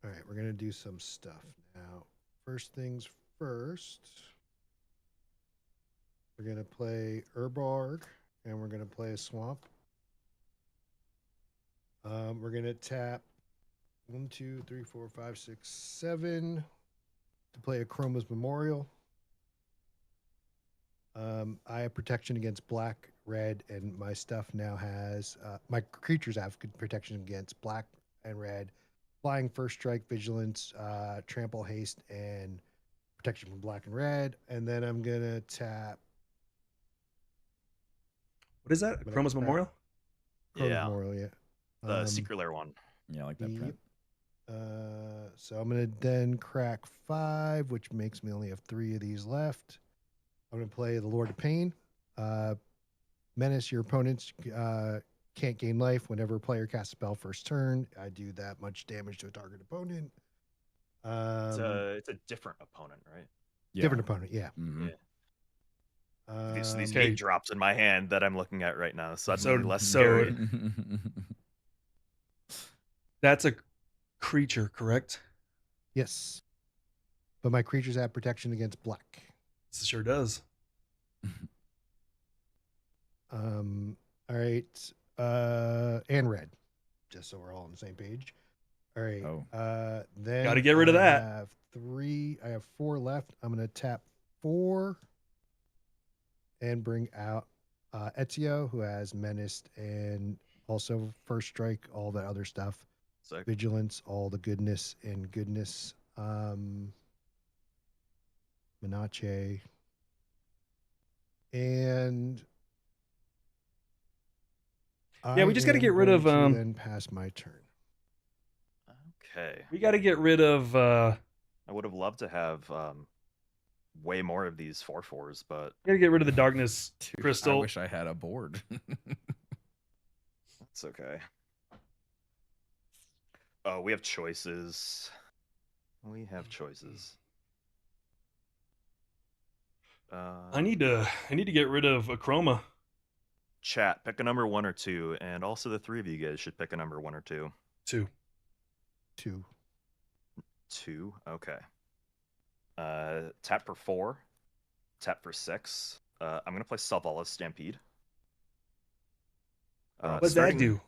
All right, we're going to do some stuff now. First things first. We're going to play Urborg, and we're going to play a swamp. We're going to tap 1, 2, 3, 4, 5, 6, 7 to play a Chroma's Memorial. I have protection against black, red, and my stuff now has my creatures have good protection against black and red, flying, first strike, vigilance, trample, haste, and protection from black and red. And then I'm gonna tap. What is that? But I Chroma's crap. Memorial? Chroma's Yeah. Memorial, yeah. The Secret Lair one. Yeah, I like that print. So I'm gonna then crack 5, which makes me only have 3 of these left. I'm gonna play the Lord of Pain. Menace your opponents can't gain life whenever a player casts a spell first turn. I do that much damage to a target opponent. It's a different opponent, right? Yeah. Different opponent, yeah. Mhm. These Okay. 8 drops in my hand that I'm looking at right now suddenly less so- scary. That's a creature, correct? Yes. But my creatures have protection against black. This sure does. All right. And red. Just so we're all on the same page. All right. Oh. Then Gotta get rid of that. I have 4 left. I'm gonna tap 4 and bring out Ezio, who has menaced and also first strike, all that other stuff. Sick. Vigilance, all the goodness and goodness. Menace. And Yeah, we just gotta get rid of, then pass my turn. Okay. We got to get rid of. I would have loved to have way more of these 4/4s, but We got to get rid of the darkness Dude, crystal. I wish I had a board. it's okay. Oh, we have choices. We have choices. I need to get rid of a chroma. Chat, pick a number 1 or 2, and also the 3 of you guys should pick a number 1 or 2. 2. 2. 2, okay. Tap for 4. Tap for 6. I'm gonna play Salvalla's Stampede. What's that do?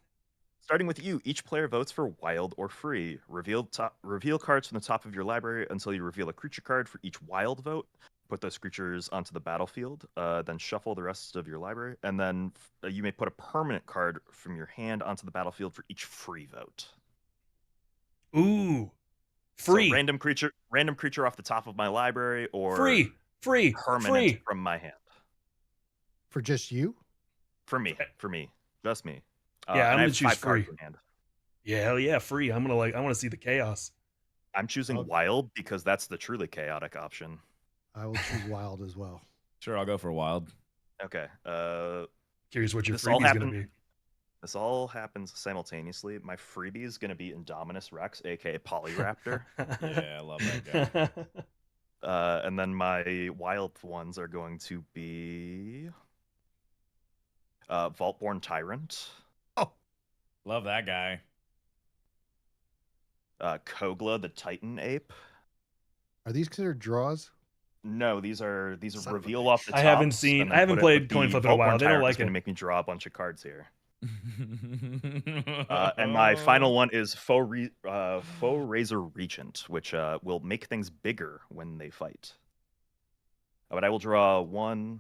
Starting with you, each player votes for wild or free. Reveal cards from the top of your library until you reveal a creature card for each wild vote. put those creatures onto the battlefield. Then shuffle the rest of your library, and then you may put a permanent card from your hand onto the battlefield for each free vote. Ooh, So free, random creature off the top of my library, or free, permanent from my hand. For just you? For me, just me. Yeah, I'm and I gonna have choose 5 cards free. in hand. Yeah, hell yeah, free. I want to see the chaos. I'm choosing Okay. wild because that's the truly chaotic option. I will choose wild as well. Sure, I'll go for wild. Okay. Curious what your This all freebie's gonna be. This all happens simultaneously. My freebie is going to be Indominus Rex, aka Polyraptor. Yeah, I love that guy. And then my wild ones are going to be Vaultborn Tyrant, Love that guy. Kogla the Titan Ape. Are these considered draws? No, these are Son of a reveal off the I top. haven't seen- I haven't played coin flip in a while. They don't like going to it. make me draw a bunch of cards here. And my final one is Faux Razor Regent, which will make things bigger when they fight. But I will draw 1,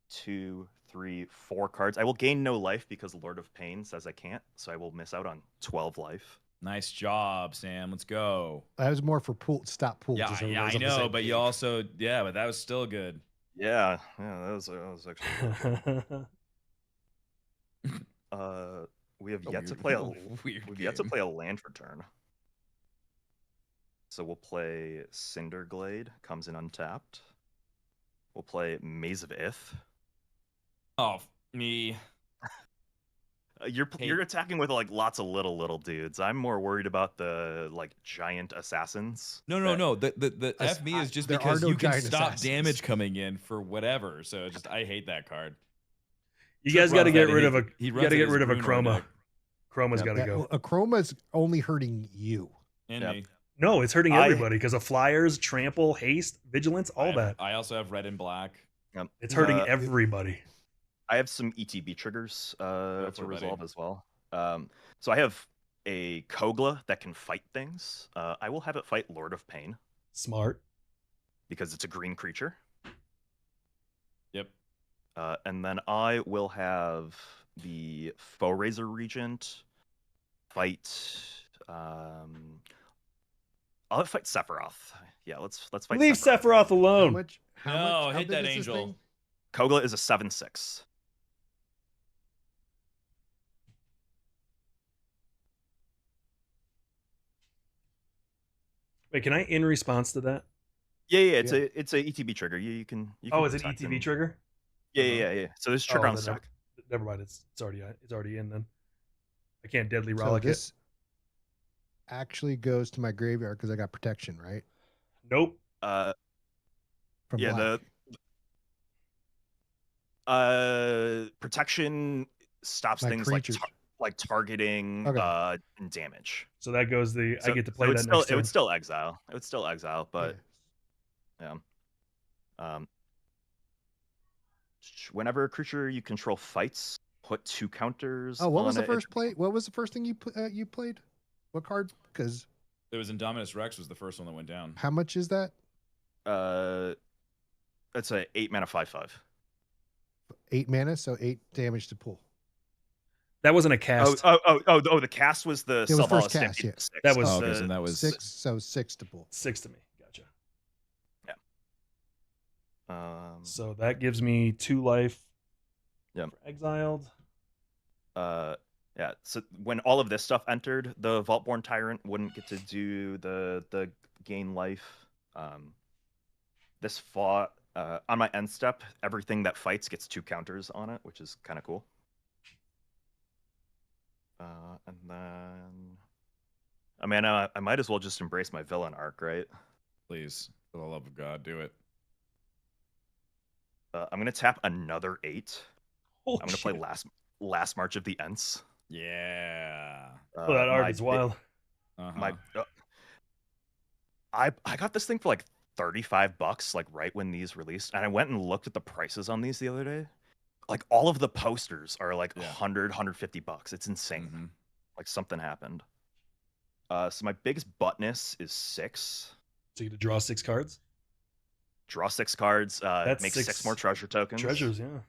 2, 3, 4 cards. I will gain no life because Lord of Pain says I can't, so I will miss out on 12 life. Nice job, Sam. Let's go. That was more for pool stop pool. Yeah, just yeah, everybody's I on the know, same but you page. also, yeah, but that was still good. Yeah, that was actually. We have yet to play a we've yet to play a land for turn. So we'll play Cinderglade, comes in untapped. We'll play Maze of Ith. Oh, me. You're attacking with like lots of little dudes. I'm more worried about the like giant assassins. No. The F me is just there are because no you can giant stop assassins. damage coming in for whatever. So just I hate that card. You Trick guys got to runs get that, rid and of a. he You runs got to it get as rid of a Bruno chroma. deck. Chroma's Yep. got to Yeah, go. well, a chroma's only hurting you. And Yep. me. No, it's hurting I- everybody because of flyers, trample, haste, vigilance, all that. I also have red and black. It's hurting Uh, everybody. I have some ETB triggers for to it, resolve buddy. as well. So I have a Kogla that can fight things. I will have it fight Lord of Pain Smart. because it's a green creature. Yep. And then I will have the Faux Razor Regent fight. I'll have it fight Sephiroth. Yeah, let's fight. Leave Sephiroth How alone. much? How No, much? How hit big that is this angel. thing? Kogla is a 7/6. Wait, can I in response to that? Yeah, it's a ETB trigger. You can. Oh, is it protect ETV and- trigger? Yeah. So there's trigger Oh, on the then never, stack. never mind. It's already in then. I can't deadly So rollick this actually goes to my graveyard because I got protection, right? it. Nope. From Yeah, black. the protection stops My things creatures. like targeting Okay. and damage. So that goes the. I get to play so that it's next still, turn. it would still exile. It would still exile, but Yeah. whenever a creature you control fights, put 2 counters. Oh, what was on the it. first play? What was the first thing you played? What card? Because It was Indominus Rex was the first one that went down. how much is that? It's a 8 mana 5/5. 8 mana, so 8 damage to pull. That wasn't a cast. Oh! The cast was the It was Selvala first cast, Stampede yeah. 6. That was- Oh, okay, the- so that was 6, so 6 to pull. 6 to me. Gotcha. Um, So that gives me 2 life. Yep. For exiled. Yeah. So when all of this stuff entered, the Vaultborn Tyrant wouldn't get to do the gain life. This fought on my end step. Everything that fights gets 2 counters on it, which is kind of cool. And then, I mean, I might as well just embrace my villain arc, right? Please, for the love of God, do it. I'm gonna tap another 8. Holy I'm gonna play shit. last March of the Ents. Yeah. Oh, that art my is bi- wild. Uh-huh. I got this thing for like $35, like right when these released, and I went and looked at the prices on these the other day. Like all of the posters are like Yeah. $100-$150. It's insane. Mhm. Like something happened. So my biggest buttness is 6. So you get to draw 6 cards. Draw 6 cards. That's Make 6 6 more treasure tokens. treasures, yeah.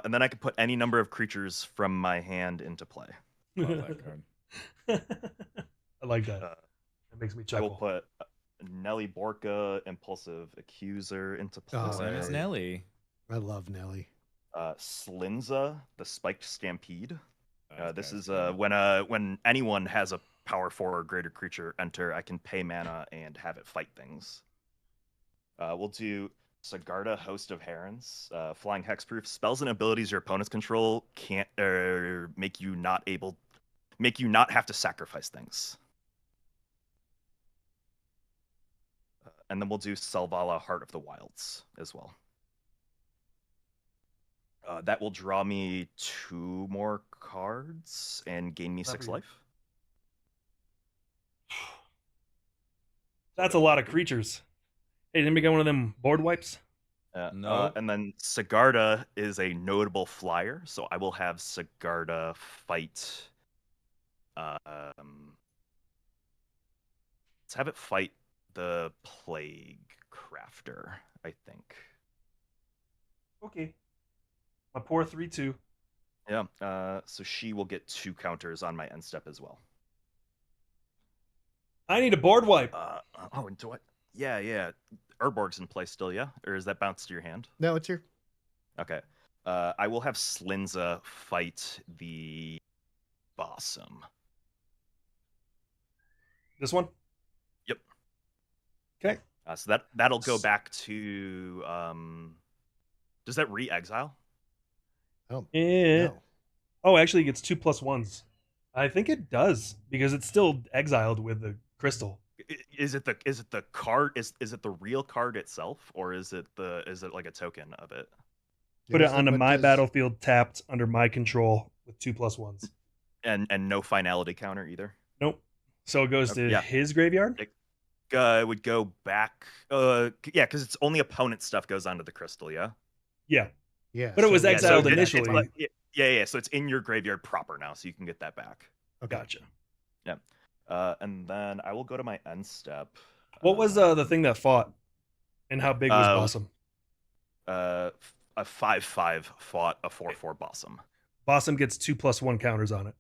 And then I can put any number of creatures from my hand into play. Love that card. I like that. Uh, That makes me I will chuckle. put Nelly Borka, Impulsive Accuser into play. Oh, His name is yeah. Nelly. I love Nelly. Slinza, the Spiked Stampede. This guy's is good. when anyone has a power 4 or greater creature enter, I can pay mana and have it fight things. We'll do Sigarda, Host of Herons, flying hexproof. Spells and abilities your opponents control can't make you not have to sacrifice things. And then we'll do Selvala, Heart of the Wilds as well. That will draw me 2 more cards and gain me 6 Lovely. life. That's a lot of creatures. Hey, didn't we get one of them board wipes? No. And then Sigarda is a notable flyer, so I will have Sigarda fight. Let's have it fight the Plague Crafter, I think. Okay. My poor 3/2. Yeah. So she will get 2 counters on my end step as well. I need a board wipe. And do what? Yeah. Urborg's in play still, yeah? Or is that bounced to your hand? No, it's here. Okay. I will have Slinza fight the Bossum. This one? Yep. Okay. So that'll go back to does that re-exile? Oh, Eh. no. Oh, actually, it gets 2+1s. I think it does because it's still exiled with the crystal. Is it the card? Is it the real card itself, or is it like a token of it? Put it What onto my does- battlefield tapped under my control with 2+1s. And no finality counter either. Nope. So it goes to Yeah. his graveyard? It would go back. Yeah, because it's only opponent stuff goes onto the crystal. Yeah. Yeah. Yeah. But it was so- Yeah, exiled so initially. Yeah. So it's in your graveyard proper now, so you can get that back. Okay. Gotcha. And then I will go to my end step. What was the thing that fought? And how big was Bossum? A 5/5 fought a 4/4 Bossum. Bossum gets 2+1 counters on it.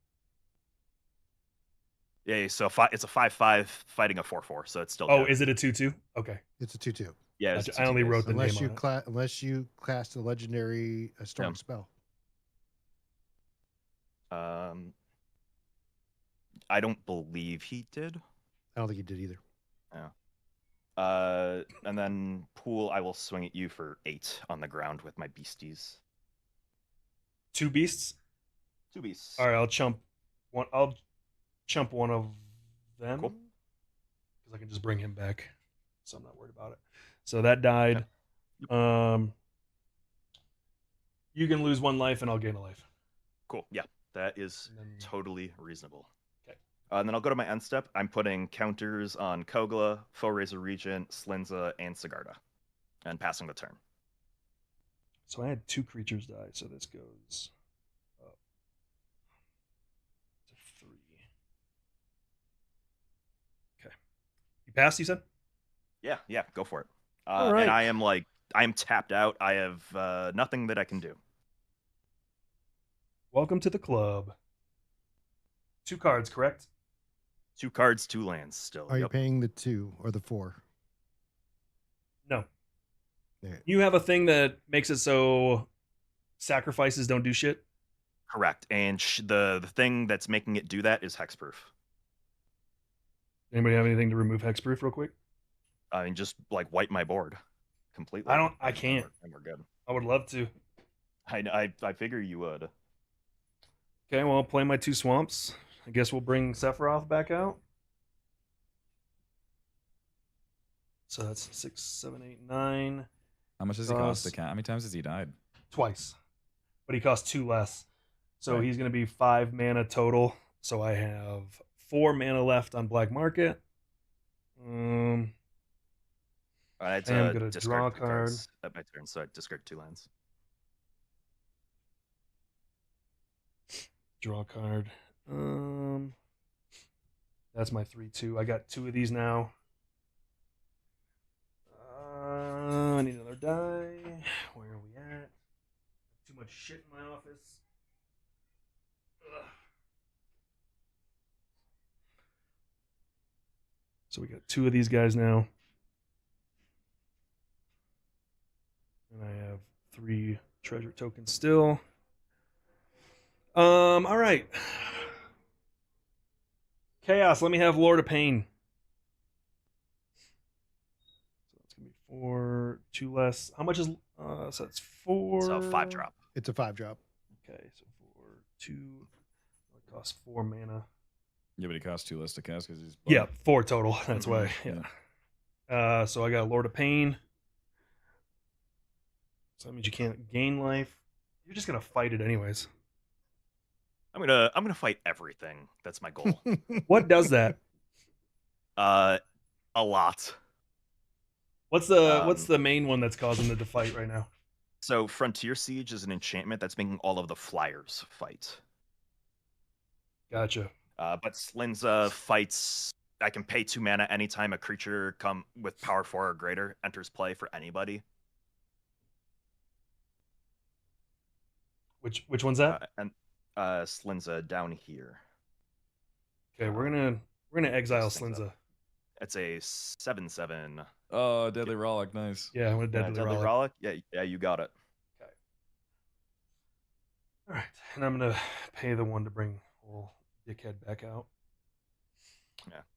Yeah, so it's a 5/5 fighting a 4/4, so it's still. Oh, good. is it a 2/2? Okay. It's a 2/2. Yeah, Gotcha. it's I only two wrote the Unless name you on it. unless you cast a legendary historic spell. I don't believe he did. I don't think you did either. And then Pool, I will swing at you for 8 on the ground with my beasties. 2 beasts? 2 beasts. All right, I'll chump one of them. Cool. Because I can just bring him back. So I'm not worried about it. So that died. You can lose 1 life and I'll gain a life. Cool. Yeah, that is And then- totally reasonable. Okay. And then I'll go to my end step. I'm putting counters on Kogla, Foe-Razor Regent, Slinza, and Sigarda. And passing the turn. So I had 2 creatures die, so this goes up to 3. Okay. You passed, you said? Yeah, go for it. All right. And I am tapped out. I have nothing that I can do. Welcome to the club. 2 cards, correct? 2 cards, 2 lands still. Are you Yep. paying the 2 or the 4? No. Yeah. You have a thing that makes it so sacrifices don't do shit? Correct. And the thing that's making it do that is hexproof. Anybody have anything to remove hexproof real quick? I mean, just like wipe my board completely. I can't. And we're good. I would love to. I figure you would. Okay, well, I'll play my 2 swamps. I guess we'll bring Sephiroth back out. So that's 6, 7, 8, 9. How much does he cost to Cross. count? How many times has he died? Twice. But he costs 2 less. So Right. he's going to be 5 mana total. So I have 4 mana left on Black Market. I had I am to gonna discard draw a 2 cards card. at my turn, so I discard 2 lands. Draw a card. That's my 3/2. I got 2 of these now. I need another die. Where are we at? Too much shit in my office. Ugh. So we got 2 of these guys now. And I have 3 treasure tokens still. All right. Chaos, let me have Lord of Pain. So that's gonna be 4, 2 less. How much is so that's 4. So 5 drop. It's a 5-drop. Okay, so 4, 2. It costs 4 mana. Yeah, but he costs 2 less to cast because he's. Yeah, 4 total. That's why. Mhm, Yeah. So I got Lord of Pain. So that means you can't gain life. You're just gonna fight it anyways. I'm gonna fight everything. That's my goal. What does that? A lot. What's the main one that's causing it to fight right now? So Frontier Siege is an enchantment that's making all of the flyers fight. Gotcha. But Slinza fights. I can pay 2 mana anytime a creature come with power 4 or greater enters play for anybody. Which one's that? And Slinza down here. Okay, we're gonna exile These things Slinza. up. It's a 7/7. Oh, Deadly Rollick, nice. Yeah, I'm gonna Deadly deadly rollick. Rollick? Yeah, you got it. All right, and I'm gonna pay the one to bring old dickhead back out.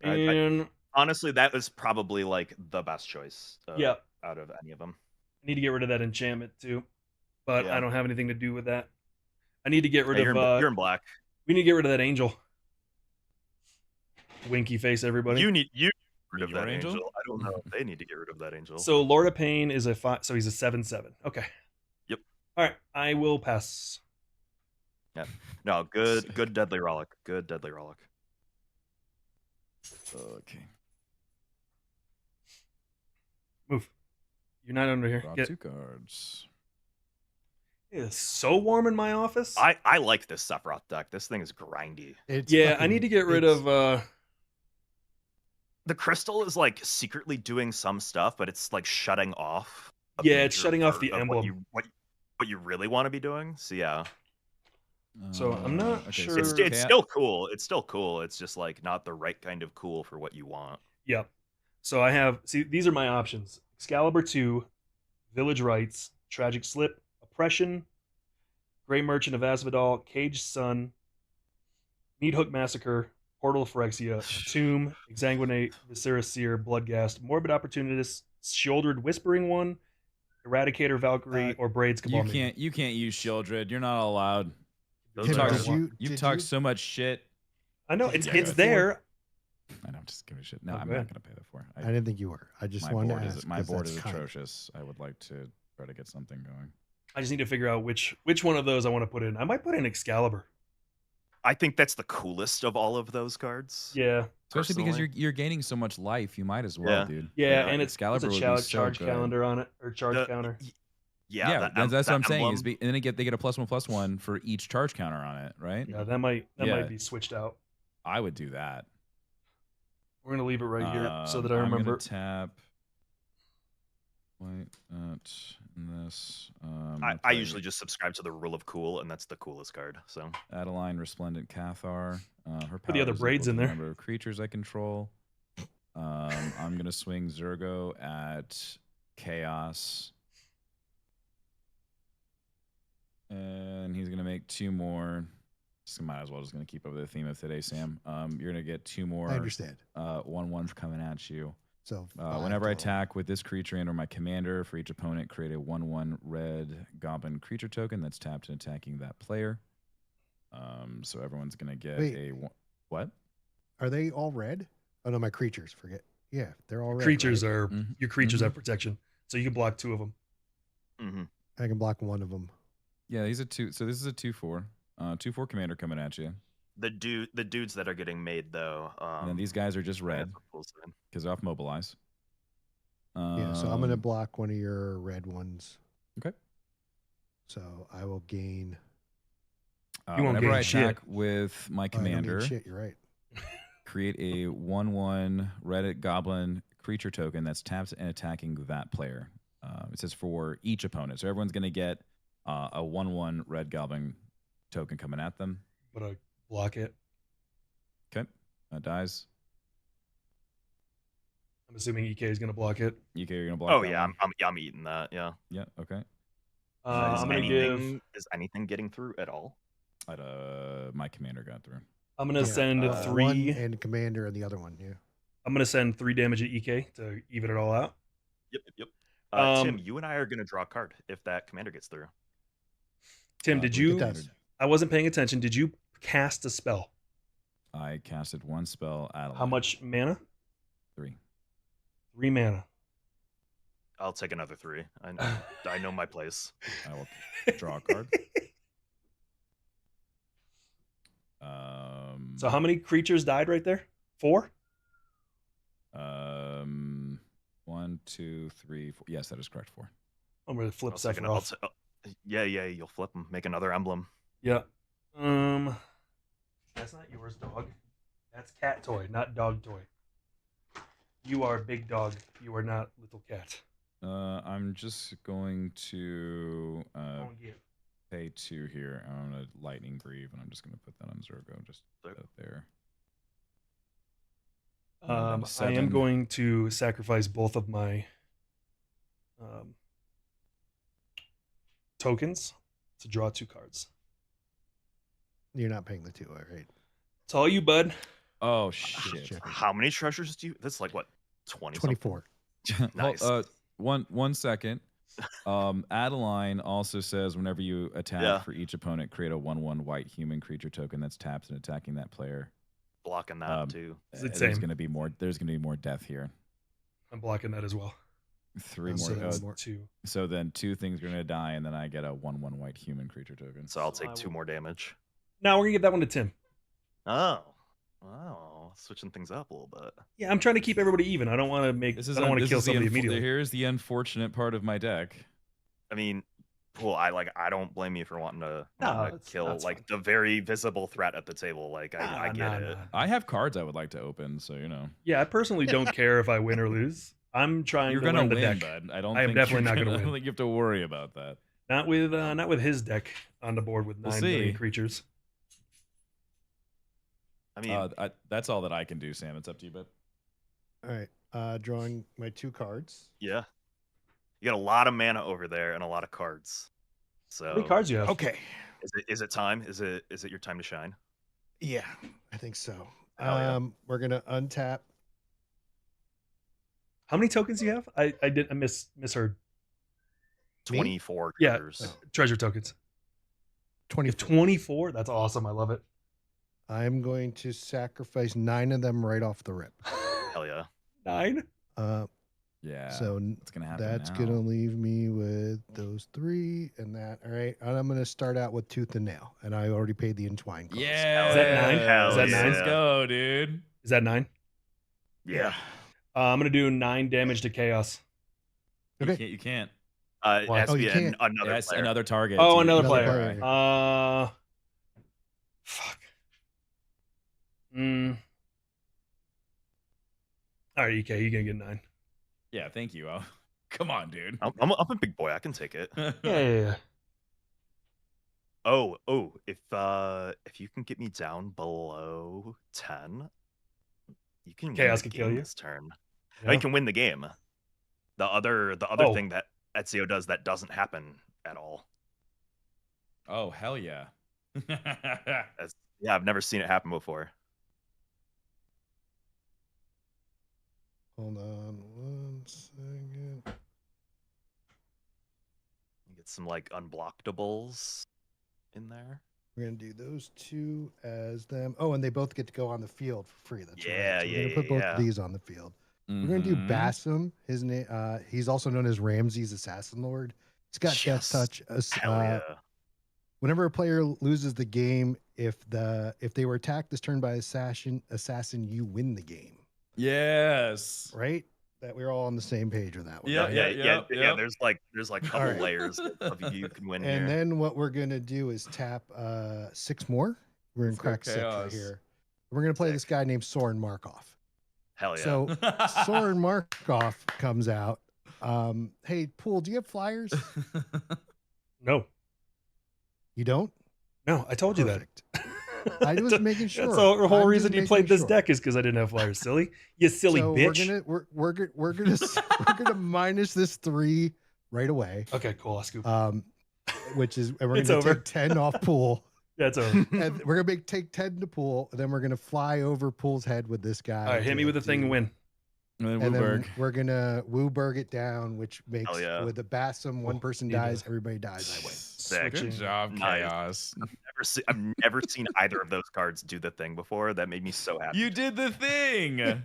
Yeah. And Honestly, that was probably like the best choice. yeah, Out of any of them. I need to get rid of that enchantment too, but Yeah. I don't have anything to do with that. I need to get rid Yeah, of. you're in black. We need to get rid of that angel. Winky face, everybody. You need rid of Your that angel? angel. I don't know if they need to get rid of that angel. So Lord of Pain is a 5, so he's a 7/7. Okay. Yep. All right, I will pass. No, good Deadly Rollick. Good Deadly Rollick. Okay. Move. You're not under here. Drop Get. 2 cards. It is so warm in my office. I like this Sephiroth deck. This thing is grindy. It's I fucking- need to get rid it's- of. The crystal is like secretly doing some stuff, but it's like shutting off. a Yeah, it's major shutting off part the of emblem. What you really want to be doing. So yeah, So I'm not okay, sure- it's Chaos- still cool. It's still cool. It's just like not the right kind of cool for what you want. Yep. So I have. See, these are my options: Excalibur 2, Village Rites, Tragic Slip, Oppression, Grey Merchant of Asphodel, Caged Sun, Meathook Massacre, Portal of Phyrexia, Tomb, Exsanguinate, Viscera Seer, Bloodghast, Morbid Opportunist, Shouldered Whispering One, Eradicator Valkyrie, or Braids Cabal. You can't use Shieldred. You're not allowed. Those You are- talk, Did you did talk you- so much shit. I know Did it's you it's go there. I know, I'm just giving a shit. No, Oh, I'm go not ahead. gonna pay that for. I didn't think you were. I just my wanted board to is ask. my 'cause board that's is kind. atrocious. I would like to try to get something going. I just need to figure out which one of those I want to put in. I might put in Excalibur. I think that's the coolest of all of those cards. Yeah, Especially because Personally. you're gaining so much life, you might as well, Yeah. dude. yeah, Yeah, and it's Excalibur a would be charge, so charge good. calendar on it or charge The- counter. Yeah, that's what I'm saying. emblem. And then they get a +1/+1 for each charge counter on it, right? Yeah, that might Yeah. be switched out. I would do that. We're gonna leave it right here so that I I'm remember. gonna tap. Wait, this. I usually just subscribe to the rule of cool, and that's the coolest card. So Adeline Resplendent Cathar. Her Put the other power is braids equal in to the there. Number of creatures I control. I'm gonna swing Zergo at Chaos, and he's gonna make 2 more. Just might as well just gonna keep up the theme of today, Sam. You're gonna get 2 more. I understand. 1/1 coming at you. So 5 Whenever I total. attack with this creature and or my commander, for each opponent, create a 1/1 red goblin creature token that's tapped and attacking that player. So everyone's gonna get Wait. what? Are they all red? Oh no, my creatures. Forget. Yeah, they're all red. Creatures right? are Mhm. your creatures Mhm. have protection, so you can block 2 of them. hmm I can block one of them. Yeah, these are 2. So this is a 2/4. 2/4 commander coming at you. the dudes that are getting made though. And then these guys are just red that's a cool sign. because they're off mobilize. Yeah, so I'm gonna Um, block one of your red ones. Okay. So I will gain. You won't whenever gain I shit. attack with my Oh, I don't gain commander, shit. You're right. create a 1/1 red goblin creature token that's tapped and attacking that player. It says for each opponent. So everyone's going to get a 1/1 red goblin token coming at them. But I block it. Okay. Dies. I'm assuming EK is going to block it. EK, you're going to block Oh that yeah, one? I'm eating that. Yeah. Yeah, okay. I'm going to give. Is anything getting through at all? My commander got through. I'm going to send one 3. and commander and the other one. Yeah. I'm going to send 3 damage at EK to even it all out. Yep. Um, Tim, you and I are gonna draw a card if that commander gets through. Tim, did It you? does. I wasn't paying attention. Did you cast a spell? I casted 1 spell. How much mana? 3. 3 mana. I'll take another 3. I know my place. I will draw a card. So how many creatures died right there? 4? 1, 2, 3, 4. Yes, that is correct. 4. I'm going to flip I'll take Sephiroth. yeah, you'll flip them. Make another emblem. Yeah. That's not yours, dog. That's cat toy, not dog toy. You are big dog. You are not little cat. I'm just going to Don't give. pay 2 here. I'm going to lightning grieve, and I'm just going to put that on Zergo. Just put that there. I am 7. going to sacrifice both of my tokens to draw 2 cards. You're not paying the 2, all right? It's all you, bud. Oh shit! Shit. How many treasures do you? That's like what 20. 24. Nice. One second. Adeline also says whenever you attack for each opponent, create a 1/1 white human creature token that's tapped and attacking that player. Blocking that too. Is it There's same? going to be more. There's going to be more death here. I'm blocking that as well. 3 Oh, more. so that's more. 2. So then 2 things are going to die, and then I get a 1/1 white human creature token. So I'll So take I 2 will- more damage. Now we're gonna give that one to Tim. Oh, switching things up a little bit. Yeah, I'm trying to keep everybody even. I don't want to make. I don't want to kill somebody immediately. Here's the unfortunate part of my deck. I mean, well, I don't blame you for wanting to, that's kill fine. like the very visible threat at the table. Like I get it. I have cards I would like to open, so you know. Yeah, I personally don't care if I win or lose. I'm trying You're to gonna learn the win, deck. bud. I don't. I am think definitely you're not gonna I win. don't think you have to worry about that. Not with his deck on the board with We'll 9 billion see. creatures. I mean, That's all that I can do, Sam. It's up to you, but All right. Drawing my 2 cards. yeah, you got a lot of mana over there and a lot of cards. So How many cards you have? Okay. Is it time? Is it your time to shine? Yeah, I think so. Hell yeah. We're gonna untap. How many tokens do you have? I misheard. Me? 24 Yeah. treasures. Treasure tokens. 20. 24. That's awesome. I love it. I'm going to sacrifice 9 of them right off the rip. Hell yeah. 9. yeah. So it's gonna happen. that's now. gonna leave me with those 3 and that. All right, and I'm gonna start out with tooth and nail, and I already paid the entwine cost. Yeah. Is that 9? Hell Is that 9? Let's go, dude. Is that 9? Yeah. I'm gonna do 9 damage to chaos. Okay. You can't. It has Oh, to be you can't. another That's player. another target. Oh, It's another either player. player. Fuck. All right, EK, you're gonna get 9. Yeah. Thank you. Oh, come on, dude. I'm a big boy. I can take it. Yeah. Oh, if you can get me down below 10, you can Chaos win can the kill game you? this turn. Yeah. You can win the game. The other Oh. thing that Ezio does that doesn't happen at all. Oh, hell yeah. Yeah, I've never seen it happen before. Hold on 1 second. You get some like unblocktables in there. We're gonna do those 2 as them. Oh, and they both get to go on the field for free. That's Yeah, right. So yeah, we're gonna put both yeah. of these on the field. We're gonna do Mhm. Bassam. His name. He's also known as Ramses Assassin Lord. He's got Yes. Death Touch. Hell yeah. Whenever a player loses the game, if they were attacked this turn by assassin, you win the game. Yes. Right? That we're all on the same page with that one. Yeah, right? Yeah. There's like a couple Alright. layers of you can win And here. then what we're gonna do is tap 6 more. We're gonna Let's go crack 6 right chaos. here. We're gonna play this Sick. guy named Soren Markov. Hell yeah. So Soren Markov comes out. Hey, Pool, do you have flyers? No, You don't? no, I told you that. Perfect. I was making sure. That's the whole I'm reason just you making played this sure. deck is because I didn't have flyers. Silly, you silly So bitch. we're gonna minus this 3 right away. Okay, cool. I'll scoop. Which is, and we're It's gonna over. take 10 off Pool. Yeah, it's over. And we're gonna take 10 to Pool, and then we're gonna fly over Pool's head with this guy. All right, hit me with the thing and win. And then And Wooberg. then we're gonna Wooberg it down, which makes yeah. with the Bassum, one Oh, person need dies, to- everybody dies, I win. Sick. Good job, Nice. Chaos. I've never seen either of those cards do the thing before. That made me so happy. You did the thing. All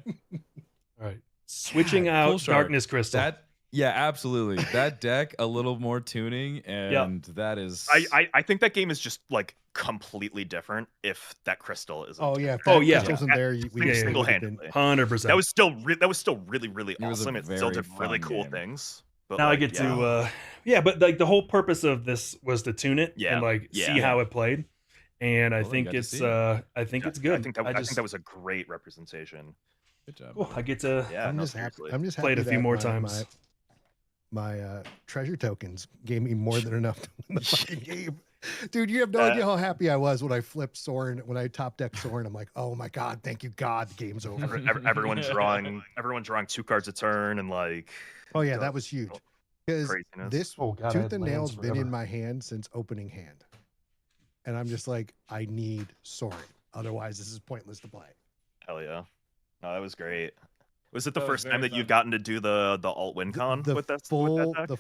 right, switching God, out Full Shark. Darkness Crystal. Yeah, absolutely. That deck, a little more tuning, and that is. I think that game is just like completely different if that crystal isn't. Oh yeah, if Oh, that yeah. crystal wasn't there, Single-handedly. 100%. That was still really really It was a awesome. It still very did really fun cool game. things. But now I like, get yeah. to but like the whole purpose of this was to tune it Yeah, and like yeah. see how it played, and I Well, you think got to it's see it. I think Yeah, it's good. I think that was a great representation. Good job. cool. buddy. I get to Yeah, I'm no, just happy. seriously. I'm just play it happy a few that more my- times. My treasure tokens gave me more than enough to win the fucking game. Dude, you have no idea how happy I was when I flipped Soren, when I top decked Soren. I'm like, oh my god, thank you God, the game's over. Everyone drawing 2 cards a turn and like. Oh yeah, that was huge. Because Craziness. this Oh god, I Tooth had and lands Nail's been in forever. my hand since opening hand. And I'm just like, I need Soren. Otherwise, this is pointless to play. Hell yeah. No, that was great. Was it the That was first time very that you've fun. gotten to do the alt win con The with that full, with that deck?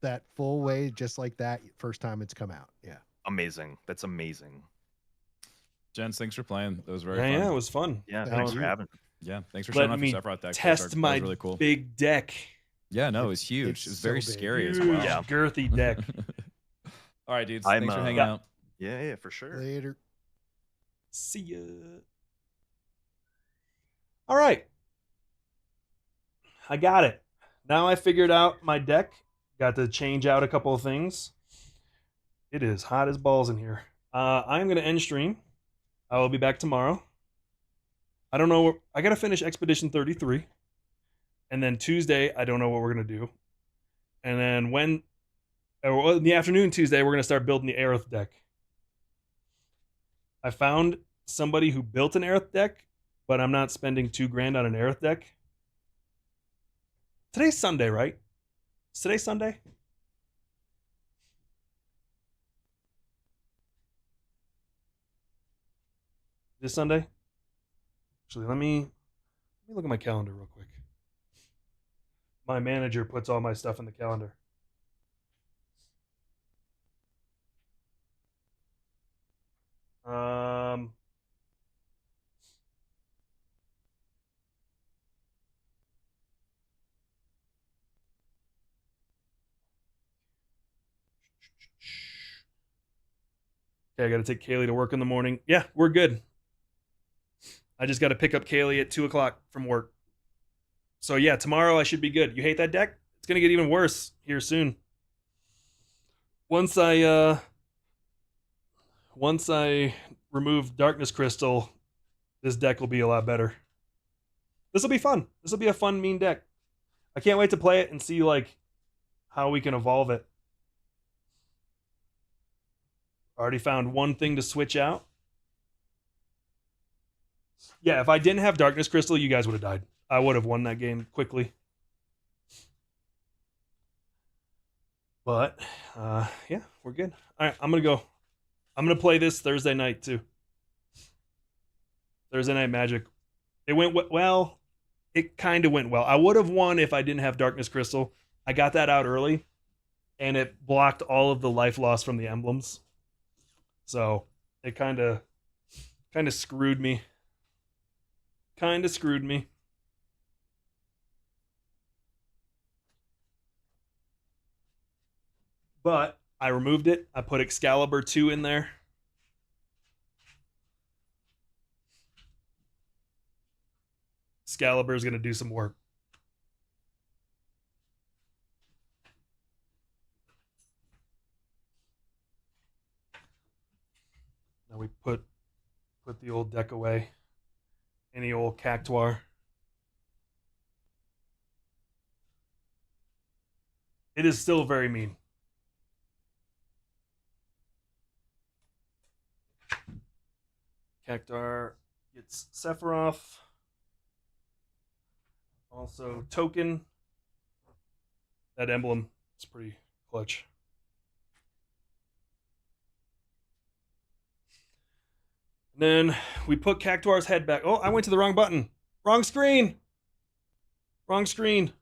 that full way, just like that, first time it's come out. Yeah. Amazing. That's amazing. Jens, thanks for playing. That was very Yeah, fun. yeah, it was fun. Yeah, Thank thanks for you. having me. Yeah, thanks for Let showing off me your Sephiroth deck. Test That my was really cool. big deck. Yeah, no, it was It's huge. It was so very big. scary as Huge, well. Yeah. girthy deck. All right, dudes. I'm, Thanks for hanging yeah. out. Yeah, for sure. Later. See ya. All right. I got it. Now I figured out my deck. Got to change out a couple of things. It is hot as balls in here. I'm going to end stream. I will be back tomorrow. I don't know. I got to finish Expedition 33. And then Tuesday, I don't know what we're going to do. And then in the afternoon Tuesday, we're going to start building the Aerith deck. I found somebody who built an Aerith deck, but I'm not spending $2,000 on an Aerith deck. Today's Sunday, right? Is today Sunday? This Sunday? Actually, let me look at my calendar real quick. My manager puts all my stuff in the calendar. Okay, I got to take Kaylee to work in the morning. Yeah, we're good. I just got to pick up Kaylee at 2 o'clock from work. So yeah, tomorrow I should be good. You hate that deck? It's gonna get even worse here soon. Once I remove Darkness Crystal, this deck will be a lot better. This will be fun. This will be a fun, mean deck. I can't wait to play it and see like how we can evolve it. Already found one thing to switch out. Yeah, if I didn't have Darkness Crystal, you guys would have died. I would have won that game quickly. But, yeah, we're good. All right, I'm going to go. I'm going to play this Thursday night, too. Thursday Night Magic. It went well. It kind of went well. I would have won if I didn't have Darkness Crystal. I got that out early, and it blocked all of the life loss from the emblems. So, it kind of screwed me. Kind of screwed me. But I removed it. I put Excalibur 2 in there. Excalibur is going to do some work. Now we put the old deck away. Any old Cactuar. It is still very mean. Cactar gets Sephiroth. Also, token. That emblem is pretty clutch. And then we put Cactuar's head back. Oh, I went to the wrong button. Wrong screen. Wrong screen.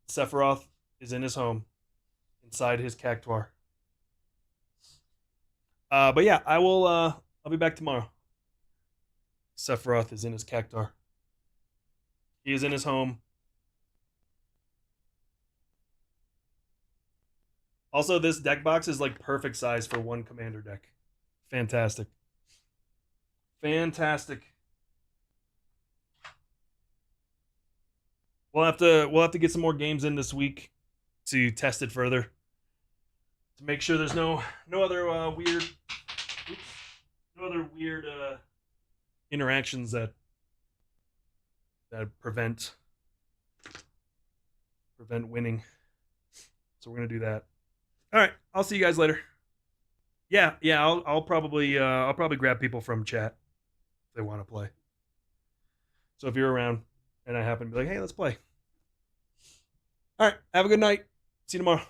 Sephiroth is in his home, inside his Cactuar. But yeah, I will. I'll be back tomorrow. Sephiroth is in his Cactuar. He is in his home. Also, this deck box is like perfect size for one commander deck. Fantastic. Fantastic. We'll have to get some more games in this week to test it further. To make sure there's no other weird interactions that prevent winning. So we're gonna do that. All right, I'll see you guys later. Yeah, I'll probably grab people from chat if they want to play. So if you're around and I happen to be like, hey, let's play. All right, have a good night. See you tomorrow.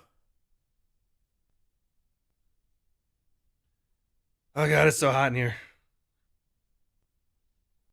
Oh God, it's so hot in here.